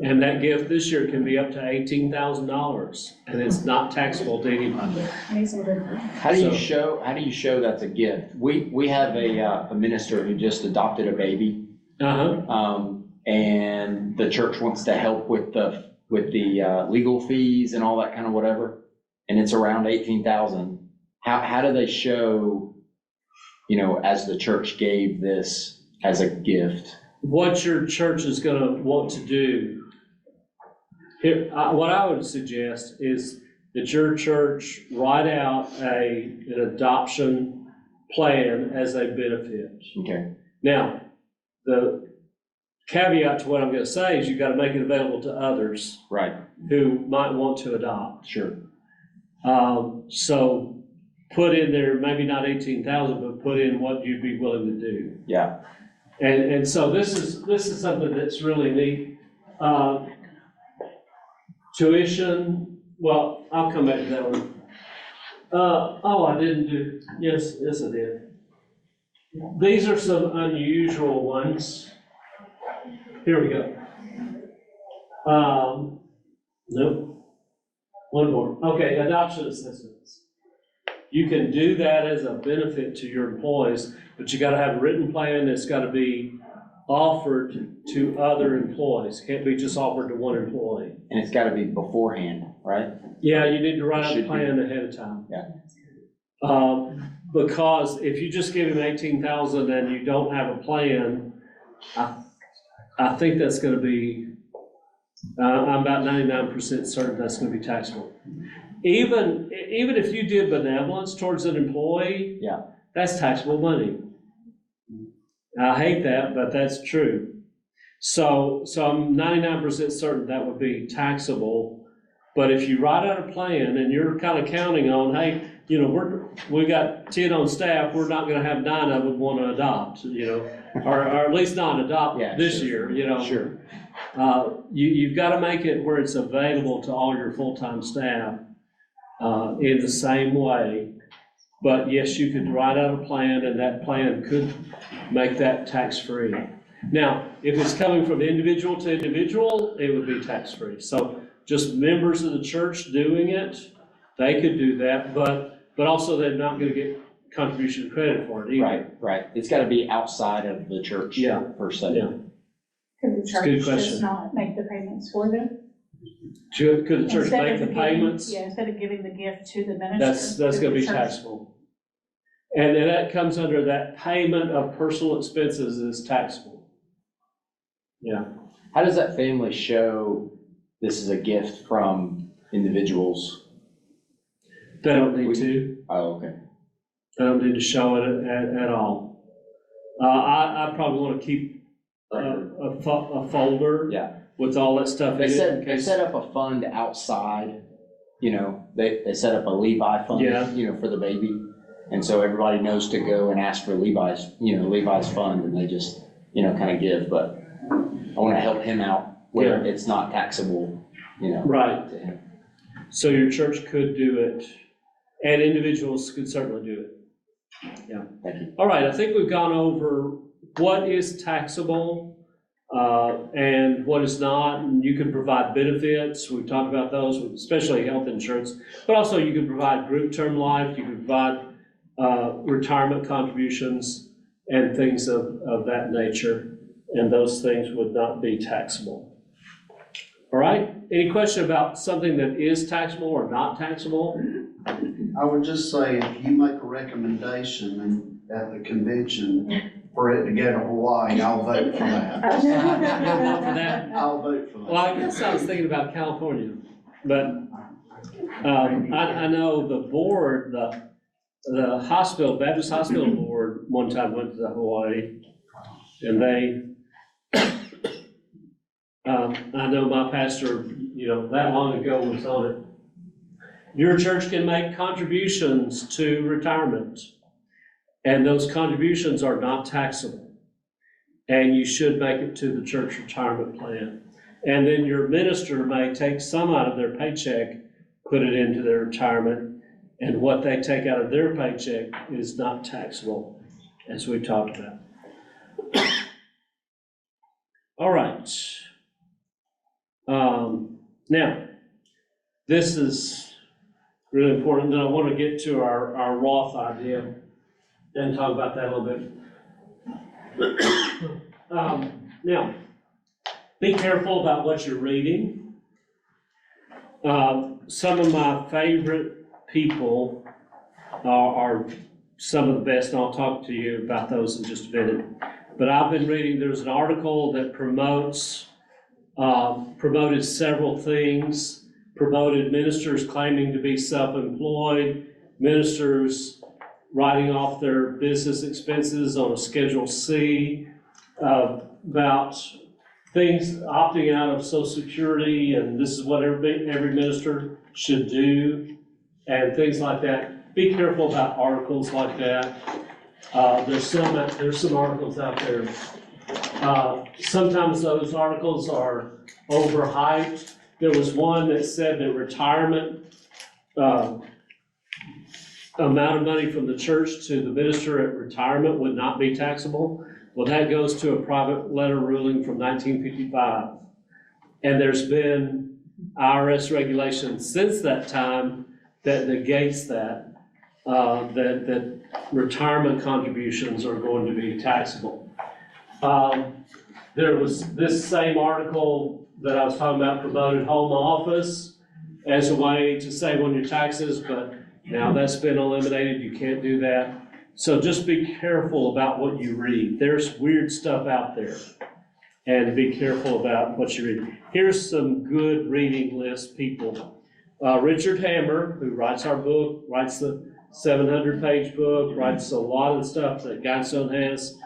And that gift this year can be up to $18,000, and it's not taxable to anybody. How do you show that's a gift? We have a minister who just adopted a baby. And the church wants to help with the legal fees and all that kind of whatever. And it's around 18,000. How do they show, as the church gave this as a gift? What your church is gonna want to do, here, what I would suggest is that your church write out an adoption plan as a benefit. Okay. Now, the caveat to what I'm gonna say is you've gotta make it available to others Right. who might want to adopt. Sure. So put in there, maybe not 18,000, but put in what you'd be willing to do. Yeah. And so this is something that's really neat. Tuition, well, I'll come back to that one. I didn't do, yes, I did. These are some unusual ones. Here we go. Nope. One more. Okay, adoption assistance. You can do that as a benefit to your employees, but you gotta have a written plan that's gotta be offered to other employees. It can't be just offered to one employee. And it's gotta be beforehand, right? Yeah, you need to write out a Should be. plan ahead of time. Yeah. Because if you just give him 18,000 and you don't have a plan, I think that's gonna be, I'm about 99% certain that's gonna be taxable. Even if you did benevolence towards an employee. Yeah. That's taxable money. I hate that, but that's true. So I'm 99% certain that would be taxable. But if you write out a plan and you're kind of counting on, hey, we got 10 on staff, we're not gonna have 9 of them want to adopt, or at least not adopt Yeah, this sure. year, Sure. You've got to make it where it's available to all your full-time staff in the same way. But yes, you could write out a plan, and that plan could make that tax-free. Now, if it's coming from individual to individual, it would be tax-free. So just members of the church doing it, they could do that, but also they're not gonna get contribution credit for it either. Right. It's gotta be outside of the church Yeah. per se. Yeah. Could the It's a good church question. just not make the payments for them? Could the church Instead make of the giving- payments? Yeah, instead of giving the gift to the minister. That's could gonna the be church- taxable. And then that comes under that payment of personal expenses is taxable. Yeah. How does that family show this is a gift from individuals? They don't need to. Oh, okay. They don't need to show it at all. I probably want to keep a folder. Yeah. With all that stuff in They it. in they case- set up a fund outside, they set up a Levi fund, Yeah. for the baby. And so everybody knows to go and ask for Levi's fund, and they just, kind of give, but I want to help him out where it's not taxable, Right. to him. So your church could do it, and individuals could certainly do it. Yeah. Thank you. All right, I think we've gone over what is taxable and what is not, and you can provide benefits. We've talked about those, especially health insurance, but also you can provide group term life, you can provide retirement contributions and things of that nature, and those things would not be taxable. All right, any question about something that is taxable or not taxable? I would just say, if you make a recommendation at the convention for it to go to Hawaii, I'll vote for that. You'll vote for that? I'll vote for that. Well, I guess I was thinking about California, but I know the board, the hospital, Baptist Hospital Board, one time went to Hawaii, and they, I know my pastor, that long ago was on it. Your church can make contributions to retirement, and those contributions are not taxable. And you should make it to the church retirement plan. And then your minister may take some out of their paycheck, put it into their retirement, and what they take out of their paycheck is not taxable, as we talked about. All right. Now, this is really important, and I want to get to our Roth idea and talk about that a little bit. Now, be careful about what you're reading. Some of my favorite people are some of the best, and I'll talk to you about those in just a minute. But I've been reading, there's an article that promoted several things, promoted ministers claiming to be self-employed, ministers writing off their business expenses on a Schedule C, about things opting out of Social Security, and this is what every minister should do, and things like that. Be careful about articles like that. There's some articles out there. Sometimes those articles are overhyped. There was one that said that retirement amount of money from the church to the minister at retirement would not be taxable. Well, that goes to a private letter ruling from 1955. And there's been IRS regulations since that time that negates that, that retirement contributions are going to be taxable. There was this same article that I was talking about promoted home office as a way to save on your taxes, but now that's been eliminated. You can't do that. So just be careful about what you read. There's weird stuff out there, and be careful about what you read. Here's some good reading list people. Richard Hammer, who writes our book, writes the 700-page book, writes a lot of the stuff that Guidestone has.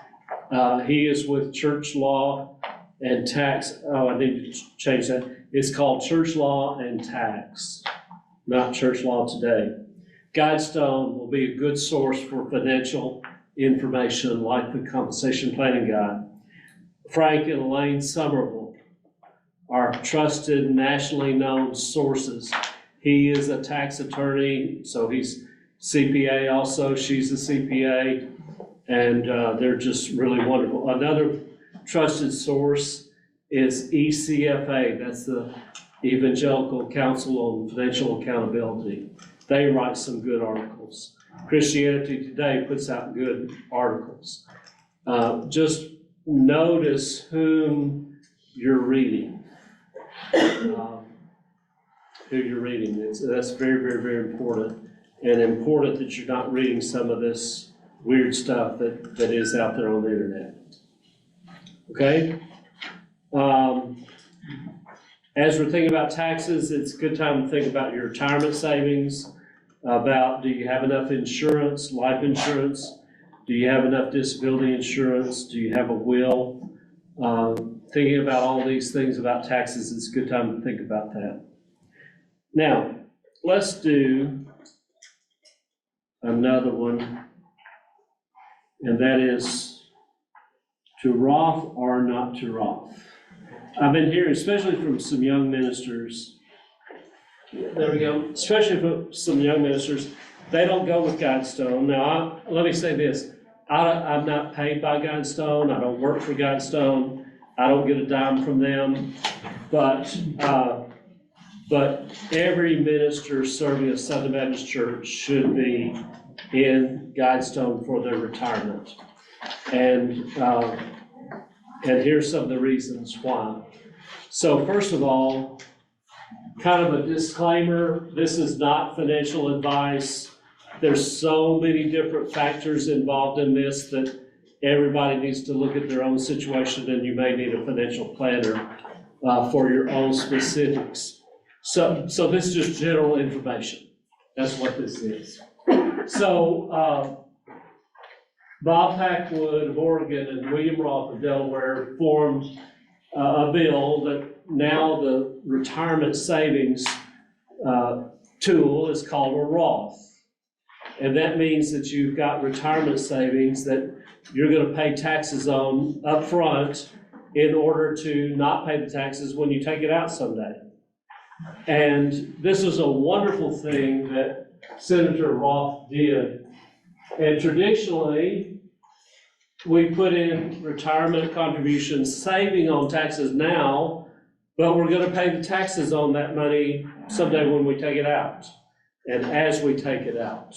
He is with Church Law and Tax. Oh, I need to change that. It's called Church Law and Tax, not Church Law Today. Guidestone will be a good source for financial information like the Compensation Planning Guide. Frank and Elaine Somerville are trusted, nationally known sources. He is a tax attorney, so he's CPA also. She's a CPA, and they're just really wonderful. Another trusted source is ECFA. That's the Evangelical Council on Financial Accountability. They write some good articles. Christianity Today puts out good articles. Just notice whom you're reading. Who you're reading. That's very, very, very important. And important that you're not reading some of this weird stuff that is out there on the internet. Okay? As we're thinking about taxes, it's a good time to think about your retirement savings, about do you have enough insurance, life insurance? Do you have enough disability insurance? Do you have a will? Thinking about all these things about taxes, it's a good time to think about that. Now, let's do another one, and that is to Roth or not to Roth. I've been hearing, especially from some young ministers, there we go, especially from some young ministers, they don't go with Guidestone. Now, let me say this, I'm not paid by Guidestone, I don't work for Guidestone, I don't get a dime from them, but every minister serving a Southern Baptist church should be in Guidestone for their retirement. And here's some of the reasons why. So first of all, kind of a disclaimer, this is not financial advice. There's so many different factors involved in this that everybody needs to look at their own situation, and you may need a financial planner for your own specifics. So this is just general information. That's what this is. So Bob Packwood of Oregon and William Roth of Delaware formed a bill that now the retirement savings tool is called a Roth. And that means that you've got retirement savings that you're gonna pay taxes on upfront in order to not pay the taxes when you take it out someday. And this is a wonderful thing that Senator Roth did. And traditionally, we put in retirement contributions, saving on taxes now, but we're gonna pay the taxes on that money someday when we take it out, and as we take it out.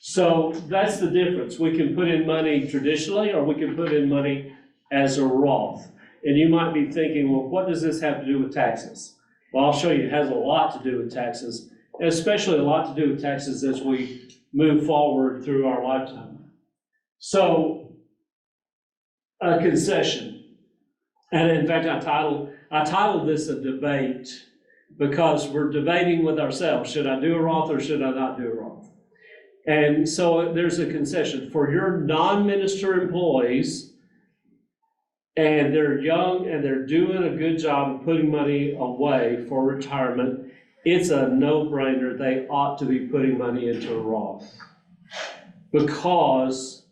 So that's the difference. We can put in money traditionally, or we can put in money as a Roth. And you might be thinking, well, what does this have to do with taxes? Well, I'll show you, it has a lot to do with taxes, and especially a lot to do with taxes as we move forward through our lifetime. So, a concession. And in fact, I titled this a debate because we're debating with ourselves. Should I do a Roth or should I not do a Roth? And so there's a concession. For your non-minister employees, and they're young and they're doing a good job of putting money away for retirement, it's a no-brainer. They ought to be putting money into a Roth. Because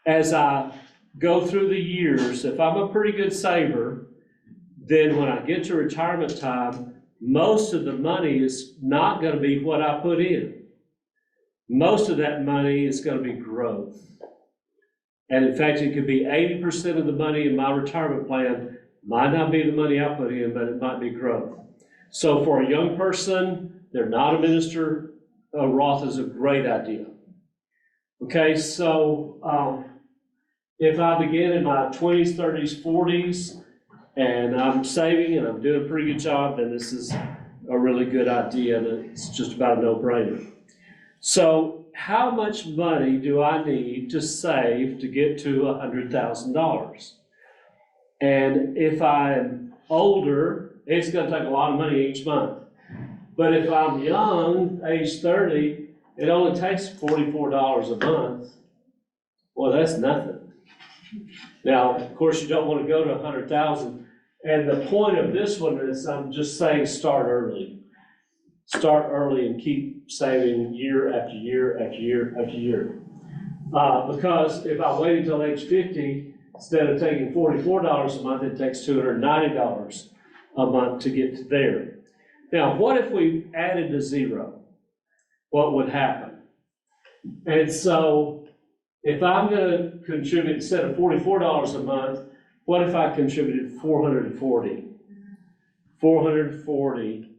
as I go through the years, if I'm a pretty good saver, then when I get to retirement time, most of the money is not gonna be what I put in. Most of that money is gonna be growth. And in fact, it could be 80% of the money in my retirement plan might not be the money I put in, but it might be growth. So for a young person, they're not a minister, a Roth is a great idea. Okay, so if I begin in my 20s, 30s, 40s, and I'm saving and I'm doing a pretty good job, then this is a really good idea. It's just about a no-brainer. So how much money do I need to save to get to $100,000? And if I'm older, it's gonna take a lot of money each month. But if I'm young, age 30, it only takes $44 a month. Well, that's nothing. Now, of course, you don't want to go to 100,000. And the point of this one is, I'm just saying, start early. Start early and keep saving year after year after year after year. Because if I wait until age 50, instead of taking $44 a month, it takes $290 a month to get to there. Now, what if we added a zero? What would happen? And so, if I'm gonna contribute, instead of $44 a month, what if I contributed $440? $440.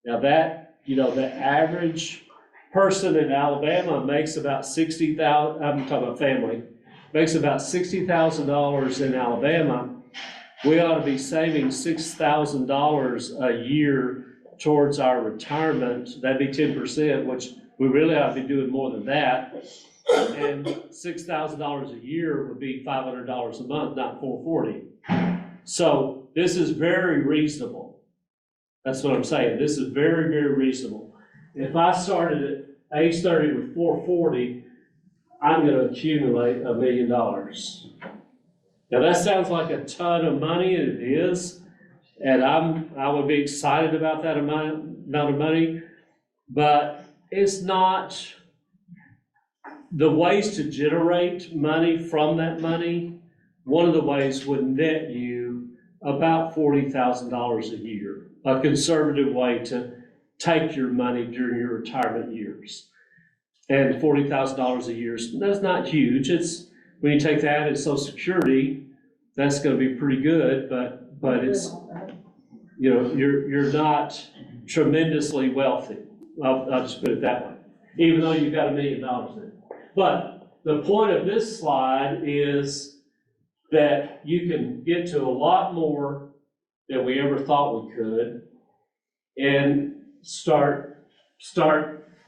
Now that, the average person in Alabama makes about $60,000, I'm talking about family, makes about $60,000 in Alabama. We ought to be saving $6,000 a year towards our retirement. That'd be 10%, which we really ought to be doing more than that. And $6,000 a year would be $500 a month, not $440. So this is very reasonable. That's what I'm saying. This is very, very reasonable. If I started at age 30 with $440, I'm gonna accumulate $1 million. Now that sounds like a ton of money, and it is. And I would be excited about that amount of money, but it's not. The ways to generate money from that money, one of the ways would net you about $40,000 a year. A conservative way to take your money during your retirement years. And $40,000 a year, that's not huge. It's, when you take that as Social Security, that's gonna be pretty good, but it's, you know, you're not tremendously wealthy. I'll just put it that way, even though you've got $1 million in it. But the point of this slide is that you can get to a lot more than we ever thought we could and start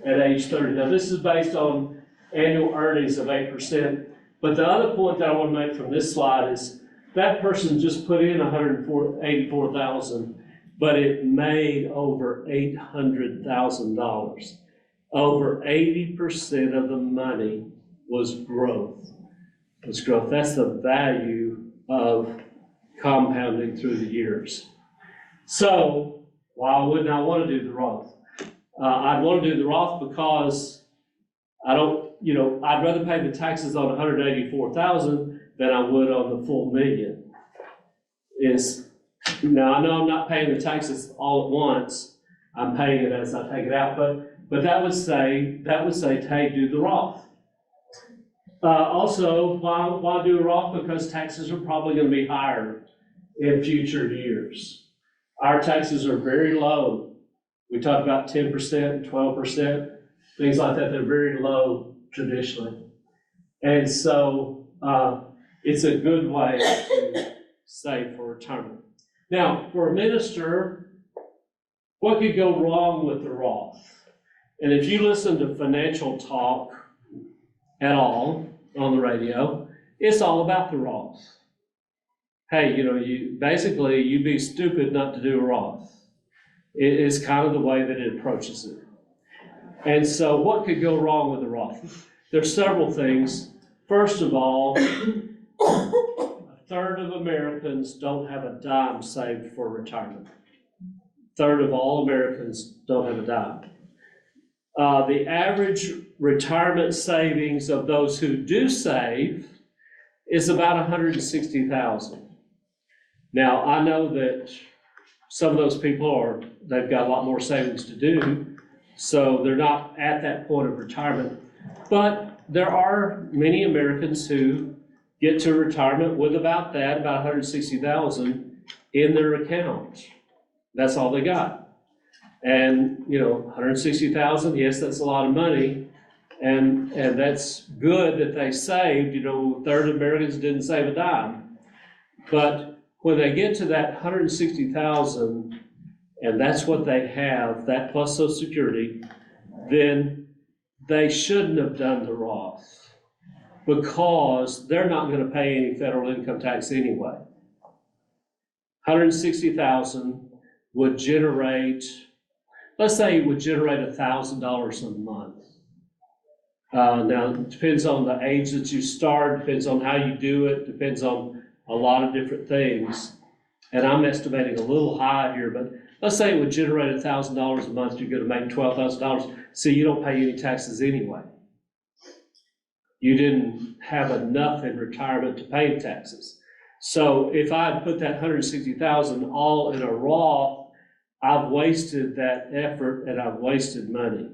at age 30. Now, this is based on annual earnings of 8%. But the other point that I want to make from this slide is that person just put in $184,000, but it made over $800,000. Over 80% of the money was growth. That's the value of compounding through the years. So why wouldn't I want to do the Roth? I'd want to do the Roth because I'd rather pay the taxes on $184,000 than I would on the full $1 million. Now I know I'm not paying the taxes all at once. I'm paying it as I take it out, but that would say, hey, do the Roth. Also, why do a Roth? Because taxes are probably going to be higher in future years. Our taxes are very low. We talk about 10%, 12%, things like that. They're very low traditionally. And so it's a good way to save for retirement. Now, for a minister, what could go wrong with the Roth? And if you listen to financial talk at all on the radio, it's all about the Roth. Hey, you'd be stupid not to do a Roth. It is kind of the way that it approaches it. And so what could go wrong with the Roth? There's several things. First of all, a third of Americans don't have a dime saved for retirement. A third of all Americans don't have a dime. The average retirement savings of those who do save is about $160,000. Now, I know that some of those people they've got a lot more savings to do, so they're not at that point of retirement. But there are many Americans who get to retirement with about $160,000 in their account. That's all they got. And, $160,000, yes, that's a lot of money. And that's good that they saved. A third of Americans didn't save a dime. But when they get to that $160,000, and that's what they have, that plus Social Security, then they shouldn't have done the Roth because they're not going to pay any federal income tax anyway. $160,000 would generate, let's say it would generate $1,000 a month. Now, it depends on the age that you start, depends on how you do it, depends on a lot of different things. And I'm estimating a little high here, but let's say it would generate $1,000 a month, you're going to make $12,000. So you don't pay any taxes anyway. You didn't have enough in retirement to pay taxes. So if I had put that $160,000 all in a Roth, I've wasted that effort and I've wasted money.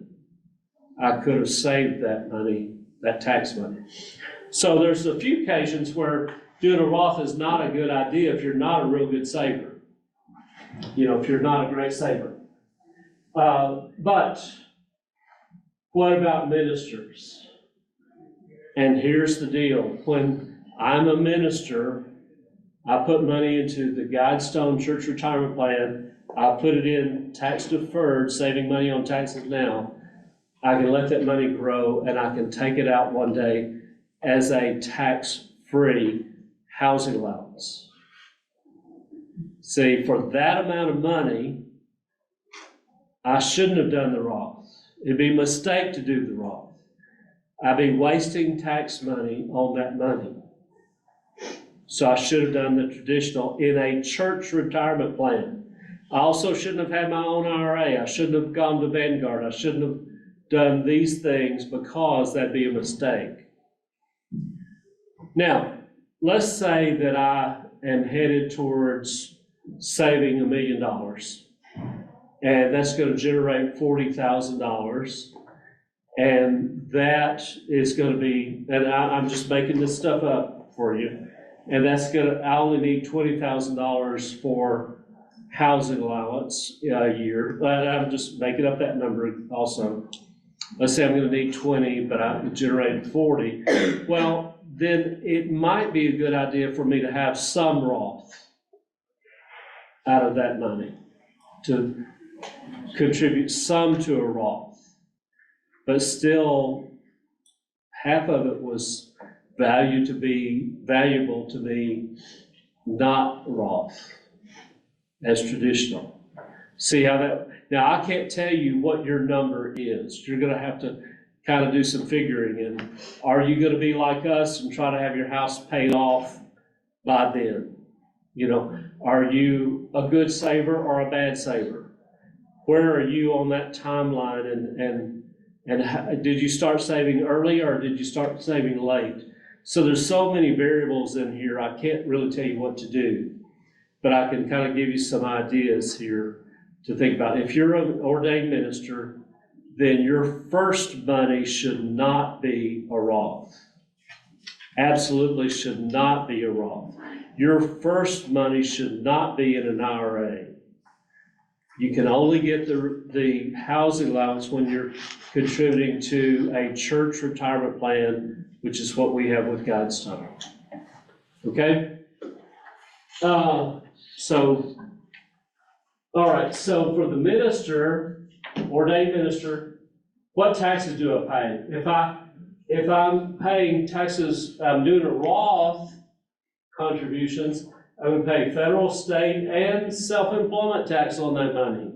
I could have saved that money, that tax money. So there's a few occasions where doing a Roth is not a good idea if you're not a real good saver. If you're not a great saver. But what about ministers? And here's the deal. When I'm a minister, I put money into the Guidestone Church Retirement Plan. I put it in tax deferred, saving money on taxes now. I can let that money grow and I can take it out one day as a tax-free housing allowance. See, for that amount of money, I shouldn't have done the Roth. It'd be a mistake to do the Roth. I'd be wasting tax money on that money. So I should have done the traditional in a church retirement plan. I also shouldn't have had my own IRA. I shouldn't have gone to Vanguard. I shouldn't have done these things because that'd be a mistake. Now, let's say that I am headed towards saving $1 million. and that's gonna generate $40,000. And that is gonna be, and I'm just making this stuff up for you, and I only need $20,000 for housing allowance a year, but I'm just making up that number also. Let's say I'm gonna need 20, but I'm generating 40. Well, then it might be a good idea for me to have some Roth out of that money, to contribute some to a Roth. But still, half of it was valuable to me, not Roth, as traditional. See how that, now I can't tell you what your number is. You're gonna have to kind of do some figuring, and are you gonna be like us and try to have your house paid off by then? You know, are you a good saver or a bad saver? Where are you on that timeline, and did you start saving early or did you start saving late? So there's so many variables in here, I can't really tell you what to do, but I can kind of give you some ideas here to think about. If you're an ordained minister, then your first money should not be a Roth. Absolutely should not be a Roth. Your first money should not be in an IRA. You can only get the housing allowance when you're contributing to a church retirement plan, which is what we have with Guidestone. Okay? All right, so for the minister, ordained minister, what taxes do I pay? If I'm paying taxes, I'm doing a Roth contributions, I'm gonna pay federal, state, and self-employment tax on that money.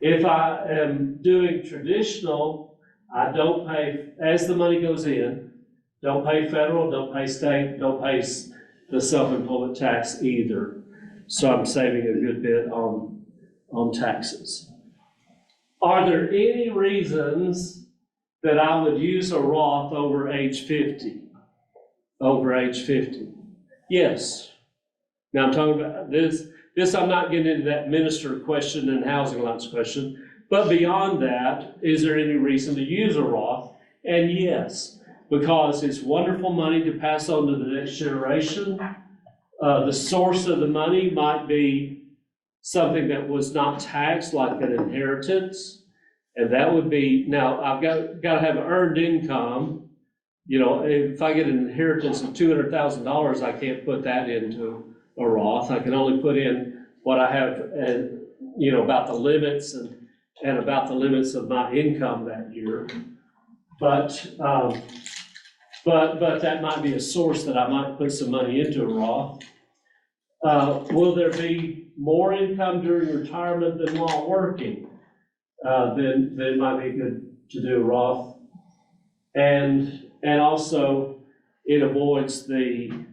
If I am doing traditional, I don't pay, as the money goes in, don't pay federal, don't pay state, don't pay the self-employment tax either. So I'm saving a good bit on taxes. Are there any reasons that I would use a Roth over age 50? Over age 50? Yes. Now I'm talking about this I'm not getting into that minister question and housing allowance question, but beyond that, is there any reason to use a Roth? And yes, because it's wonderful money to pass on to the next generation. The source of the money might be something that was not taxed, like an inheritance. And that would be, now I've got to have earned income. You know, if I get an inheritance of $200,000, I can't put that into a Roth. I can only put in what I have, and you know, about the limits and about the limits of my income that year. But that might be a source that I might put some money into a Roth. Will there be more income during retirement than while working? Then it might be good to do a Roth. And also, it avoids the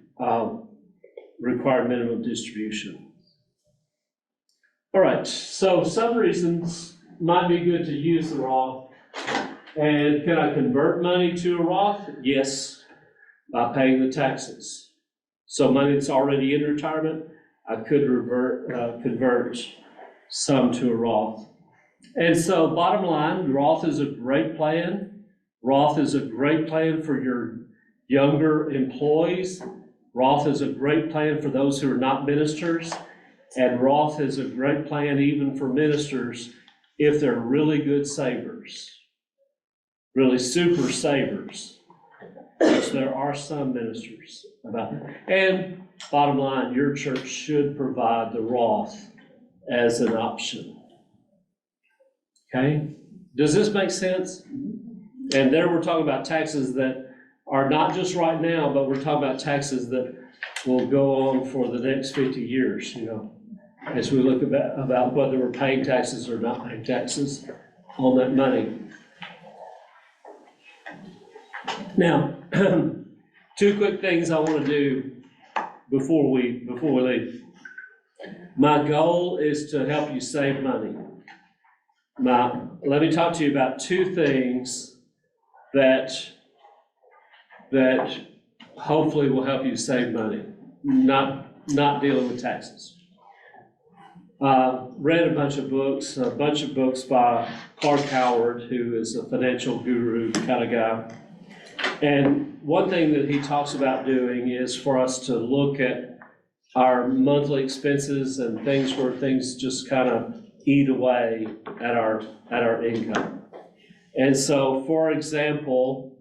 required minimum distribution. All right, so some reasons might be good to use the Roth. And can I convert money to a Roth? Yes, by paying the taxes. So money that's already in retirement, I could convert some to a Roth. And so bottom line, Roth is a great plan. Roth is a great plan for your younger employees. Roth is a great plan for those who are not ministers. And Roth is a great plan even for ministers if they're really good savers, really super savers, which there are some ministers about that. And bottom line, your church should provide the Roth as an option. Okay? Does this make sense? And there we're talking about taxes that are not just right now, but we're talking about taxes that will go on for the next 50 years, you know, as we look about whether we're paying taxes or not paying taxes on that money. Now, two quick things I want to do before we leave. My goal is to help you save money. Let me talk to you about two things that hopefully will help you save money, not dealing with taxes. Read a bunch of books by Clark Howard, who is a financial guru kind of guy. And one thing that he talks about doing is for us to look at our monthly expenses and things where things just kind of eat away at our income. And so, for example,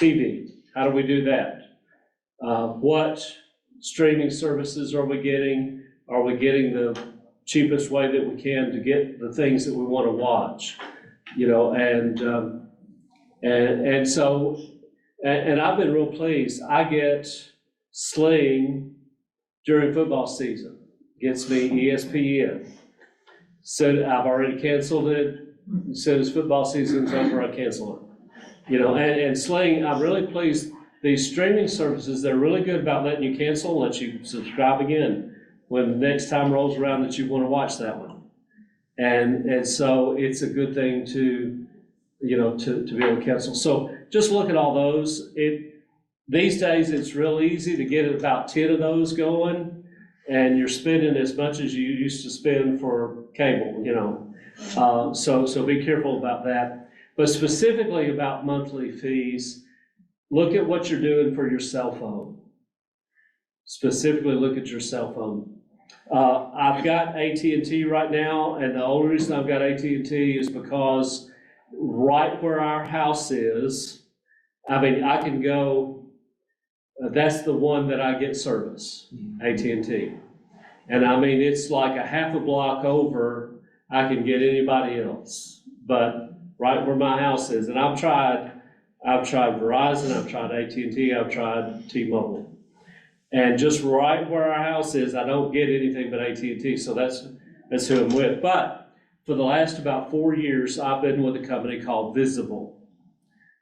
TV, how do we do that? What streaming services are we getting? Are we getting the cheapest way that we can to get the things that we want to watch? You know, and so I've been real pleased. I get Sling during football season, gets me ESPN. So I've already canceled it. As soon as football season's over, I cancel it. You know, and Sling, I'm really pleased. These streaming services, they're really good about letting you cancel, let you subscribe again when the next time rolls around that you want to watch that one. And so it's a good thing to be able to cancel. So just look at all those. These days, it's real easy to get about 10 of those going, and you're spending as much as you used to spend for cable, you know. So be careful about that. But specifically about monthly fees, look at what you're doing for your cell phone. Specifically look at your cell phone. I've got AT&T right now, and the only reason I've got AT&T is because right where our house is, I mean, I can go, that's the one that I get service, AT&T. And I mean, it's like a half a block over, I can get anybody else, but right where my house is. And I've tried Verizon, I've tried AT&T, I've tried T-Mobile. And just right where our house is, I don't get anything but AT&T, so that's who I'm with. But for the last about 4 years, I've been with a company called Visible.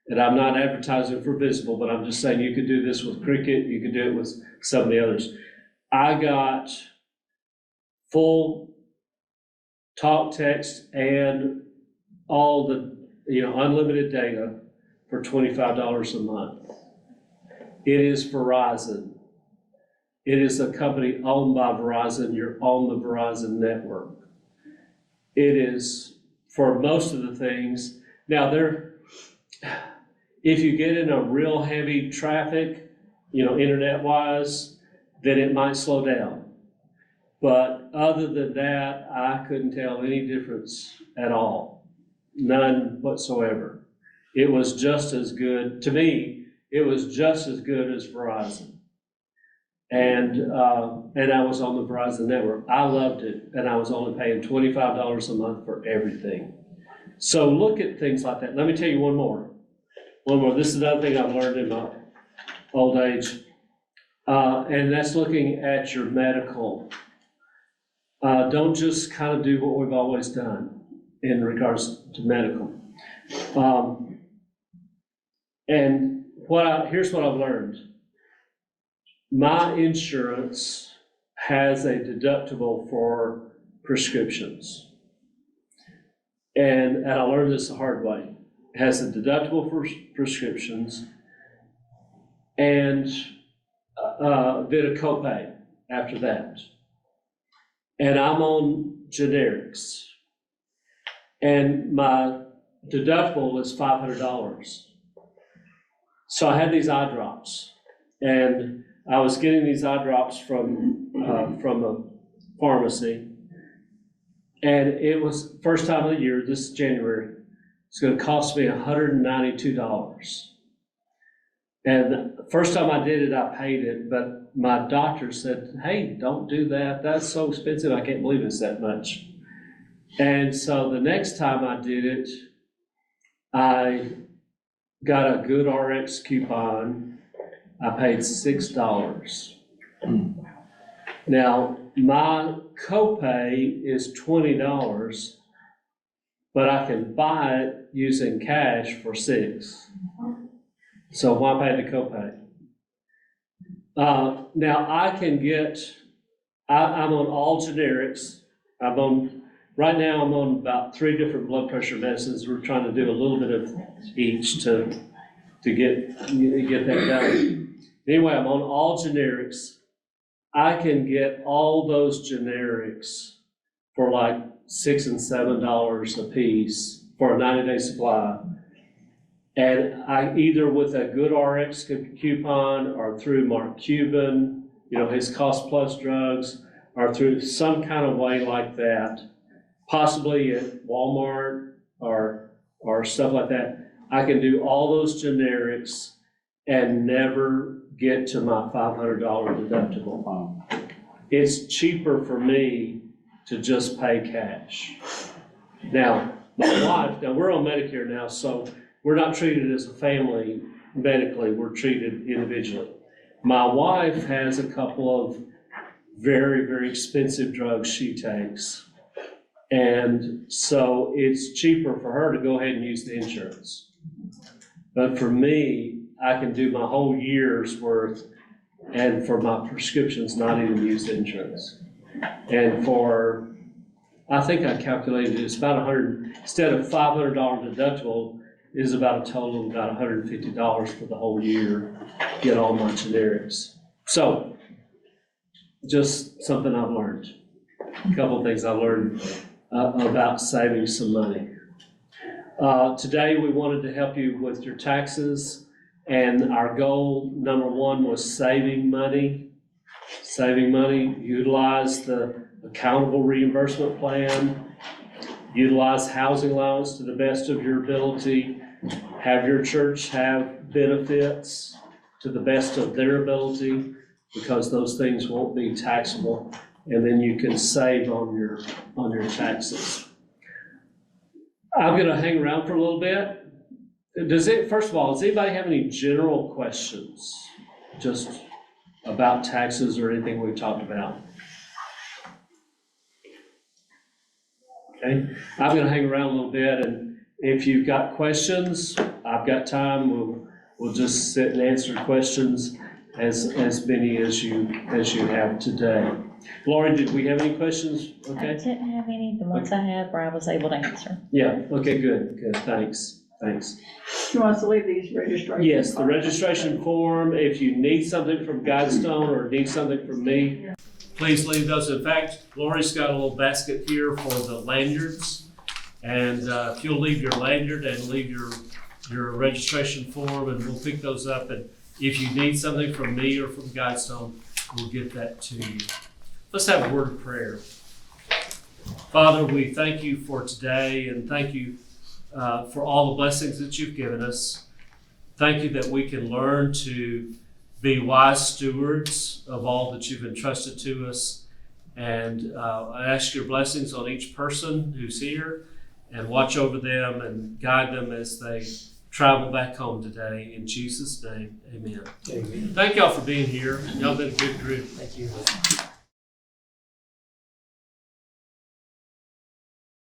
And I'm not advertising for Visible, but I'm just saying you could do this with Cricket, you could do it with some of the others. I got full talk, text, and all the, unlimited data for $25 a month. It is Verizon. It is a company owned by Verizon. You're on the Verizon network. It is for most of the things. Now, if you get in a real heavy traffic, internet-wise, then it might slow down. But other than that, I couldn't tell any difference at all. None whatsoever. It was just as good, to me, it was just as good as Verizon. And I was on the Verizon network. I loved it, and I was only paying $25 a month for everything. So look at things like that. Let me tell you one more. This is another thing I've learned in my old age, and that's looking at your medical. Don't just kind of do what we've always done in regards to medical. And here's what I've learned. My insurance has a deductible for prescriptions. And I learned this the hard way. It has a deductible for prescriptions and then a copay after that. And I'm on generics. And my deductible is $500. So I had these eye drops, and I was getting these eye drops from a pharmacy, and it was first time of the year, this is January, it's gonna cost me $192. And the first time I did it, I paid it, but my doctor said, hey, don't do that, that's so expensive, I can't believe it's that much. And so the next time I did it, I got a good RX coupon. I paid $6. Now, my copay is $20, but I can buy it using cash for $6. So why pay the copay? Now, I can I'm on all generics. Right now, I'm on about 3 different blood pressure medicines. We're trying to do a little bit of each to get that done. Anyway, I'm on all generics. I can get all those generics for like $6 and $7 a piece for a 90-day supply. And I either with a good RX coupon or through Mark Cuban, his cost plus drugs, or through some kind of way like that, possibly at Walmart or stuff like that, I can do all those generics and never get to my $500 deductible. Wow. It's cheaper for me to just pay cash. Now, my wife, we're on Medicare now, so we're not treated as a family medically, we're treated individually. My wife has a couple of very, very expensive drugs she takes. And so it's cheaper for her to go ahead and use the insurance. But for me, I can do my whole year's worth, and for my prescriptions, not even use the insurance. And I think I calculated it's about instead of $500 deductible, is about a total of about $150 for the whole year, get all my generics. So, just something I've learned. A couple of things I learned about saving some money. Today, we wanted to help you with your taxes, and our goal, number one, was saving money. Saving money, utilize the accountable reimbursement plan, utilize housing allowance to the best of your ability, have your church have benefits to the best of their ability, because those things won't be taxable, and then you can save on your taxes. I'm gonna hang around for a little bit. First of all, does anybody have any general questions just about taxes or anything we've talked about? Okay, I'm gonna hang around a little bit, and if you've got questions, I've got time. We'll just sit and answer questions as many as you have today. Lori, did we have any questions? I Okay. didn't have any. The ones I had where I was able to answer. Yeah. Okay. Good. Thanks. You want us to leave these registration? Yes, the registration form. If you need something from Guidestone or need something from me, please leave those. In fact, Lori's got a little basket here for the lanyards. And if you'll leave your lanyard and leave your registration form, and we'll pick those up. And if you need something from me or from Guidestone, we'll get that to you. Let's have a word of prayer. Father, we thank you for today, and thank you for all the blessings that you've given us. Thank you that we can learn to be wise stewards of all that you've entrusted to us. And I ask your blessings on each person who's here, and watch over them and guide them as they travel back home today. In Jesus' name, amen. Amen. Thank y'all for being here. Y'all been a good group. Thank you.